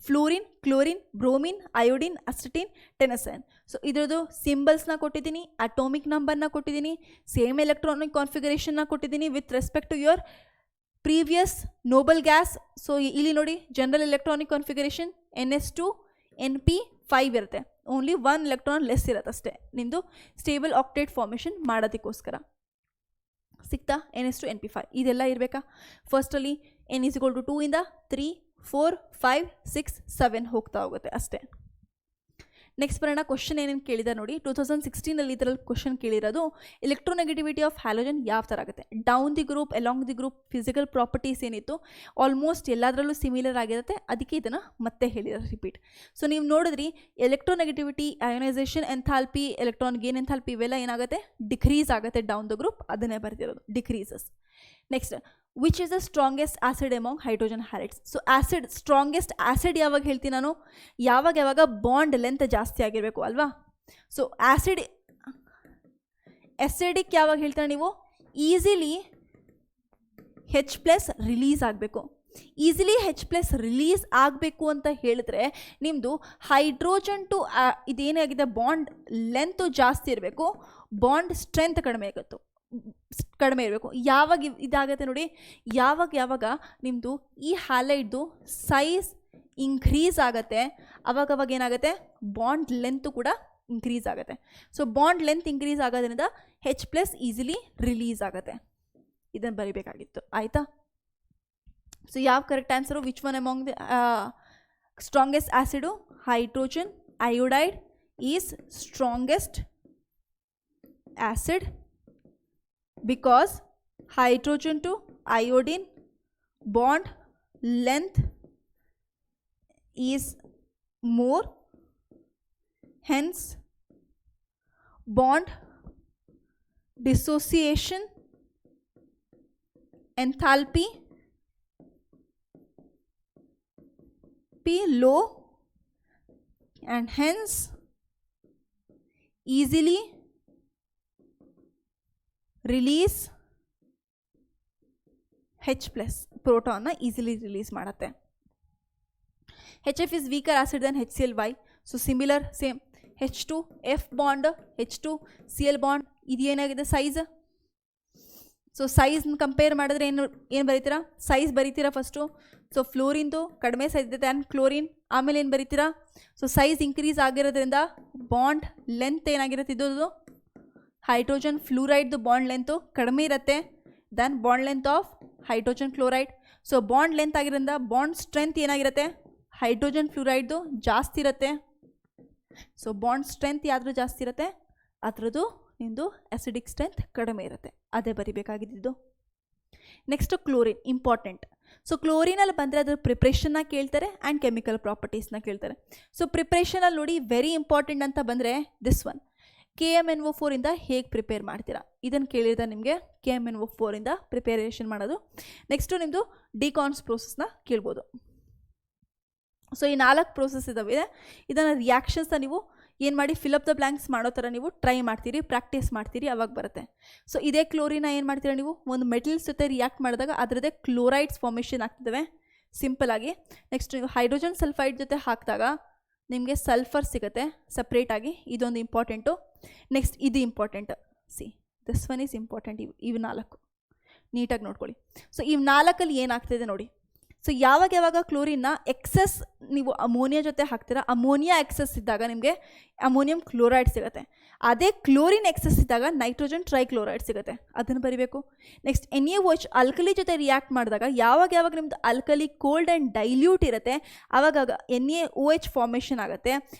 fluorine, chlorine, bromine, iodine, astatine, tennessine. So ಇದರದ್ದು ಸಿಂಬಲ್ಸ್ನ ಕೊಟ್ಟಿದ್ದೀನಿ, ಅಟೋಮಿಕ್ ನಂಬರ್ನ ಕೊಟ್ಟಿದ್ದೀನಿ, ಸೇಮ್ ಎಲೆಕ್ಟ್ರಾನಿಕ್ ಕಾನ್ಫಿಗರೇಷನ್ನ ಕೊಟ್ಟಿದ್ದೀನಿ with respect to your previous noble gas. So ಇಲ್ಲಿ ನೋಡಿ general electronic configuration NS2 NP5 ಇರುತ್ತೆ, ಓನ್ಲಿ 1 ಎಲೆಕ್ಟ್ರಾನ್ ಲೆಸ್ ಇರುತ್ತೆ ಅಷ್ಟೇ ನಿಮ್ಮದು ಸ್ಟೇಬಲ್ ಆಕ್ಟೇಟ್ ಫಾರ್ಮೇಷನ್ ಮಾಡೋದಕ್ಕೋಸ್ಕರ. ಸಿಗ್ತಾ NS2 NP5 ಇದೆಲ್ಲ ಇರಬೇಕಾ. ಫಸ್ಟಲ್ಲಿ N = 2 ಇಂದ 3 4 5 6 7 ಹೋಗ್ತಾ ಹೋಗುತ್ತೆ ಅಷ್ಟೇ. ನೆಕ್ಸ್ಟ್ ಬರೋಣ ಕ್ವಶನ್ ಏನೇನು ಕೇಳಿದ ನೋಡಿ. 2016 ಇದರಲ್ಲಿ ಕ್ವಶನ್ ಕೇಳಿರೋದು ಎಲೆಕ್ಟ್ರೋನೆಗೆಟಿವಿಟಿ ಆಫ್ ಹ್ಯಾಲೋಜನ್ ಯಾವ ಥರ ಆಗುತ್ತೆ. Down the group, along the group, physical properties ಏನಿತ್ತು ಆಲ್ಮೋಸ್ಟ್ ಎಲ್ಲದರಲ್ಲೂ ಸಿಮಿಲರ್ ಆಗಿರುತ್ತೆ, ಅದಕ್ಕೆ ಇದನ್ನು ಮತ್ತೆ ಹೇಳಿದ್ದಾರೆ ರಿಪೀಟ್. ಸೊ ನೀವು ನೋಡಿದ್ರಿ electronegativity, ionisation, enthalpy, electron gain enthalpy ಇವೆಲ್ಲ ಏನಾಗುತ್ತೆ, ಡಿಕ್ರೀಸ್ ಆಗುತ್ತೆ ಡೌನ್ ದ ಗ್ರೂಪ್, ಅದನ್ನೇ ಬರ್ತಿರೋದು decreases. Next which is the strongest acid among hydrogen halides. So acid, strongest acid ಯಾವಾಗ ಹೇಳ್ತೀನಿ ನಾನು, ಯಾವಾಗ ಬಾಂಡ್ ಲೆಂತ್ ಜಾಸ್ತಿ ಆಗಿರಬೇಕು ಅಲ್ವಾ. ಸೊ ಆ್ಯಸಿಡಿಕ್ ಯಾವಾಗ ಹೇಳ್ತಾರೆ ನೀವು, ಈಸಿಲಿ H+ ರಿಲೀಸ್ ಆಗಬೇಕು. ಈಸಿಲಿ H+ ರಿಲೀಸ್ ಆಗಬೇಕು ಅಂತ ಹೇಳಿದ್ರೆ ನಿಮ್ಮದು ಹೈಡ್ರೋಜನ್ ಟು ಇದೇನಾಗಿದೆ ಬಾಂಡ್ ಲೆಂತು ಜಾಸ್ತಿ ಇರಬೇಕು, ಬಾಂಡ್ ಸ್ಟ್ರೆಂತ್ ಕಡಿಮೆ ಇರಬೇಕು. ಯಾವಾಗ ಇದಾಗುತ್ತೆ ನೋಡಿ, ಯಾವಾಗ ನಿಮ್ಮದು ಈ ಹ್ಯಾಲೈಡ್ದು ಸೈಜ್ ಇನ್ಕ್ರೀಸ್ ಆಗುತ್ತೆ ಅವಾಗ ಏನಾಗುತ್ತೆ, ಬಾಂಡ್ ಲೆಂತು ಕೂಡ ಇನ್ಕ್ರೀಸ್ ಆಗುತ್ತೆ. ಸೊ ಬಾಂಡ್ ಲೆಂತ್ ಇನ್ಕ್ರೀಸ್ ಆಗೋದ್ರಿಂದ H+ ಈಸಿಲಿ ರಿಲೀಸ್ ಆಗುತ್ತೆ. ಇದನ್ನು ಬರಿಬೇಕಾಗಿತ್ತು, ಆಯಿತಾ. ಸೊ ಯಾವ correct answer, which one among the strongest acid, hydrogen iodide is strongest acid because hydrogen to iodine bond length is more, hence bond dissociation enthalpy P low and hence easily release H+ ಪ್ರೋಟಾನ್ನ ಈಸಿಲಿ ರಿಲೀಸ್ ಮಾಡುತ್ತೆ. HF is weaker acid then HCl. So similar same H2 F bond H2 Cl bond, ಇದೇನಾಗಿದೆ ಸೈಜ್. ಸೊ ಸೈಜ್ನ ಕಂಪೇರ್ ಮಾಡಿದ್ರೆ ಏನು ಬರೀತೀರಾ, ಸೈಜ್ ಬರೀತೀರಾ ಫಸ್ಟು. ಸೊ ಫ್ಲೋರಿಂದು ಕಡಿಮೆ ಸೈಜ್ ಇದೆ ಆ್ಯಂಡ್ ಕ್ಲೋರಿನ್, ಆಮೇಲೆ ಏನು ಬರೀತೀರಾ, ಸೊ ಸೈಜ್ ಇನ್ಕ್ರೀಸ್ ಆಗಿರೋದ್ರಿಂದ ಬಾಂಡ್ ಲೆಂತ್ ಏನಾಗಿರುತ್ತೆ, ಇದು ಹೈಡ್ರೋಜನ್ ಫ್ಲೂರೈಡ್ದು ಬಾಂಡ್ ಲೆಂತು ಕಡಿಮೆ ಇರುತ್ತೆ then bond length of hydrogen chloride. So bond length ಆಗಿರೋದ್ರಿಂದ ಬಾಂಡ್ ಸ್ಟ್ರೆಂತ್ ಏನಾಗಿರುತ್ತೆ, ಹೈಡ್ರೋಜನ್ ಫ್ಲೂರೈಡ್ದು ಜಾಸ್ತಿ ಇರುತ್ತೆ. ಸೊ ಬಾಂಡ್ ಸ್ಟ್ರೆಂತ್ ಯಾವ್ದು ಜಾಸ್ತಿ ಇರುತ್ತೆ, ಅದರದ್ದು ನಿಮ್ಮದು ಆ್ಯಸಿಡಿಕ್ ಸ್ಟ್ರೆಂತ್ ಕಡಿಮೆ ಇರುತ್ತೆ, ಅದೇ ಬರಿಬೇಕಾಗಿದ್ದು. Next chlorine important. ಸೊ ಕ್ಲೋರಿನಲ್ಲಿ ಬಂದರೆ ಅದರ ಪ್ರಿಪ್ರೇಷನ್ನ ಕೇಳ್ತಾರೆ ಆ್ಯಂಡ್ ಕೆಮಿಕಲ್ ಪ್ರಾಪರ್ಟೀಸ್ನ ಕೇಳ್ತಾರೆ. ಸೊ ಪ್ರಿಪ್ರೇಷನಲ್ಲಿ ನೋಡಿ ವೆರಿ ಇಂಪಾರ್ಟೆಂಟ್ ಅಂತ ಬಂದರೆ ದಿಸ್ ಒನ್, KMnO4 ಇಂದ ಹೇಗೆ ಪ್ರಿಪೇರ್ ಮಾಡ್ತೀರಾ ಇದನ್ನು ಕೇಳಿದ್ರೆ ನಿಮಗೆ KMnO4 ಇಂದ ಪ್ರಿಪೇರೇಷನ್ ಮಾಡೋದು. ನೆಕ್ಸ್ಟು ನಿಮ್ಮದು ಡಿಕಾನ್ಸ್ ಪ್ರೋಸೆಸ್ನ ಕೇಳ್ಬೋದು. ಸೊ ಈ 4 ಪ್ರೋಸೆಸ್ ಇದಾವೆ. ಇದನ್ನು ರಿಯಾಕ್ಷನ್ಸ್ನ ನೀವು ಏನು ಮಾಡಿ ಫಿಲಪ್ ದ ಬ್ಲ್ಯಾಂಕ್ಸ್ ಮಾಡೋ ಥರ ನೀವು ಟ್ರೈ ಮಾಡ್ತೀರಿ, ಪ್ರಾಕ್ಟೀಸ್ ಮಾಡ್ತೀರಿ, ಅವಾಗ ಬರುತ್ತೆ. ಸೊ ಇದೇ ಕ್ಲೋರಿನ ಏನು ಮಾಡ್ತೀರಾ ನೀವು ಒಂದು ಮೆಟಲ್ಸ್ ಜೊತೆ ರಿಯಾಕ್ಟ್ ಮಾಡಿದಾಗ ಅದರದ್ದೇ ಕ್ಲೋರೈಡ್ಸ್ ಫಾರ್ಮೇಷನ್ ಆಗ್ತಿದ್ದಾವೆ ಸಿಂಪಲ್ ಆಗಿ. ನೆಕ್ಸ್ಟ್ ನೀವು ಹೈಡ್ರೋಜನ್ ಸಲ್ಫೈಡ್ ಜೊತೆ ಹಾಕಿದಾಗ ನಿಮಗೆ ಸಲ್ಫರ್ ಸಿಗುತ್ತೆ ಸಪ್ರೇಟಾಗಿ, ಇದೊಂದು ಇಂಪಾರ್ಟೆಂಟು. ನೆಕ್ಸ್ಟ್ ಇದು important, this one is important. ಇವು 4 ನೀಟಾಗಿ ನೋಡ್ಕೊಳ್ಳಿ. ಸೊ ಇವು 4ಅಲ್ಲಿ ಏನಾಗ್ತಿದೆ ನೋಡಿ. ಸೊ ಯಾವಾಗ ಕ್ಲೋರಿನ್ನ ಎಕ್ಸಸ್ ನೀವು ಅಮೋನಿಯಾ ಜೊತೆ ಹಾಕ್ತೀರಾ, ಅಮೋನಿಯಾ ಎಕ್ಸಸ್ ಇದ್ದಾಗ ನಿಮಗೆ ಅಮೋನಿಯಂ ಕ್ಲೋರೈಡ್ ಸಿಗುತ್ತೆ. ಅದೇ ಕ್ಲೋರಿನ್ ಎಕ್ಸಸ್ ಇದ್ದಾಗ ನೈಟ್ರೋಜನ್ ಟ್ರೈಕ್ಲೋರೈಡ್ ಸಿಗುತ್ತೆ, ಅದನ್ನು ಬರಿಬೇಕು. ನೆಕ್ಸ್ಟ್ NaOH ಅಲ್ಕಲಿ ಜೊತೆ ರಿಯಾಕ್ಟ್ ಮಾಡಿದಾಗ ಯಾವಾಗ ನಿಮ್ಮದು ಅಲ್ಕಲಿ ಕೋಲ್ಡ್ ಆ್ಯಂಡ್ ಡೈಲ್ಯೂಟ್ ಇರುತ್ತೆ ಆವಾಗ NaOH ಫಾರ್ಮೇಷನ್ ಆಗುತ್ತೆ.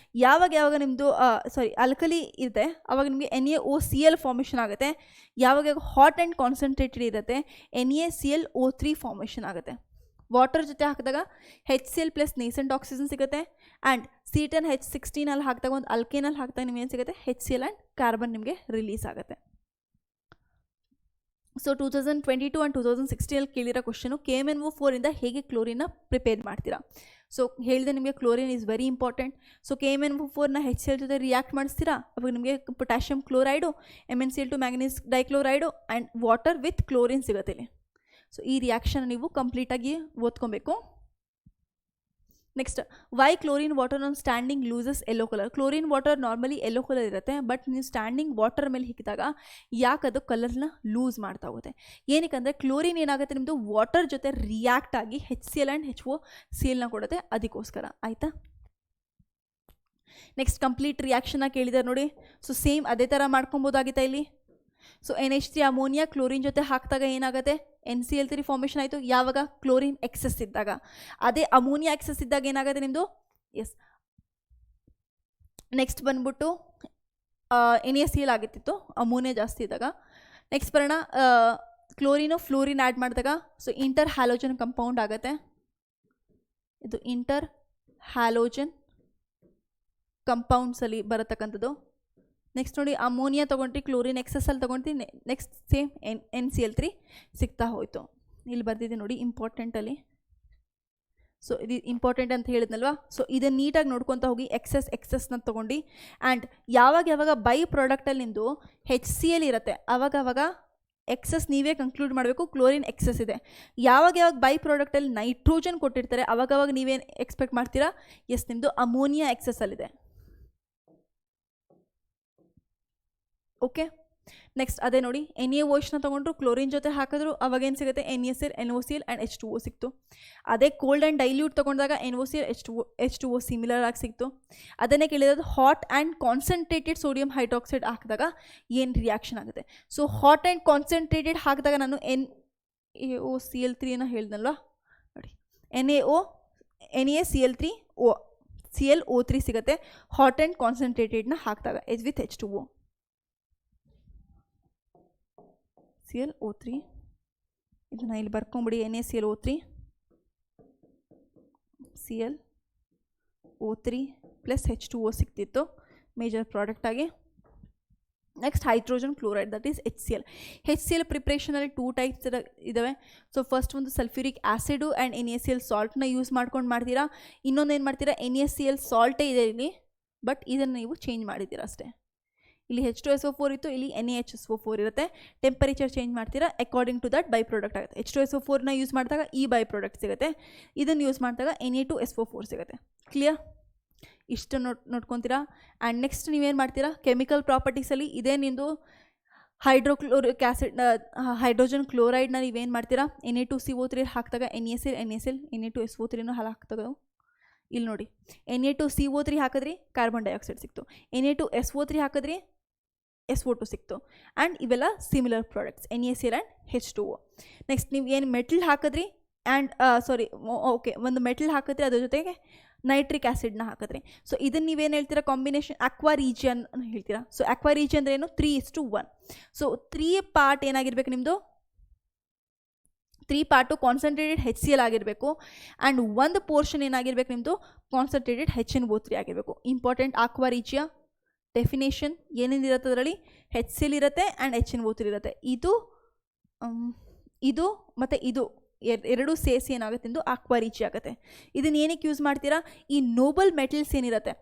ಯಾವಾಗ ನಿಮ್ಮದು ಅಲ್ಕಲಿ ಇದೆ ಆವಾಗ ನಿಮಗೆ NaOCl ಫಾರ್ಮೇಷನ್ ಆಗುತ್ತೆ. ಯಾವಾಗ ಹಾಟ್ ಆ್ಯಂಡ್ ಕಾನ್ಸಂಟ್ರೇಟೆಡ್ ಇರುತ್ತೆ NaClO3 ಫಾರ್ಮೇಷನ್ ಆಗುತ್ತೆ. ವಾಟರ್ ಜೊತೆ ಹಾಕಿದಾಗ HCl ಪ್ಲಸ್ ನೇಸೆಂಟ್ ಆಕ್ಸಿಜನ್ ಸಿಗುತ್ತೆ. ಆ್ಯಂಡ್ C10H16 ಅಲ್ಲಿ ಹಾಕಿದಾಗ ಒಂದು ಅಲ್ಕೇನಲ್ಲಿ ಹಾಕಿದಾಗ ನಿಮ್ಗೆ ಏನು ಸಿಗುತ್ತೆ HCl ಆ್ಯಂಡ್ ಕಾರ್ಬನ್ ನಿಮಗೆ ರಿಲೀಸ್ ಆಗುತ್ತೆ. ಸೊ 2022 ಆ್ಯಂಡ್ 2016 ಕೇಳಿರೋ ಕ್ವಶನು KMnO4 ಇಂದ ಹೇಗೆ ಕ್ಲೋರಿನ ಪ್ರಿಪೇರ್ ಮಾಡ್ತೀರಾ. ಸೊ ಹೇಳಿದೆ ನಿಮಗೆ chlorine is very important. So KMnO4ನ HCl ಜೊತೆ ರಿಯಾಕ್ಟ್ ಮಾಡಿಸ್ತೀರಾ, ಅವಾಗ ನಿಮಗೆ potassium chloride, MnCl2 manganese dichloride and water with chlorine ಸಿಗುತ್ತೆ ಇಲ್ಲಿ. ಸೊ ಈ ರಿಯಾಕ್ಷನ್ ನೀವು ಕಂಪ್ಲೀಟಾಗಿ ಓದ್ಕೊಬೇಕು. Next why chlorine water on standing loses yellow colour. Chlorine water normally yellow colour ಇರುತ್ತೆ, ಬಟ್ ನೀವು ಸ್ಟ್ಯಾಂಡಿಂಗ್ ವಾಟರ್ ಮೇಲೆ ಹಿಕ್ಕಿದಾಗ ಯಾಕದು ಕಲರ್ನ ಲೂಸ್ ಮಾಡ್ತಾ ಹೋಗುತ್ತೆ. ಏನಕ್ಕೆ ಕ್ಲೋರಿನ್ ಏನಾಗುತ್ತೆ ನಿಮ್ಮದು ವಾಟರ್ ಜೊತೆ ರಿಯಾಕ್ಟ್ ಆಗಿ HCl ಆ್ಯಂಡ್ HOClನ ಕೊಡುತ್ತೆ, ಅದಕ್ಕೋಸ್ಕರ. ಆಯಿತಾ. ನೆಕ್ಸ್ಟ್ ಕಂಪ್ಲೀಟ್ ರಿಯಾಕ್ಷನ್ನ ಕೇಳಿದ್ದಾರೆ ನೋಡಿ. ಸೊ ಸೇಮ್ ಅದೇ ಥರ ಮಾಡ್ಕೊಬೋದಾಗಿತ್ತಾ ಇಲ್ಲಿ. ಸೊ NH3 ಅಮೋನಿಯಾ ಕ್ಲೋರಿನ್ ಜೊತೆ ಹಾಕಿದಾಗ ಏನಾಗುತ್ತೆ NCl3 ಫಾರ್ಮೇಷನ್ ಆಯಿತು. ಯಾವಾಗ ಕ್ಲೋರಿನ್ ಎಕ್ಸಸ್ ಇದ್ದಾಗ. ಅದೇ ಅಮೋನಿಯಾ ಎಕ್ಸಸ್ ಇದ್ದಾಗ ಏನಾಗುತ್ತೆ ನಿಮ್ಮದು ನೆಕ್ಸ್ಟ್ ಬಂದ್ಬಿಟ್ಟು NaCl ಆಗಿತ್ತಿತ್ತು ಅಮೋನಿಯಾ ಜಾಸ್ತಿ ಇದ್ದಾಗ. ನೆಕ್ಸ್ಟ್ ಬರೋಣ ಕ್ಲೋರಿನು ಫ್ಲೋರಿನ್ ಆ್ಯಡ್ ಮಾಡಿದಾಗ ಸೊ ಇಂಟರ್ ಹ್ಯಾಲೋಜನ್ ಕಂಪೌಂಡ್ ಆಗುತ್ತೆ. ಇದು ಇಂಟರ್ ಹ್ಯಾಲೋಜನ್ ಕಂಪೌಂಡ್ಸಲ್ಲಿ ಬರತಕ್ಕಂಥದ್ದು. ನೆಕ್ಸ್ಟ್ ನೋಡಿ ಅಮೋನಿಯಾ ತೊಗೊಂಡ್ರಿ, ಕ್ಲೋರಿನ್ ಎಕ್ಸಸ್ಸಲ್ಲಿ ತೊಗೊಂಡ್ರಿ, ನೆಕ್ಸ್ಟ್ ಸೇಮ್ NCl3 ಸಿಗ್ತಾ ಹೋಯಿತು. ಇಲ್ಲಿ ಬರ್ತಿದೆ ನೋಡಿ ಇಂಪಾರ್ಟೆಂಟಲ್ಲಿ. ಸೊ ಇದು ಇಂಪಾರ್ಟೆಂಟ್ ಅಂತ ಹೇಳಿದ್ನಲ್ವಾ. ಸೊ ಇದನ್ನು ನೀಟಾಗಿ ನೋಡ್ಕೊತಾ ಹೋಗಿ ಎಕ್ಸಸ್ನ ತೊಗೊಂಡು. ಆ್ಯಂಡ್ ಯಾವಾಗ ಬೈ ಪ್ರಾಡಕ್ಟಲ್ಲಿ ನಿಮ್ಮದು HCl ಇರುತ್ತೆ ಆವಾಗ ಎಕ್ಸಸ್ ನೀವೇ ಕನ್ಕ್ಲೂಡ್ ಮಾಡಬೇಕು ಕ್ಲೋರಿನ್ ಎಕ್ಸಸ್ ಇದೆ. ಯಾವಾಗ ಬೈ ಪ್ರಾಡಕ್ಟಲ್ಲಿ ನೈಟ್ರೋಜನ್ ಕೊಟ್ಟಿರ್ತಾರೆ ಅವಾಗ ನೀವೇನು ಎಕ್ಸ್ಪೆಕ್ಟ್ ಮಾಡ್ತೀರಾ, ನಿಮ್ಮದು ಅಮೋನಿಯಾ ಎಕ್ಸಸ್ಸಲ್ಲಿದೆ. ಓಕೆ. ನೆಕ್ಸ್ಟ್ ಅದೇ ನೋಡಿ NaOHನ ತೊಗೊಂಡ್ರು, ಕ್ಲೋರಿನ್ ಜೊತೆ ಹಾಕಿದ್ರು, ಅವಾಗೇನು ಸಿಗುತ್ತೆ NaCl, NOCl ಆ್ಯಂಡ್ H2O ಸಿಕ್ತು. ಅದೇ ಕೋಲ್ಡ್ ಆ್ಯಂಡ್ ಡೈಲ್ಯೂಟ್ ತೊಗೊಂಡಾಗ NOCl, H2O ಸಿಮಿಲರ್ ಆಗಿ ಸಿಕ್ತು. ಅದನ್ನೇ ಕೇಳಿರೋದು hot and concentrated sodium hydroxide ಹಾಕಿದಾಗ ಏನು ರಿಯಾಕ್ಷನ್ ಆಗುತ್ತೆ. ಸೊ ಹಾಟ್ ಆ್ಯಂಡ್ ಕಾನ್ಸಂಟ್ರೇಟೆಡ್ ಹಾಕಿದಾಗ ನಾನು NaCl3ನ ಹೇಳ್ದಲ್ವಾ ನೋಡಿ, NaCl3O ClO3 ಸಿಗುತ್ತೆ ಹಾಟ್ ಆ್ಯಂಡ್ ಕಾನ್ಸಂಟ್ರೇಟೆಡ್ನ ಹಾಕಿದಾಗ ವಿತ್ H2O. ClO3 ಇದನ್ನು ಇಲ್ಲಿ ಬರ್ಕೊಂಬಿಡಿ. NaClO3 ClO3 ಪ್ಲಸ್ H2O ಸಿಗ್ತಿತ್ತು ಮೇಜರ್ ಪ್ರಾಡಕ್ಟಾಗಿ. Next hydrogen chloride that is HCl ಪ್ರಿಪ್ರೇಷನಲ್ಲಿ 2 ಟೈಪ್ಸ್ ಇದ್ದಾವೆ. ಸೊ ಫಸ್ಟ್ ಒಂದು ಸಲ್ಫ್ಯೂರಿಕ್ ಆ್ಯಸಿಡು ಆ್ಯಂಡ್ NaCl ಸಾಲ್ಟ್ನ ಯೂಸ್ ಮಾಡ್ಕೊಂಡು ಮಾಡ್ತೀರಾ. ಇನ್ನೊಂದು ಏನು ಮಾಡ್ತೀರಾ NaCl ಸಾಲ್ಟೇ ಇದೆ ಇಲ್ಲಿ, ಬಟ್ ಇದನ್ನು ನೀವು ಚೇಂಜ್ ಮಾಡಿದ್ದೀರಾ ಅಷ್ಟೇ. ಇಲ್ಲಿ H2SO4 ಇತ್ತು, ಇಲ್ಲಿ NaHSO4 ಇರುತ್ತೆ. ಟೆಂಪರೇಚರ್ ಚೇಂಜ್ ಮಾಡ್ತೀರಾ according to that by product ಆಗುತ್ತೆ. H2SO4ನ ಯೂಸ್ ಮಾಡಿದಾಗ ಈ ಬೈ ಪ್ರಾಡಕ್ಟ್ ಸಿಗುತ್ತೆ, ಇದನ್ನು ಯೂಸ್ ಮಾಡಿದಾಗ Na2SO4 ಸಿಗುತ್ತೆ. ಕ್ಲಿಯರ್? ಇಷ್ಟು ನೋಡ್ಕೊತೀರಾ. ಆ್ಯಂಡ್ ನೆಕ್ಸ್ಟ್ ನೀವೇನು ಮಾಡ್ತೀರಾ ಕೆಮಿಕಲ್ ಪ್ರಾಪರ್ಟೀಸಲ್ಲಿ ಇದೇ ನಿಮ್ಮದು ಹೈಡ್ರೋಕ್ಲೋರಿಕ್ ಆ್ಯಸಿಡ್ ಹೈಡ್ರೋಜನ್ ಕ್ಲೋರೈಡ್ನ ನೀವೇನು ಮಾಡ್ತೀರಾ Na2CO3 ಹಾಕಿದಾಗ NaCl Na2SO3 ಹಾಕಿದಾಗ ಇಲ್ಲಿ ನೋಡಿ Na2CO3 ಹಾಕಿದ್ರಿ ಕಾರ್ಬನ್ ಡೈಆಕ್ಸೈಡ್ ಸಿಕ್ತು, Na2SO3 ಹಾಕಿದ್ರಿ SO2 ಸಿಕ್ತು. ಆ್ಯಂಡ್ ಇವೆಲ್ಲ similar products NaCl and H2O. Next ನೀವು ಏನು ಮೆಟಲ್ ಹಾಕಿದ್ರಿ ಆ್ಯಂಡ್ ಒಂದು ಮೆಟಲ್ ಹಾಕಿದ್ರಿ ಅದ್ರ ಜೊತೆಗೆ ನೈಟ್ರಿಕ್ ಆ್ಯಸಿಡ್ನ ಹಾಕಿದ್ರಿ. ಸೊ ಇದನ್ನು ನೀವೇನು ಹೇಳ್ತೀರಾ ಕಾಂಬಿನೇಷನ್ ಅಕ್ವಾ ರೀಜಿಯನ್ ಹೇಳ್ತೀರಾ. ಸೊ ಅಕ್ವಾ ರೀಜಿಯನ್ ಅಂದರೆ ಏನು 3:1. ಸೊ 3 ಪಾರ್ಟ್ ಏನಾಗಿರ್ಬೇಕು ನಿಮ್ಮದು 3 ಪಾರ್ಟು ಕಾನ್ಸಂಟ್ರೇಟೆಡ್ HCl ಆಗಿರಬೇಕು ಆ್ಯಂಡ್ ಒಂದು ಪೋರ್ಷನ್ ಏನಾಗಿರ್ಬೇಕು ನಿಮ್ಮದು ಕಾನ್ಸಂಟ್ರೇಟೆಡ್ HNO3 ಆಗಿರಬೇಕು. ಇಂಪಾರ್ಟೆಂಟ್ ಅಕ್ವಾ ರೀಜಿಯಾ ಡೆಫಿನೇಷನ್ ಏನೇನಿರುತ್ತೆ ಅದರಲ್ಲಿ HCl ಇರುತ್ತೆ ಆ್ಯಂಡ್ HNO3 ಇರುತ್ತೆ. ಇದು ಮತ್ತು ಇದು ಎರಡು ಸೇರಿಸಿ ಏನಾಗುತ್ತೆ ಎಂದು ಆಕ್ವಾ ರೀಚ್ ಆಗುತ್ತೆ. ಇದನ್ನು ಏನಕ್ಕೆ ಯೂಸ್ ಮಾಡ್ತೀರಾ? ಈ ನೋಬಲ್ ಮೆಟಲ್ಸ್ ಏನಿರುತ್ತೆ,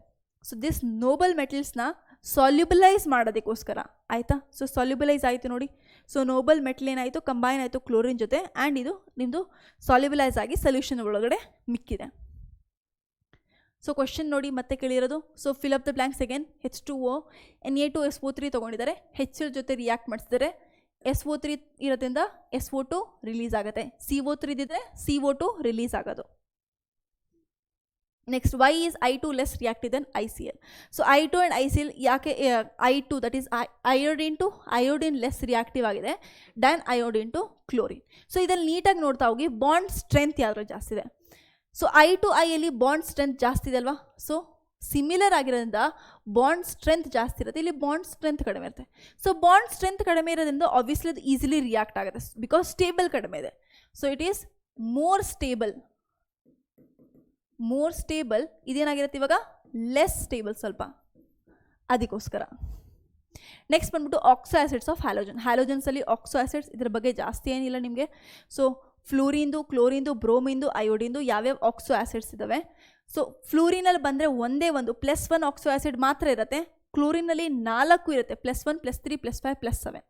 ಸೊ ದಿಸ್ ನೋಬಲ್ ಮೆಟಲ್ಸ್ನ ಸಾಲ್ಯುಬಲೈಸ್ ಮಾಡೋದಕ್ಕೋಸ್ಕರ, ಆಯಿತಾ. ಸೊ ಸಾಲ್ಯುಬಲೈಸ್ ಆಯಿತು ನೋಡಿ. ಸೊ ನೋಬಲ್ ಮೆಟಲ್ ಏನಾಯಿತು, ಕಂಬೈನ್ ಆಯಿತು ಕ್ಲೋರಿನ್ ಜೊತೆ, ಆ್ಯಂಡ್ ಇದು ನಿಮ್ಮದು ಸಾಲ್ಯುಬಲೈಸ್ ಆಗಿ ಸೊಲ್ಯೂಷನ್ ಒಳಗಡೆ ಮಿಕ್ಕಿದೆ. ಸೊ ಕ್ವಶನ್ ನೋಡಿ ಮತ್ತೆ ಕೇಳಿರೋದು. So fill up the blanks again. H2O Na2SO3 ತೊಗೊಂಡಿದ್ದಾರೆ, HCl ಜೊತೆ ರಿಯಾಕ್ಟ್ ಮಾಡಿಸಿದ್ದಾರೆ, SO3 ಇರೋದ್ರಿಂದ SO2 ರಿಲೀಸ್ ಆಗುತ್ತೆ, CO3 ಇದ್ದಿದ್ರೆ CO2 ರಿಲೀಸ್ ಆಗೋದು. Next, why is I2 less reactive then ICl. So I2 and ICl ಯಾಕೆ I2 that is iodine to iodine less reactive ಆಗಿದೆ than iodine to chlorine. So ಇದರಲ್ಲಿ ನೀಟಾಗಿ ನೋಡ್ತಾ ಹೋಗಿ ಬಾಂಡ್ ಸ್ಟ್ರೆಂತ್ ಯಾವ್ದು ಜಾಸ್ತಿ ಇದೆ. So I2 I bond strength ಜಾಸ್ತಿ ಇದೆ ಅಲ್ವಾ. ಸೊ ಸಿಮಿಲರ್ ಆಗಿರೋದ್ರಿಂದ ಬಾಂಡ್ ಸ್ಟ್ರೆಂತ್ ಜಾಸ್ತಿ ಇರುತ್ತೆ, ಇಲ್ಲಿ ಬಾಂಡ್ ಸ್ಟ್ರೆಂತ್ ಕಡಿಮೆ ಇರುತ್ತೆ. ಸೊ ಬಾಂಡ್ ಸ್ಟ್ರೆಂತ್ ಕಡಿಮೆ ಇರೋದ್ರಿಂದ ಆಬ್ವಿಯಸ್ಲಿ ಅದು ಈಸಿಲಿ ರಿಯಾಕ್ಟ್ ಆಗುತ್ತೆ ಬಿಕಾಸ್ ಸ್ಟೇಬಲ್ ಕಡಿಮೆ ಇದೆ. So it is more stable. ಇದೇನಾಗಿರುತ್ತೆ ಇವಾಗ ಲೆಸ್ ಸ್ಟೇಬಲ್ ಸ್ವಲ್ಪ, ಅದಕ್ಕೋಸ್ಕರ. ನೆಕ್ಸ್ಟ್ ಬಂದ್ಬಿಟ್ಟು ಆಕ್ಸೋ ಆ್ಯಸಿಡ್ಸ್ ಆಫ್ ಹ್ಯಾಲೋಜನ್ಸಲ್ಲಿ ಆಕ್ಸೋ ಆ್ಯಸಿಡ್ಸ್, ಇದ್ರ ಬಗ್ಗೆ ಜಾಸ್ತಿ ಏನಿಲ್ಲ ನಿಮಗೆ. ಸೊ ಫ್ಲೂರಿಂದು, ಕ್ಲೋರಿಂದು, ಬ್ರೋಮಿಂದು, ಅಯೋಡಿಂದು ಯಾವ್ಯಾವ ಆಕ್ಸೋ ಆ್ಯಸಿಡ್ಸ್ ಇದ್ದಾವೆ. ಸೊ ಫ್ಲೂರಿನಲ್ಲಿ ಬಂದರೆ ಒಂದೇ ಒಂದು +1 ಆಕ್ಸೋ ಆ್ಯಸಿಡ್ ಮಾತ್ರ ಇರುತ್ತೆ, ಕ್ಲೋರಿನಲ್ಲಿ 4 ಇರುತ್ತೆ, +1 +3 +5 +7.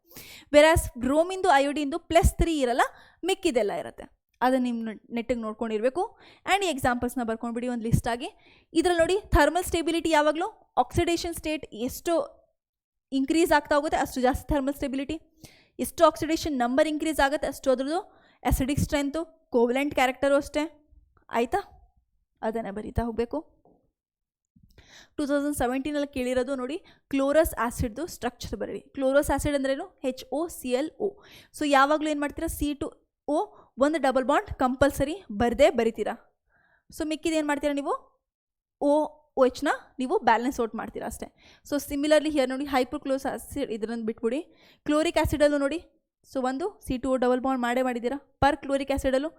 ವೆರಾಸ್ ಬ್ರೋಮಿಂದು, ಅಯೋಡಿಂದು +3 ಇರಲ್ಲ, ಮಿಕ್ಕಿದೆಲ್ಲ ಇರುತ್ತೆ. ಅದನ್ನು ನಿಮ್ಮ ನೆಟ್ಟಿಗೆ ನೋಡ್ಕೊಂಡಿರಬೇಕು. ಆ್ಯಂಡ್ ಈ ಎಕ್ಸಾಂಪಲ್ಸ್ನ ಬರ್ಕೊಂಡ್ಬಿಡಿ ಒಂದು ಲಿಸ್ಟ್ ಆಗಿ. ಇದರಲ್ಲಿ ನೋಡಿ ಥರ್ಮಲ್ ಸ್ಟೆಬಿಲಿಟಿ ಯಾವಾಗಲೂ ಆಕ್ಸಿಡೇಷನ್ ಸ್ಟೇಟ್ ಎಷ್ಟು ಇನ್ಕ್ರೀಸ್ ಆಗ್ತಾ ಹೋಗುತ್ತೆ ಅಷ್ಟು ಜಾಸ್ತಿ ಥರ್ಮಲ್ ಸ್ಟೆಬಿಲಿಟಿ, ಎಷ್ಟು ಆಕ್ಸಿಡೇಷನ್ ನಂಬರ್ ಇನ್ಕ್ರೀಸ್ ಆಗುತ್ತೆ ಅಷ್ಟು ಅದ್ರದ್ದು ಆ್ಯಸಿಡಿಕ್ ಸ್ಟ್ರೆಂತು, ಕೋವಲೆಂಟ್ ಕ್ಯಾರೆಕ್ಟರು ಅಷ್ಟೇ, ಆಯಿತಾ. ಅದನ್ನು ಬರೀತಾ ಹೋಗಬೇಕು. 2017 ಕೇಳಿರೋದು ನೋಡಿ, ಕ್ಲೋರಸ್ ಆ್ಯಸಿಡ್ದು ಸ್ಟ್ರಕ್ಚರ್ ಬರೀರಿ. ಕ್ಲೋರಸ್ ಆ್ಯಸಿಡ್ ಅಂದ್ರೇನು? HOClO. ಸೊ ಯಾವಾಗಲೂ ಏನು ಮಾಡ್ತೀರಾ, C2O ಒಂದು ಡಬಲ್ ಬಾಂಡ್ ಕಂಪಲ್ಸರಿ ಬರಿತೀರಾ. ಸೊ ಮಿಕ್ಕಿದ ಏನು ಮಾಡ್ತೀರಾ ನೀವು, OHನ ನೀವು ಬ್ಯಾಲೆನ್ಸ್ ಔಟ್ ಮಾಡ್ತೀರಾ ಅಷ್ಟೇ. ಸೊ ಸಿಮಿಲರ್ಲಿ ಹಿಯರ್ ನೋಡಿ, ಹೈಪೋಕ್ಲೋರಸ್ ಆ್ಯಸಿಡ್ ಇದನ್ನು ಬಿಟ್ಬಿಡಿ. ಕ್ಲೋರಿಕ್ ಆ್ಯಸಿಡಲ್ಲೂ ನೋಡಿ, ಸೊ ಒಂದು C2O ಡಬಲ್ ಬಾಂಡ್ ಮಾಡಿದ್ದೀರಾ, ಪರ್ ಕ್ಲೋರಿಕ್ ಆ್ಯಸಿಡಲ್ಲೂ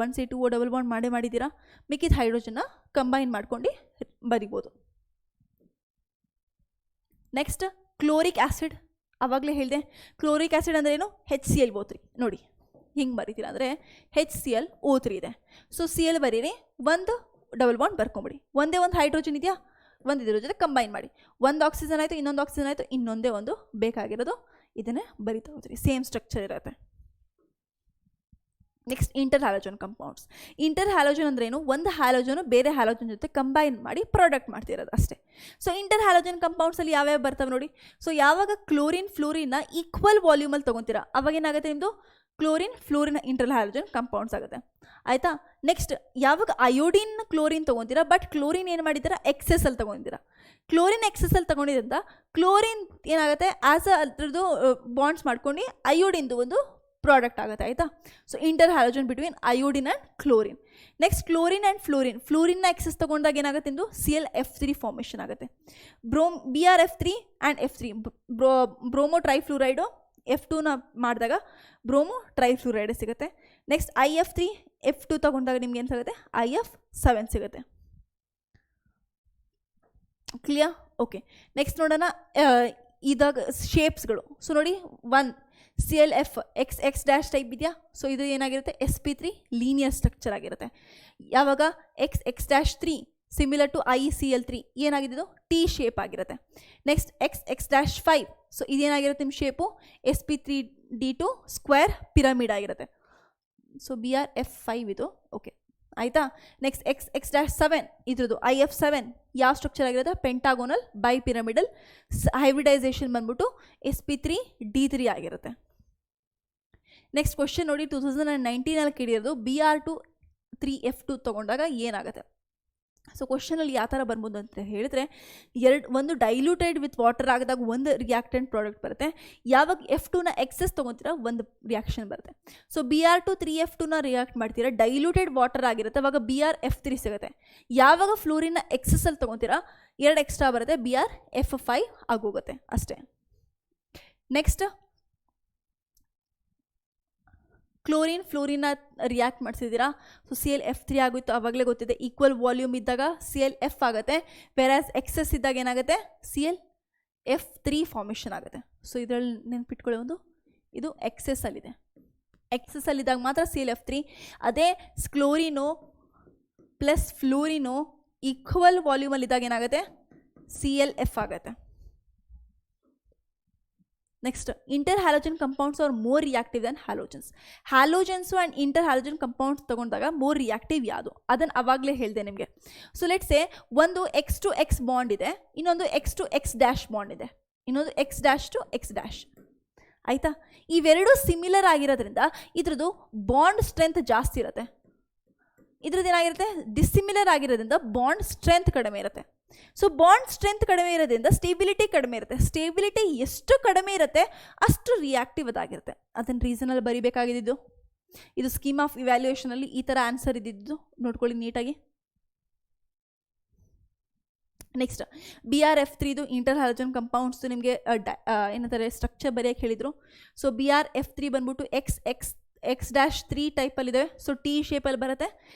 1 C2O ಡಬಲ್ ಬಾಂಡ್ ಮಾಡಿದ್ದೀರಾ, ಮಿಕ್ಕಿದ ಹೈಡ್ರೋಜನ್ನ ಕಂಬೈನ್ ಮಾಡ್ಕೊಂಡು ಬರಿಬೋದು. ನೆಕ್ಸ್ಟ್ ಕ್ಲೋರಿಕ್ ಆ್ಯಸಿಡ್, ಆವಾಗಲೇ ಹೇಳಿದೆ ಕ್ಲೋರಿಕ್ ಆ್ಯಸಿಡ್ ಅಂದ್ರೇನು, HClO3 ನೋಡಿ ಹಿಂಗೆ ಬರೀತೀರ ಅಂದರೆ HClO3 ಇದೆ. ಸೊ Cl ಬರೀರಿ, ಒಂದು ಡಬಲ್ ಬಾಂಡ್ ಬರ್ಕೊಂಬಿಡಿ, ಒಂದೇ ಒಂದು ಹೈಡ್ರೋಜನ್ ಇದೆಯಾ, ಒಂದು ಇದ್ರ ಜೊತೆ ಕಂಬೈನ್ ಮಾಡಿ, ಒಂದು ಆಕ್ಸಿಜನ್ ಆಯಿತು, ಇನ್ನೊಂದು ಆಕ್ಸಿಜನ್ ಆಯಿತು, ಇನ್ನೊಂದೇ ಒಂದು ಬೇಕಾಗಿರೋದು, ಇದನ್ನೇ ಬರಿತಾ ಹೋಗ್ತೀರಿ, ಸೇಮ್ ಸ್ಟ್ರಕ್ಚರ್ ಇರುತ್ತೆ. Next, interhalogen compounds. Inter halogen ಅಂದ್ರೇನು, ಒಂದು ಹ್ಯಾಲೋಜನು ಬೇರೆ ಹ್ಯಾಲೋಜನ್ ಜೊತೆ ಕಂಬೈನ್ ಮಾಡಿ ಪ್ರಾಡಕ್ಟ್ ಮಾಡ್ತಿರೋದು ಅಷ್ಟೇ. ಸೊ ಇಂಟರ್ ಹ್ಯಾಲೋಜನ್ ಕಂಪೌಂಡ್ಸಲ್ಲಿ ಯಾವ್ಯಾವ ಬರ್ತವೆ ನೋಡಿ. ಸೊ ಯಾವಾಗ ಕ್ಲೋರಿನ್ ಫ್ಲೂರಿನ್ನ ಈಕ್ವಲ್ ವಾಲ್ಯೂಮಲ್ಲಿ ತೊಗೊತೀರಾ ಅವಾಗ ಏನಾಗುತ್ತೆ, ನಿಮ್ಮದು chlorine fluorine interhalogen compounds ಆಗುತ್ತೆ, ಆಯಿತಾ. ನೆಕ್ಸ್ಟ್, ಯಾವಾಗ ಅಯೋಡಿನ್ ಕ್ಲೋರಿನ್ ತೊಗೊತೀರಾ ಬಟ್ ಕ್ಲೋರಿನ್ ಏನು ಮಾಡಿದ್ದೀರಾ, ಎಕ್ಸೆಸಲ್ಲಿ ತೊಗೊಂತೀರಾ. ಕ್ಲೋರಿನ್ ಎಕ್ಸೆಸಲ್ಲಿ ತೊಗೊಂಡಿದ್ದರಿಂದ ಕ್ಲೋರಿನ್ ಏನಾಗುತ್ತೆ, ಆ್ಯಸ್ ಅದ್ರದ್ದು ಬಾಂಡ್ಸ್ ಮಾಡ್ಕೊಂಡು ಅಯೋಡಿನ್ದು ಒಂದು ಪ್ರಾಡಕ್ಟ್ ಆಗುತ್ತೆ, ಆಯಿತಾ. So interhalogen between iodine and chlorine. Next, chlorine and ಫ್ಲೂರಿನ್ನ ಎಕ್ಸೆಸ್ ತೊಗೊಂಡಾಗ ಏನಾಗುತ್ತೆ, ನಿಮ್ಮದು ClF3 ಫಾರ್ಮೇಷನ್ ಆಗುತ್ತೆ. BrF3 ಆ್ಯಂಡ್ F3 ಬ್ರೋಮೋ ಟ್ರೈಫ್ಲೂರೈಡು F2ನ ಮಾಡಿದಾಗ ಬ್ರೋಮೋ ಟ್ರೈಫ್ಲೂರೈಡ್ ಸಿಗುತ್ತೆ. ನೆಕ್ಸ್ಟ್ IF3 F2 ತೊಗೊಂಡಾಗ ನಿಮ್ಗೆ ಏನು ಸಿಗುತ್ತೆ, IF7 ಸಿಗುತ್ತೆ. ಕ್ಲಿಯರ್? ಓಕೆ. ನೆಕ್ಸ್ಟ್ ನೋಡೋಣ ಇದಾಗ ಶೇಪ್ಸ್ಗಳು. ಸೊ ನೋಡಿ, 1 ClF XX- ಟೈಪ್ ಇದೆಯಾ. ಸೊ ಇದು ಏನಾಗಿರುತ್ತೆ, sp3 ಲೀನಿಯರ್ ಸ್ಟ್ರಕ್ಚರ್ ಆಗಿರುತ್ತೆ. ಯಾವಾಗ XX-3 ಸಿಮಿಲರ್ ಟು ICl3 ಏನಾಗಿದ್ದು, T ಶೇಪ್ ಆಗಿರುತ್ತೆ. ನೆಕ್ಸ್ಟ್ XX-5, ಸೊ ಇದೇನಾಗಿರುತ್ತೆ ನಿಮ್ಮ ಶೇಪು, sp3d2 ಸ್ಕ್ವೇರ್ ಪಿರಮಿಡ್ ಆಗಿರುತ್ತೆ. ಸೊ BrF5 ಇದು, ಓಕೆ ಆಯಿತಾ. ನೆಕ್ಸ್ಟ್ XX-7 ಇದ್ರದ್ದು IF7 ಯಾವ ಸ್ಟ್ರಕ್ಚರ್ ಆಗಿರುತ್ತೆ, ಪೆಂಟಾಗೋನಲ್ ಬೈ ಪಿರಮಿಡಲ್. ಹೈಬ್ರಿಡೈಸೇಷನ್ ಬಂದ್ಬಿಟ್ಟು sp3d3 ಆಗಿರುತ್ತೆ. ನೆಕ್ಸ್ಟ್ ಕ್ವಶನ್ ನೋಡಿ, 2019 ಕೇಳಿರೋದು Br2-3F2 ತೊಗೊಂಡಾಗ ಏನಾಗುತ್ತೆ. ಸೊ ಕ್ವಶನಲ್ಲಿ ಯಾವ ಥರ ಬರ್ಬೋದು ಅಂತ ಹೇಳಿದ್ರೆ, ಒಂದು ಡೈಲ್ಯೂಟೆಡ್ ವಿತ್ ವಾಟರ್ ಆಗಿದಾಗ ಒಂದು ರಿಯಾಕ್ಟೆಂಟ್ ಪ್ರಾಡಕ್ಟ್ ಬರುತ್ತೆ, ಯಾವಾಗ F2ನ ಎಕ್ಸೆಸ್ ತೊಗೊತೀರಾ ಒಂದು ರಿಯಾಕ್ಷನ್ ಬರುತ್ತೆ. ಸೊ Br2-3F2ನ ರಿಯಾಕ್ಟ್ ಮಾಡ್ತೀರಾ, ಡೈಲ್ಯೂಟೆಡ್ ವಾಟರ್ ಆಗಿರುತ್ತೆ, ಅವಾಗ BrF3 ಸಿಗುತ್ತೆ. ಯಾವಾಗ ಫ್ಲೂರಿನ್ನ ಎಕ್ಸೆಸಲ್ಲಿ ತೊಗೊತೀರಾ 2 ಎಕ್ಸ್ಟ್ರಾ ಬರುತ್ತೆ, BrF5 ಆಗೋಗುತ್ತೆ ಅಷ್ಟೇ. ನೆಕ್ಸ್ಟ್, ಕ್ಲೋರಿನ್ ಫ್ಲೋರಿನ ರಿಯಾಕ್ಟ್ ಮಾಡಿಸಿದ್ದೀರಾ, ಸೊ ClF3 ಆಗೋಯ್ತು, ಆವಾಗಲೇ ಗೊತ್ತಿದೆ. ಈಕ್ವಲ್ ವಾಲ್ಯೂಮ್ ಇದ್ದಾಗ ClF ಆಗುತ್ತೆ, ವೆರಾಸ್ ಎಕ್ಸೆಸ್ ಇದ್ದಾಗ ಏನಾಗುತ್ತೆ, F3 ಫಾರ್ಮೇಷನ್ ಆಗುತ್ತೆ. ಸೊ ಇದರಲ್ಲಿ ನೆನ್ಪಿಟ್ಕೊಳ್ಳಿ, ಒಂದು ಇದು ಎಕ್ಸೆಸ್ಸಲ್ಲಿದೆ. ಎಕ್ಸೆಸ್ಸಲ್ಲಿದ್ದಾಗ ಮಾತ್ರ ClF3. ಅದೇ ಕ್ಲೋರಿನೋ ಪ್ಲಸ್ ಫ್ಲೋರಿನೋ ಈಕ್ವಲ್ ವಾಲ್ಯೂಮಲ್ಲಿದ್ದಾಗ ಏನಾಗುತ್ತೆ, ClF ಆಗುತ್ತೆ. Next, interhalogen compounds are more reactive than halogens. Halogens and interhalogen compounds ತೊಗೊಂಡಾಗ ಮೋರ್ ರಿಯಾಕ್ಟಿವ್ ಯಾವುದು, ಅದನ್ನು ಅವಾಗಲೇ ಹೇಳಿದೆ ನಿಮಗೆ. ಸೊ ಲೆಟ್ಸ್ ಸೇ ಒಂದು X to X ಬಾಂಡ್ ಇದೆ, ಇನ್ನೊಂದು X to X dash bond ಇದೆ, ಇನ್ನೊಂದು X dash to X dash. ಆಯಿತಾ? ಇವೆರಡು ಸಿಮಿಲರ್ ಆಗಿರೋದ್ರಿಂದ ಇದ್ರದ್ದು ಬಾಂಡ್ ಸ್ಟ್ರೆಂತ್ ಜಾಸ್ತಿ ಇರುತ್ತೆ. ಇದ್ರದ್ದು ಏನಾಗಿರುತ್ತೆ, ಡಿಸ್ಸಿಮಿಲರ್ ಆಗಿರೋದ್ರಿಂದ ಬಾಂಡ್ ಸ್ಟ್ರೆಂತ್ ಕಡಿಮೆ ಇರುತ್ತೆ. ಸೊ ಬಾಂಡ್ ಸ್ಟ್ರೆಂತ್ ಕಡಿಮೆ ಇರೋದ್ರಿಂದ ಸ್ಟೇಬಿಲಿಟಿ ಕಡಿಮೆ ಇರುತ್ತೆ. ಸ್ಟೇಬಿಲಿಟಿ ಎಷ್ಟು ಕಡಿಮೆ ಇರುತ್ತೆ ಅಷ್ಟು ರಿಯಾಕ್ಟಿವ್ ಅದಾಗಿರುತ್ತೆ. ಅದನ್ನು ರೀಸನಲ್ಲಿ ಬರಿಬೇಕಾಗಿದ್ದು. ಇದು ಸ್ಕೀಮ್ ಆಫ್ ಇವ್ಯಾಲ್ಯೂಯೇಷನಲ್ಲಿ ಈ ಥರ ಆನ್ಸರ್ ಇದ್ದಿದ್ದು ನೋಡ್ಕೊಳ್ಳಿ ನೀಟಾಗಿ. Next, BrF3 inter halogen compounds ನಿಮಗೆ ಏನಂತಾರೆ ಸ್ಟ್ರಕ್ಚರ್ ಬರೆಯೋಕ್ಕೆ ಹೇಳಿದರು. ಸೊ BrF3 ಬಂದ್ಬಿಟ್ಟು X-3 ಟೈಪಲ್ಲಿದೆ. ಸೊ T ಶೇಪಲ್ಲಿ ಬರುತ್ತೆ,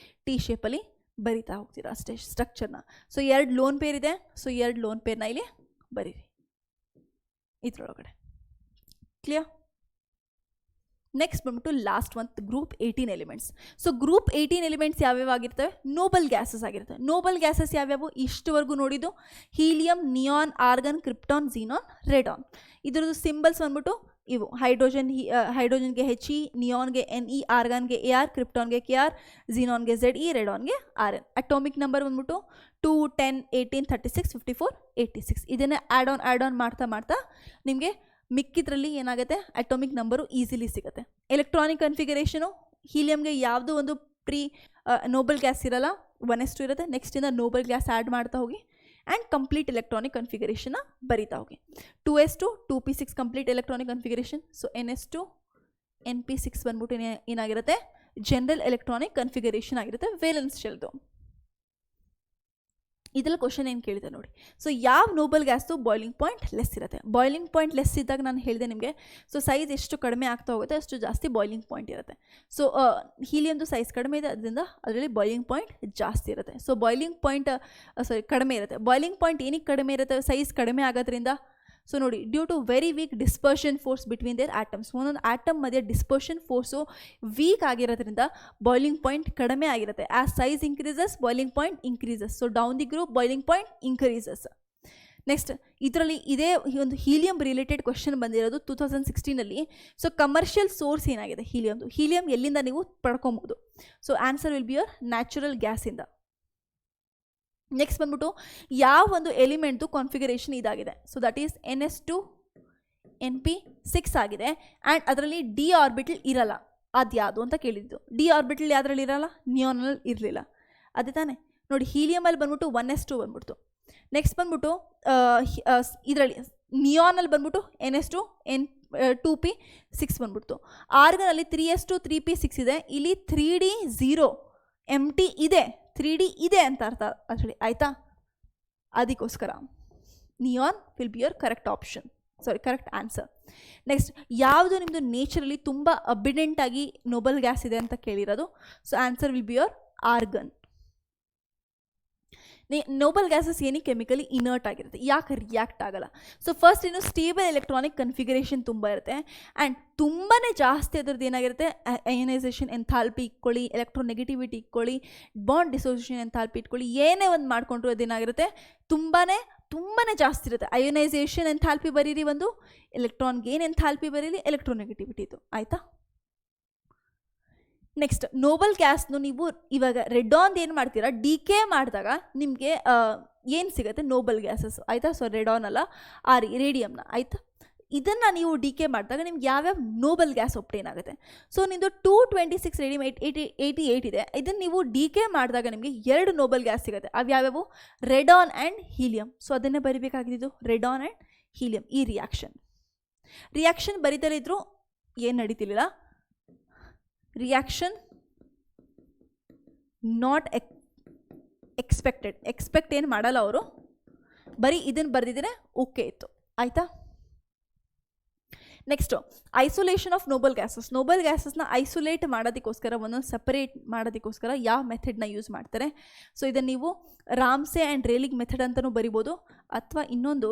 T ಶೇಪಲ್ಲಿ ಬರಿತಾ ಹೋಗ್ತೀರಾ ಅಷ್ಟೇ ಸ್ಟ್ರಕ್ಚರ್ನ. ಸೊ 2 ಲೋನ್ ಪೇರ್ ಇದೆ. ಸೊ 2 ಲೋನ್ ಪೇರ್ನ ಇಲ್ಲಿ ಬರೀರಿ ಇದ್ರೊಳಗಡೆ. ಕ್ಲಿಯರ್? ನೆಕ್ಸ್ಟ್ ಬಂದ್ಬಿಟ್ಟು ಲಾಸ್ಟ್ ಒಂದು group 18 elements. So group 18 elements ಯಾವ್ಯಾವ ಆಗಿರ್ತವೆ, ನೋಬಲ್ ಗ್ಯಾಸಸ್ ಆಗಿರ್ತವೆ. ನೋಬಲ್ ಗ್ಯಾಸಸ್ ಯಾವ್ಯಾವು ಇಷ್ಟುವರೆಗೂ ನೋಡಿದ್ದು, helium, neon, argon, krypton, xenon, radon. ಇದ್ರದ್ದು ಸಿಂಬಲ್ಸ್ ಬಂದ್ಬಿಟ್ಟು ಇವು ಹೈಡ್ರೋಜನ್ಗೆ He, ನಿಯಾನ್ಗೆ Ne, ಆರ್ಗಾನ್ಗೆ Ar, ಕ್ರಿಪ್ಟಾನ್ಗೆ Kr, ಝೀನಾನ್ಗೆ Ze, ರೆಡಾನ್ಗೆ Rn. ಅಟೋಮಿಕ್ ನಂಬರ್ ಬಂದ್ಬಿಟ್ಟು 2, 10, 18, 36, 54, 86. ಇದನ್ನೇ ಆ್ಯಡ್ ಆನ್ ಮಾಡ್ತಾ ನಿಮಗೆ ಮಿಕ್ಕಿದ್ರಲ್ಲಿ ಏನಾಗುತ್ತೆ, ಅಟೋಮಿಕ್ ನಂಬರು ಈಸಿಲಿ ಸಿಗುತ್ತೆ. ಎಲೆಕ್ಟ್ರಾನಿಕ್ ಕನ್ಫಿಗರೇಷನು, ಹೀಲಿಯಮ್ಗೆ ಯಾವುದೋ ಒಂದು ನೋಬಲ್ ಗ್ಯಾಸ್ ಇರಲ್ಲ, 1s2 ಇರುತ್ತೆ. ನೆಕ್ಸ್ಟಿಂದ ನೋಬಲ್ ಗ್ಯಾಸ್ ಆ್ಯಡ್ ಮಾಡ್ತಾ ಹೋಗಿ ಆ್ಯಂಡ್ ಕಂಪ್ಲೀಟ್ ಎಲೆಕ್ಟ್ರಾನಿಕ್ ಕನ್ಫಿಗರೇಷನ್ನ ಬರಿತಾ ಹೋಗಿ. 2s2, 2p6 complete electronic configuration. So ns2, np6 ಬಂದ್ಬಿಟ್ಟು ಏನಾಗಿರುತ್ತೆ, ಜನರಲ್ ಎಲೆಕ್ಟ್ರಾನಿಕ್ ಕನ್ಫಿಗರೇಷನ್ ಆಗಿರುತ್ತೆ ವೇಲೆನ್ಸ್ ಶೆಲ್ದು. ಇದರಲ್ಲಿ ಕ್ವಶನ್ ಏನು ಕೇಳಿದೆ ನೋಡಿ. ಸೊ ಯಾವ ನೋಬಲ್ ಗ್ಯಾಸ್ದು ಬಾಯ್ಲಿಂಗ್ ಪಾಯಿಂಟ್ ಲೆಸ್ ಇರುತ್ತೆ. ಬಾಯ್ಲಿಂಗ್ ಪಾಯಿಂಟ್ ಲೆಸ್ ಇದ್ದಾಗ ನಾನು ಹೇಳಿದೆ ನಿಮಗೆ, ಸೊ ಸೈಜ್ ಎಷ್ಟು ಕಡಿಮೆ ಆಗ್ತಾ ಹೋಗುತ್ತೆ ಅಷ್ಟು ಜಾಸ್ತಿ ಬಾಯ್ಲಿಂಗ್ ಪಾಯಿಂಟ್ ಇರುತ್ತೆ. ಸೊ ಹೀಲಿಯಮ್ದು ಸೈಜ್ ಕಡಿಮೆ ಇದೆ, ಅದರಿಂದ ಅದರಲ್ಲಿ ಬಾಯ್ಲಿಂಗ್ ಪಾಯಿಂಟ್ ಜಾಸ್ತಿ ಇರುತ್ತೆ. ಸೊ ಬಾಯ್ಲಿಂಗ್ ಪಾಯಿಂಟ್ ಕಡಿಮೆ ಇರುತ್ತೆ. ಬಾಯ್ಲಿಂಗ್ ಪಾಯಿಂಟ್ ಏನಕ್ಕೆ ಕಡಿಮೆ ಇರುತ್ತೆ, ಸೈಜ್ ಕಡಿಮೆ ಆಗೋದ್ರಿಂದ. ಸೊ ನೋಡಿ, due to very weak dispersion force between their atoms. ಒಂದೊಂದು ಆಟಮ್ ಮಧ್ಯೆ ಡಿಸ್ಪರ್ಷನ್ ಫೋರ್ಸು ವೀಕ್ ಆಗಿರೋದ್ರಿಂದ ಬಾಯ್ಲಿಂಗ್ ಪಾಯಿಂಟ್ ಕಡಿಮೆ ಆಗಿರುತ್ತೆ. As size increases boiling point increases. So down the group boiling point increases. Next, ಇದರಲ್ಲಿ ಇದೇ ಒಂದು ಹೀಲಿಯಂ ರಿಲೇಟೆಡ್ ಕ್ವಶನ್ ಬಂದಿರೋದು 2016. ಸೊ ಕಮರ್ಷಿಯಲ್ ಸೋರ್ಸ್ ಏನಾಗಿದೆ ಹೀಲಿಯಮ್ದು, ಹೀಲಿಯಂ ಎಲ್ಲಿಂದ ನೀವು ಪಡ್ಕೊಬೋದು. So answer will be your natural ಗ್ಯಾಸಿಂದ. ನೆಕ್ಸ್ಟ್ ಬಂದ್ಬಿಟ್ಟು ಯಾವ ಒಂದು ಎಲಿಮೆಂಟ್ದು ಕಾನ್ಫಿಗರೇಷನ್ ಇದಾಗಿದೆ. So that is ns2 np6 ಆಗಿದೆ ಆ್ಯಂಡ್ ಅದರಲ್ಲಿ ಡಿ ಆರ್ಬಿಟಲ್ ಇರಲ್ಲ. ಅದು ಯಾವುದು ಅಂತ ಕೇಳಿದ್ದು. ಡಿ ಆರ್ಬಿಟಲ್ ಯಾವುದ್ರಲ್ಲಿ ಇರಲ್ಲ, ನಿಯಾನಲ್ಲಿ ಇರಲಿಲ್ಲ. ಅದೇ ತಾನೇ ನೋಡಿ, ಹೀಲಿಯಮಲ್ಲಿ ಬಂದ್ಬಿಟ್ಟು 1s2 ಬಂದ್ಬಿಡ್ತು. ನೆಕ್ಸ್ಟ್ ಬಂದ್ಬಿಟ್ಟು ಇದರಲ್ಲಿ ನಿಯಾನಲ್ಲಿ ಬಂದ್ಬಿಟ್ಟು ns2 2p6 ಬಂದ್ಬಿಡ್ತು. ಆರ್ಗನಲ್ಲಿ 3s2 3p6 ಇದೆ. ಇಲ್ಲಿ 3d 0 empty ಇದೆ, 3d ಇದೆ ಅಂತ ಅರ್ಥ ಅದರಲ್ಲಿ. ಆಯಿತಾ? ಅದಕ್ಕೋಸ್ಕರ neon will be your correct option, correct answer. Next, ಯಾವುದು ನಿಮ್ಮದು ನೇಚರಲ್ಲಿ ತುಂಬ ಅಬಿಡೆಂಟ್ ಆಗಿ ನೋಬಲ್ ಗ್ಯಾಸ್ ಇದೆ ಅಂತ ಕೇಳಿರೋದು. So answer will be your argon. Noble gases ಏನಕ್ಕೆ ಕೆಮಿಕಲಿ ಇನರ್ಟ್ ಆಗಿರುತ್ತೆ, ಯಾಕೆ ರಿಯಾಕ್ಟ್ ಆಗಲ್ಲ. ಸೊ ಫಸ್ಟ್ ಏನು, ಸ್ಟೇಬಲ್ ಎಲೆಕ್ಟ್ರಾನಿಕ್ ಕನ್ಫಿಗರೇಷನ್ ತುಂಬ ಇರುತ್ತೆ ಆ್ಯಂಡ್ ತುಂಬಾ ಜಾಸ್ತಿ ಅದರದ್ದು ಏನಾಗಿರುತ್ತೆ, ಅಯನೈಸೇಷನ್ ಎಂಥಾಲ್ಪಿ ಇಟ್ಕೊಳ್ಳಿ, ಎಲೆಕ್ಟ್ರೋನೆಗೆಟಿವಿಟಿ ಇಟ್ಕೊಳ್ಳಿ, ಬಾಂಡ್ ಡಿಸೋಸಿಯೇಷನ್ ಎಂಥಾಲ್ಪಿ ಇಟ್ಕೊಳ್ಳಿ, ಏನೇ ಒಂದು ಮಾಡಿಕೊಂಡ್ರು ಅದೇನಾಗಿರುತ್ತೆ ತುಂಬಾ ಜಾಸ್ತಿ ಇರುತ್ತೆ. ಅಯೋನೈಸೇಷನ್ ಎಂಥಾಲ್ಪಿ ಬರೀರಿ ಒಂದು, ಎಲೆಕ್ಟ್ರಾನ್ ಗೇನ್ ಎಂಥಾಲ್ಪಿ ಬರೀರಿ, ಎಲೆಕ್ಟ್ರೋನೆಗೆಟಿವಿಟಿ ಇದು. ಆಯಿತಾ? ನೆಕ್ಸ್ಟ್, ನೋಬಲ್ ಗ್ಯಾಸ್ನು ನೀವು ಇವಾಗ ರೆಡಾನ್ ಏನು ಮಾಡ್ತೀರಾ, ಡಿಕೆ ಮಾಡಿದಾಗ ನಿಮಗೆ ಏನು ಸಿಗುತ್ತೆ, ನೋಬಲ್ ಗ್ಯಾಸಸ್. ಆಯಿತಾ? ಸೊ ರೆಡಾನ್ ಅಲ್ಲ, ರೇಡಿಯಮ್ನ. ಆಯಿತಾ? ಇದನ್ನು ನೀವು ಡಿಕೆ ಮಾಡಿದಾಗ ನಿಮ್ಗೆ ಯಾವ್ಯಾವ ನೋಬಲ್ ಗ್ಯಾಸ್ ಒಪ್ಟೇನ್ ಆಗುತ್ತೆ. ಸೊ ನಿಮ್ಮದು 226 ರೇಡಿಯಮ್ 88 ಇದೆ. ಇದನ್ನು ನೀವು ಡಿಕೆ ಮಾಡಿದಾಗ ನಿಮಗೆ 2 ನೋಬಲ್ ಗ್ಯಾಸ್ ಸಿಗುತ್ತೆ. ಅವು ಯಾವ್ಯಾವು, ರೆಡಾನ್ ಆ್ಯಂಡ್ ಹೀಲಿಯಮ್. ಸೊ ಅದನ್ನೇ ಬರಿಬೇಕಾಗಿದ್ದು, ರೆಡಾನ್ ಆ್ಯಂಡ್ ಹೀಲಿಯಮ್. ಈ ರಿಯಾಕ್ಷನ್ ಬರಿತಲೇ ಇದ್ದರೂ ಏನು ನಡೀತಿಲ್ಲ, ರಿಯಾಕ್ಷನ್ ನಾಟ್ ಎಕ್ಸ್ಪೆಕ್ಟ್ ಏನು ಮಾಡಲ್ಲ ಅವರು, ಬರೀ ಇದನ್ನು ಬರೆದಿದ್ರೆ ಓಕೆ ಇತ್ತು. ಆಯಿತಾ? ನೆಕ್ಸ್ಟು ಐಸೋಲೇಷನ್ ಆಫ್ ನೋಬಲ್ ಗ್ಯಾಸಸ್ನ ಐಸೋಲೇಟ್ ಮಾಡೋದಕ್ಕೋಸ್ಕರ ಒಂದೊಂದು ಸಪರೇಟ್ ಮಾಡೋದಕ್ಕೋಸ್ಕರ ಯಾವ ಮೆಥಡ್ನ ಯೂಸ್ ಮಾಡ್ತಾರೆ. ಸೊ ಇದನ್ನು ನೀವು ರಾಮ್ಸೆ ಆ್ಯಂಡ್ ರೇಲಿಗ್ ಮೆಥಡ್ ಅಂತಲೂ ಬರಿಬೋದು, ಅಥವಾ ಇನ್ನೊಂದು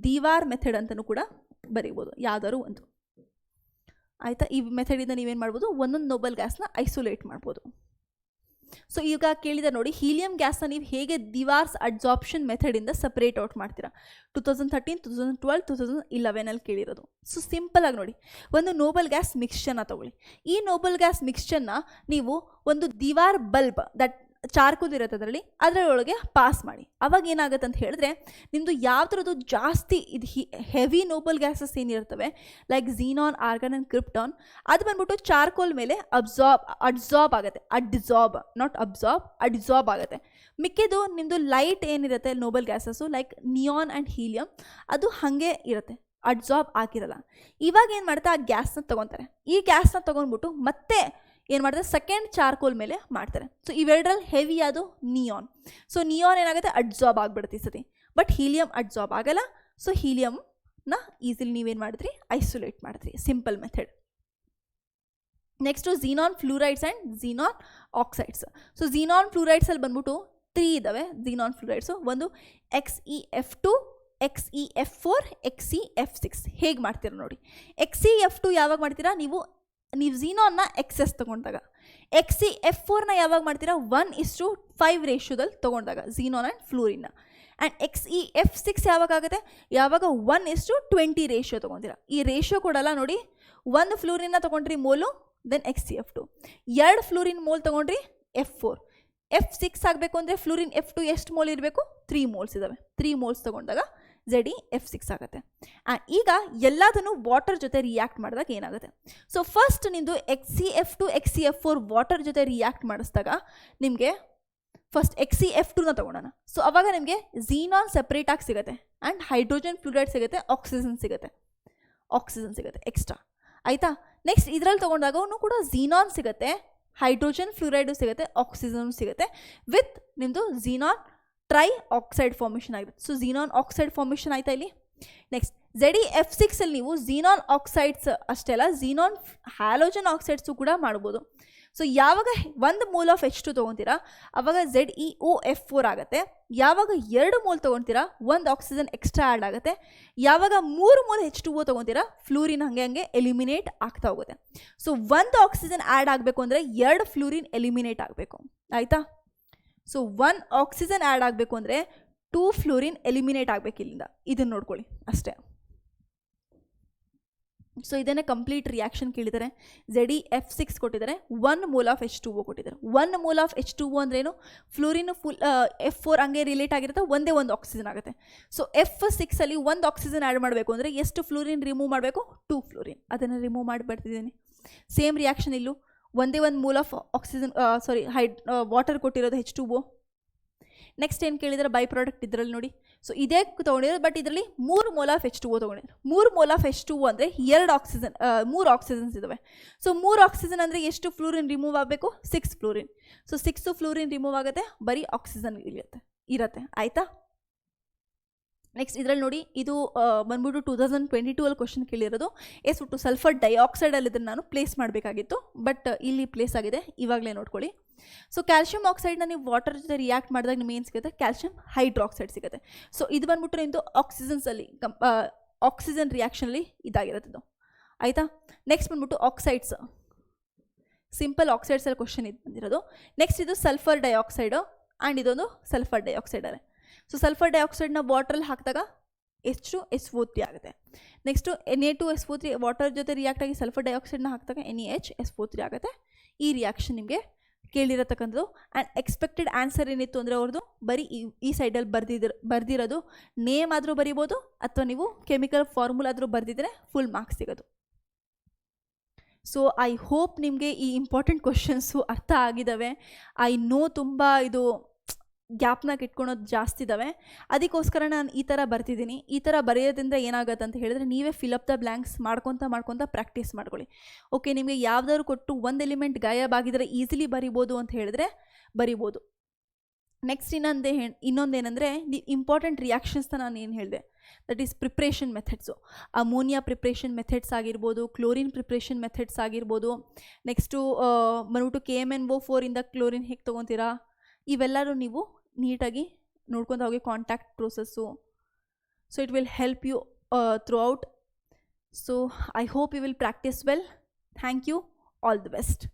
ದಿವಾರ್ ಮೆಥಡ್ ಅಂತಲೂ ಕೂಡ ಬರಿಬೋದು, ಯಾವ್ದಾದ್ರು ಒಂದು. ಆಯಿತಾ, ಈ ಮೆಥಡಿಂದ ನೀವೇನು ಮಾಡ್ಬೋದು, ಒಂದೊಂದು ನೋಬಲ್ ಗ್ಯಾಸ್ನ ಐಸೋಲೇಟ್ ಮಾಡ್ಬೋದು. ಸೊ ಈಗ ಕೇಳಿದ ನೋಡಿ, ಹೀಲಿಯಂ ಗ್ಯಾಸ್ನ ನೀವು ಹೇಗೆ ದಿವಾರ್ಸ್ ಅಡ್ಸಾರ್ಪ್ಷನ್ ಮೆಥಡಿಂದ ಸಪ್ರೇಟ್ ಔಟ್ ಮಾಡ್ತೀರಾ, 2013, 2012, 2011 ಕೇಳಿರೋದು. ಸೊ ಸಿಂಪಲಾಗಿ ನೋಡಿ, ಒಂದು ನೋಬಲ್ ಗ್ಯಾಸ್ ಮಿಕ್ಸ್ಚರ್ನ ತಗೊಳ್ಳಿ. ಈ ನೋಬಲ್ ಗ್ಯಾಸ್ ಮಿಕ್ಸ್ಚರ್ನ ನೀವು ಒಂದು ದಿವಾರ್ ಬಲ್ಬ್ ದಟ್ ಚಾರ್ಕೋಲ್ ಇರುತ್ತೆ ಅದರೊಳಗೆ ಪಾಸ್ ಮಾಡಿ. ಅವಾಗ ಏನಾಗುತ್ತೆ ಅಂತ ಹೇಳಿದ್ರೆ, ನಿಮ್ಮದು ಯಾವ ಥರದ್ದು ಜಾಸ್ತಿ ಇದು ಹೆವಿ ನೋಬಲ್ ಗ್ಯಾಸಸ್ ಏನಿರ್ತವೆ like xenon, argon and krypton, ಅದು ಬಂದ್ಬಿಟ್ಟು ಚಾರ್ಕೋಲ್ ಮೇಲೆ ಅಡ್ಸಾರ್ಬ್ ಆಗುತ್ತೆ. ಅಡ್ಸಾರ್ಬ್ ಆಗುತ್ತೆ. ಮಿಕ್ಕಿದ್ದು ನಿಮ್ಮದು ಲೈಟ್ ಏನಿರುತ್ತೆ noble gases like neon and helium, ಅದು ಹಾಗೆ ಇರುತ್ತೆ, ಅಡ್ಸಾರ್ಬ್ ಆಗಿರಲ್ಲ. ಇವಾಗ ಏನು ಮಾಡ್ತಾರೆ, ಆ ಗ್ಯಾಸ್ನ ತೊಗೊತಾರೆ. ಈ ಗ್ಯಾಸ್ನ ತೊಗೊಂಡ್ಬಿಟ್ಟು ಮತ್ತೆ ಏನು ಮಾಡ್ತಾರೆ, ಸೆಕೆಂಡ್ ಚಾರ್ಕೋಲ್ ಮೇಲೆ ಮಾಡ್ತಾರೆ. ಸೊ ಇವೆರಡರಲ್ಲಿ ಹೆವಿ ಅದು ನಿಯಾನ್. ಸೊ ನಿಯಾನ್ ಏನಾಗುತ್ತೆ, ಅಡ್ಸಾರ್ಬ್ ಆಗಿಬಿಡುತ್ತೆ ಈ ಸತಿ. ಬಟ್ ಹೀಲಿಯಂ ಅಡ್ಸಾರ್ಬ್ ಆಗಲ್ಲ. ಸೊ ಹೀಲಿಯಂನ ಈಸಿಲಿ ನೀವೇನು ಮಾಡಿದ್ರಿ, ಐಸೋಲೇಟ್ ಮಾಡಿದ್ರಿ. Simple method. Next xenon fluorides and xenon oxides. So xenon ಫ್ಲೂರೈಡ್ಸಲ್ಲಿ ಬಂದ್ಬಿಟ್ಟು 3 ಇದ್ದಾವೆ ಝೀನಾನ್ ಫ್ಲೂರೈಡ್ಸು. ಒಂದು XeF2, XeF4, XeF6. ಹೇಗೆ ಮಾಡ್ತೀರಾ ನೋಡಿ. XeF2 ಯಾವಾಗ ಮಾಡ್ತೀರಾ, ನೀವು ಝೀನಾನ್ನ XS ತೊಗೊಂಡಾಗ. XeF4ನ ಯಾವಾಗ ಮಾಡ್ತೀರಾ, 1:5 ರೇಷಿಯೋದಲ್ಲಿ ತೊಗೊಂಡಾಗ ಝೀನಾನ್ ಆ್ಯಂಡ್ ಫ್ಲೂರಿನ್ನ. ಆ್ಯಂಡ್ XeF6 ಯಾವಾಗ ಆಗುತ್ತೆ, ಯಾವಾಗ 1:20 ರೇಷಿಯೋ ತೊಗೊಂತೀರಾ. ಈ ರೇಷಿಯೋ ಕೊಡಲ್ಲ ನೋಡಿ, 1 ಫ್ಲೂರಿನ್ನ ತೊಗೊಂಡ್ರಿ Molu, then XeF2, 2 fluorine mole ತೊಗೊಂಡ್ರಿ F4. F6 ಆಗಬೇಕು ಅಂದರೆ ಫ್ಲೂರಿನ್ F2 ಎಷ್ಟು ಮೋಲ್ ಇರಬೇಕು, 3 ಮೋಲ್ಸ್ ಇದ್ದಾವೆ. 3 ಮೋಲ್ಸ್ ತೊಗೊಂಡಾಗ ZeF6 ಆಗುತ್ತೆ. ಆ್ಯಂಡ್ ಈಗ ಎಲ್ಲದನ್ನು ವಾಟರ್ ಜೊತೆ ರಿಯಾಕ್ಟ್ ಮಾಡಿದಾಗ ಏನಾಗುತ್ತೆ. ಸೊ ಫಸ್ಟ್ ನಿಮ್ಮದು XeF2, XeF4 ವಾಟರ್ ಜೊತೆ ರಿಯಾಕ್ಟ್ ಮಾಡಿಸಿದಾಗ ನಿಮಗೆ ಫಸ್ಟ್ XeF2ನ ತೊಗೊಳೋಣ. ಸೊ ಅವಾಗ ನಿಮಗೆ ಝೀನಾನ್ ಸಪ್ರೇಟಾಗಿ ಸಿಗುತ್ತೆ ಆ್ಯಂಡ್ ಹೈಡ್ರೋಜನ್ ಫ್ಲೂರೈಡ್ ಸಿಗುತ್ತೆ, ಆಕ್ಸಿಜನ್ ಸಿಗುತ್ತೆ ಎಕ್ಸ್ಟ್ರಾ. ಆಯಿತಾ. ನೆಕ್ಸ್ಟ್ ಇದರಲ್ಲಿ ತೊಗೊಂಡಾಗೂ ಕೂಡ ಝೀನಾನ್ ಸಿಗುತ್ತೆ, ಹೈಡ್ರೋಜನ್ ಫ್ಲೂರೈಡು ಸಿಗುತ್ತೆ, ಆಕ್ಸಿಜನ್ ಸಿಗುತ್ತೆ, ವಿತ್ ನಿಮ್ಮದು ಝೀನಾನ್ ಟ್ರೈ ಆಕ್ಸೈಡ್ ಫಾರ್ಮೇಷನ್ ಆಗಿರುತ್ತೆ. ಸೊ ಝೀನಾನ್ ಆಕ್ಸೈಡ್ ಫಾರ್ಮೇಷನ್ ಆಯಿತಾ ಇಲ್ಲಿ. ನೆಕ್ಸ್ಟ್ ZeF6 ಅಲ್ಲಿ ನೀವು ಝೀನಾನ್ ಆಕ್ಸೈಡ್ಸ್ ಅಷ್ಟೇ ಅಲ್ಲ, ಝೀನಾನ್ ಹ್ಯಾಲೋಜನ್ ಆಕ್ಸೈಡ್ಸು ಕೂಡ ಮಾಡ್ಬೋದು. ಸೊ ಯಾವಾಗ 1 ಮೋಲ್ ಆಫ್ H2 ತೊಗೊತೀರಾ ಅವಾಗ ZeOF4 ಆಗುತ್ತೆ. ಯಾವಾಗ 2 ಮೋಲ್ ತೊಗೊತೀರಾ 1 ಆಕ್ಸಿಜನ್ ಎಕ್ಸ್ಟ್ರಾ ಆ್ಯಡ್ ಆಗುತ್ತೆ. ಯಾವಾಗ 3 ಮೋಲ್ H2O ತೊಗೊತೀರಾ ಫ್ಲೂರಿನ್ ಹಾಗೆ ಎಲಿಮಿನೇಟ್ ಆಗ್ತಾ ಹೋಗುತ್ತೆ. ಸೊ 1 ಆಕ್ಸಿಜನ್ ಆ್ಯಡ್ ಆಗಬೇಕು ಅಂದರೆ 2 ಫ್ಲೂರಿನ್ ಎಲಿಮಿನೇಟ್ ಆಗಬೇಕು. ಆಯಿತಾ. ಸೊ 1 ಆಕ್ಸಿಜನ್ ಆ್ಯಡ್ ಆಗಬೇಕು ಅಂದರೆ 2 ಫ್ಲೂರಿನ್ ಎಲಿಮಿನೇಟ್ ಆಗಬೇಕು ಇಲ್ಲಿಂದ. ಇದನ್ನು ನೋಡ್ಕೊಳ್ಳಿ ಅಷ್ಟೇ. ಸೊ ಇದನ್ನೇ ಕಂಪ್ಲೀಟ್ ರಿಯಾಕ್ಷನ್ ಕೇಳಿದ್ದಾರೆ. ZeF6 ಕೊಟ್ಟಿದ್ದಾರೆ, 1 ಮೋಲ್ ಆಫ್ H2O ಕೊಟ್ಟಿದ್ದಾರೆ. 1 ಮೋಲ್ ಆಫ್ H2O ಅಂದ್ರೇನು, ಫ್ಲೂರಿನ್ F4 ಹಂಗೆ ರಿಲೇಟ್ ಆಗಿರುತ್ತೆ, ಒಂದೇ ಒಂದು ಆಕ್ಸಿಜನ್ ಆಗುತ್ತೆ. ಸೊ F6 ಅಲ್ಲಿ 1 ಆಕ್ಸಿಜನ್ ಆ್ಯಡ್ ಮಾಡಬೇಕು ಅಂದರೆ ಎಷ್ಟು ಫ್ಲೂರಿನ್ ರಿಮೂವ್ ಮಾಡಬೇಕು, 2 ಫ್ಲೂರಿನ್. ಅದನ್ನು ರಿಮೂವ್ ಮಾಡಿ ಬರ್ತಿದ್ದೀನಿ. ಸೇಮ್ ರಿಯಾಕ್ಷನ್ ಇಲ್ಲೂ ಒಂದೇ 1 ಮೋಲ್ ಆಫ್ ಆಕ್ಸಿಜನ್ ವಾಟರ್ ಕೊಟ್ಟಿರೋದು H2O. ನೆಕ್ಸ್ಟ್ ಏನು ಕೇಳಿದರೆ ಬೈ ಪ್ರಾಡಕ್ಟ್ ಇದರಲ್ಲಿ ನೋಡಿ. ಸೊ ಇದೇ ತೊಗೊಂಡಿರೋದು, ಬಟ್ ಇದರಲ್ಲಿ 3 mole of H2O ತೊಗೊಂಡಿದ್ದಾರೆ. 3 mole of H2O ಅಂದರೆ 2 ಆಕ್ಸಿಜನ್, 3 ಆಕ್ಸಿಜನ್ಸ್ ಇದ್ದಾವೆ. ಸೊ 3 ಆಕ್ಸಿಜನ್ ಅಂದರೆ ಎಷ್ಟು ಫ್ಲೂರಿನ್ ರಿಮೂವ್ ಆಗಬೇಕು, 6 ಫ್ಲೂರಿನ್. ಸೊ 6 ಫ್ಲೂರಿನ್ ರಿಮೂವ್ ಆಗುತ್ತೆ, ಬರೀ ಆಕ್ಸಿಜನ್ ಇರುತ್ತೆ. ಆಯಿತಾ. ನೆಕ್ಸ್ಟ್ ಇದರಲ್ಲಿ ನೋಡಿ, ಇದು ಬಂದ್ಬಿಟ್ಟು 2022 ಕ್ವಶನ್ ಕೇಳಿರೋದು. ಎಷ್ಟು ಸಲ್ಫರ್ ಡೈಆಕ್ಸೈಡಲ್ಲಿ ಇದನ್ನು ನಾನು ಪ್ಲೇಸ್ ಮಾಡಬೇಕಾಗಿತ್ತು, ಬಟ್ ಇಲ್ಲಿ ಪ್ಲೇಸ್ ಆಗಿದೆ, ಇವಾಗಲೇ ನೋಡ್ಕೊಳ್ಳಿ. ಸೊ ಕ್ಯಾಲ್ಶಿಯಂ ಆಕ್ಸೈಡ್ನ ನೀವು ವಾಟರ್ ಜೊತೆ ರಿಯಾಕ್ಟ್ ಮಾಡಿದಾಗ ನಿಮ್ಗೆ ಏನು ಸಿಗುತ್ತೆ, ಕ್ಯಾಲ್ಶಿಯಂ ಹೈಡ್ರಾಕ್ಸೈಡ್ ಸಿಗುತ್ತೆ. ಸೊ ಇದು ಬಂದ್ಬಿಟ್ಟು ನಿಮ್ಮದು ಆಕ್ಸಿಜನ್ ರಿಯಾಕ್ಷನಲ್ಲಿ ಇದಾಗಿರುತ್ತೆ ಇದು. ಆಯಿತಾ. ನೆಕ್ಸ್ಟ್ ಬಂದ್ಬಿಟ್ಟು ಆಕ್ಸೈಡ್ಸ್, ಸಿಂಪಲ್ ಆಕ್ಸೈಡ್ಸಲ್ಲಿ ಕ್ವಶನ್ ಇದು ಬಂದಿರೋದು. ನೆಕ್ಸ್ಟ್ ಇದು ಸಲ್ಫರ್ ಡೈಆಕ್ಸೈಡು ಆ್ಯಂಡ್ ಇದೊಂದು ಸಲ್ಫರ್ ಡೈಆಕ್ಸೈಡ್. ಸೊ ಸಲ್ಫರ್ ಡೈಆಕ್ಸೈಡ್ನ ವಾಟ್ರಲ್ಲಿ ಹಾಕಿದಾಗ SO3 ಆಗುತ್ತೆ. ನೆಕ್ಸ್ಟು Na2SO3 ವಾಟರ್ ಜೊತೆ ರಿಯಾಕ್ಟ್ ಆಗಿ ಸಲ್ಫರ್ ಡೈಆಕ್ಸೈಡ್ನ ಹಾಕಿದಾಗ NaHSO3 ಆಗುತ್ತೆ. ಈ ರಿಯಾಕ್ಷನ್ ನಿಮಗೆ ಕೇಳಿರತಕ್ಕಂಥದ್ದು. ಆ್ಯಂಡ್ ಎಕ್ಸ್ಪೆಕ್ಟೆಡ್ ಆನ್ಸರ್ ಏನಿತ್ತು ಅಂದರೆ ಅವ್ರದ್ದು ಬರೀ ಈ ಸೈಡಲ್ಲಿ ಬರ್ದಿರೋದು ನೇಮ್ ಆದರೂ ಬರಿಬೋದು, ಅಥವಾ ನೀವು ಕೆಮಿಕಲ್ ಫಾರ್ಮುಲಾ ಆದರೂ ಬರೆದಿದ್ರೆ ಫುಲ್ ಮಾರ್ಕ್ಸ್ ಸಿಗೋದು. ಸೊ ಐ ಹೋಪ್ ನಿಮಗೆ ಈ ಇಂಪಾರ್ಟೆಂಟ್ ಕ್ವಶನ್ಸು ಅರ್ಥ ಆಗಿದ್ದಾವೆ. ಐ ನೋ ತುಂಬ ಇದು ಗ್ಯಾಪ್ನಾಗ ಇಟ್ಕೊಳೋದು ಜಾಸ್ತಿ ಇದ್ದಾವೆ, ಅದಕ್ಕೋಸ್ಕರ ನಾನು ಈ ಥರ ಬರ್ತಿದ್ದೀನಿ. ಈ ಥರ ಬರೆಯೋದ್ರಿಂದ ಏನಾಗುತ್ತೆ ಅಂತ ಹೇಳಿದ್ರೆ ನೀವೇ ಫಿಲಪ್ ದ ಬ್ಲ್ಯಾಂಕ್ಸ್ ಮಾಡ್ಕೊತ ಪ್ರಾಕ್ಟೀಸ್ ಮಾಡ್ಕೊಳ್ಳಿ. ಓಕೆ, ನಿಮಗೆ ಯಾವ್ದಾದ್ರು ಕೊಟ್ಟು ಒಂದು ಎಲಿಮೆಂಟ್ ಗಾಯಬ್ ಆಗಿದ್ರೆ ಈಸಿಲಿ ಬರಿಬೋದು ಅಂತ ಹೇಳಿದ್ರೆ ಬರಿಬೋದು. ನೆಕ್ಸ್ಟ್ ಇನ್ನೊಂದೇನೆಂದರೆ ಇಂಪಾರ್ಟೆಂಟ್ ರಿಯಾಕ್ಷನ್ಸ್ನ ನಾನು ಏನು ಹೇಳಿದೆ, that is preparation methods. Ammonia preparation methods ಆಗಿರ್ಬೋದು, ಕ್ಲೋರಿನ್ ಪ್ರಿಪ್ರೇಷನ್ ಮೆಥಡ್ಸ್ ಆಗಿರ್ಬೋದು, ನೆಕ್ಸ್ಟು ಬಂದ್ಬಿಟ್ಟು KMnO4 ಇಂದ ಕ್ಲೋರಿನ್ ಹೇಗೆ ತೊಗೊತೀರಾ, ಇವೆಲ್ಲರೂ ನೀವು ನೀಟಾಗಿ ನೋಡ್ಕೊತ ಹೋಗಿ, contact process. So it will help you throughout. So I hope you will practise well. Thank you. All the best.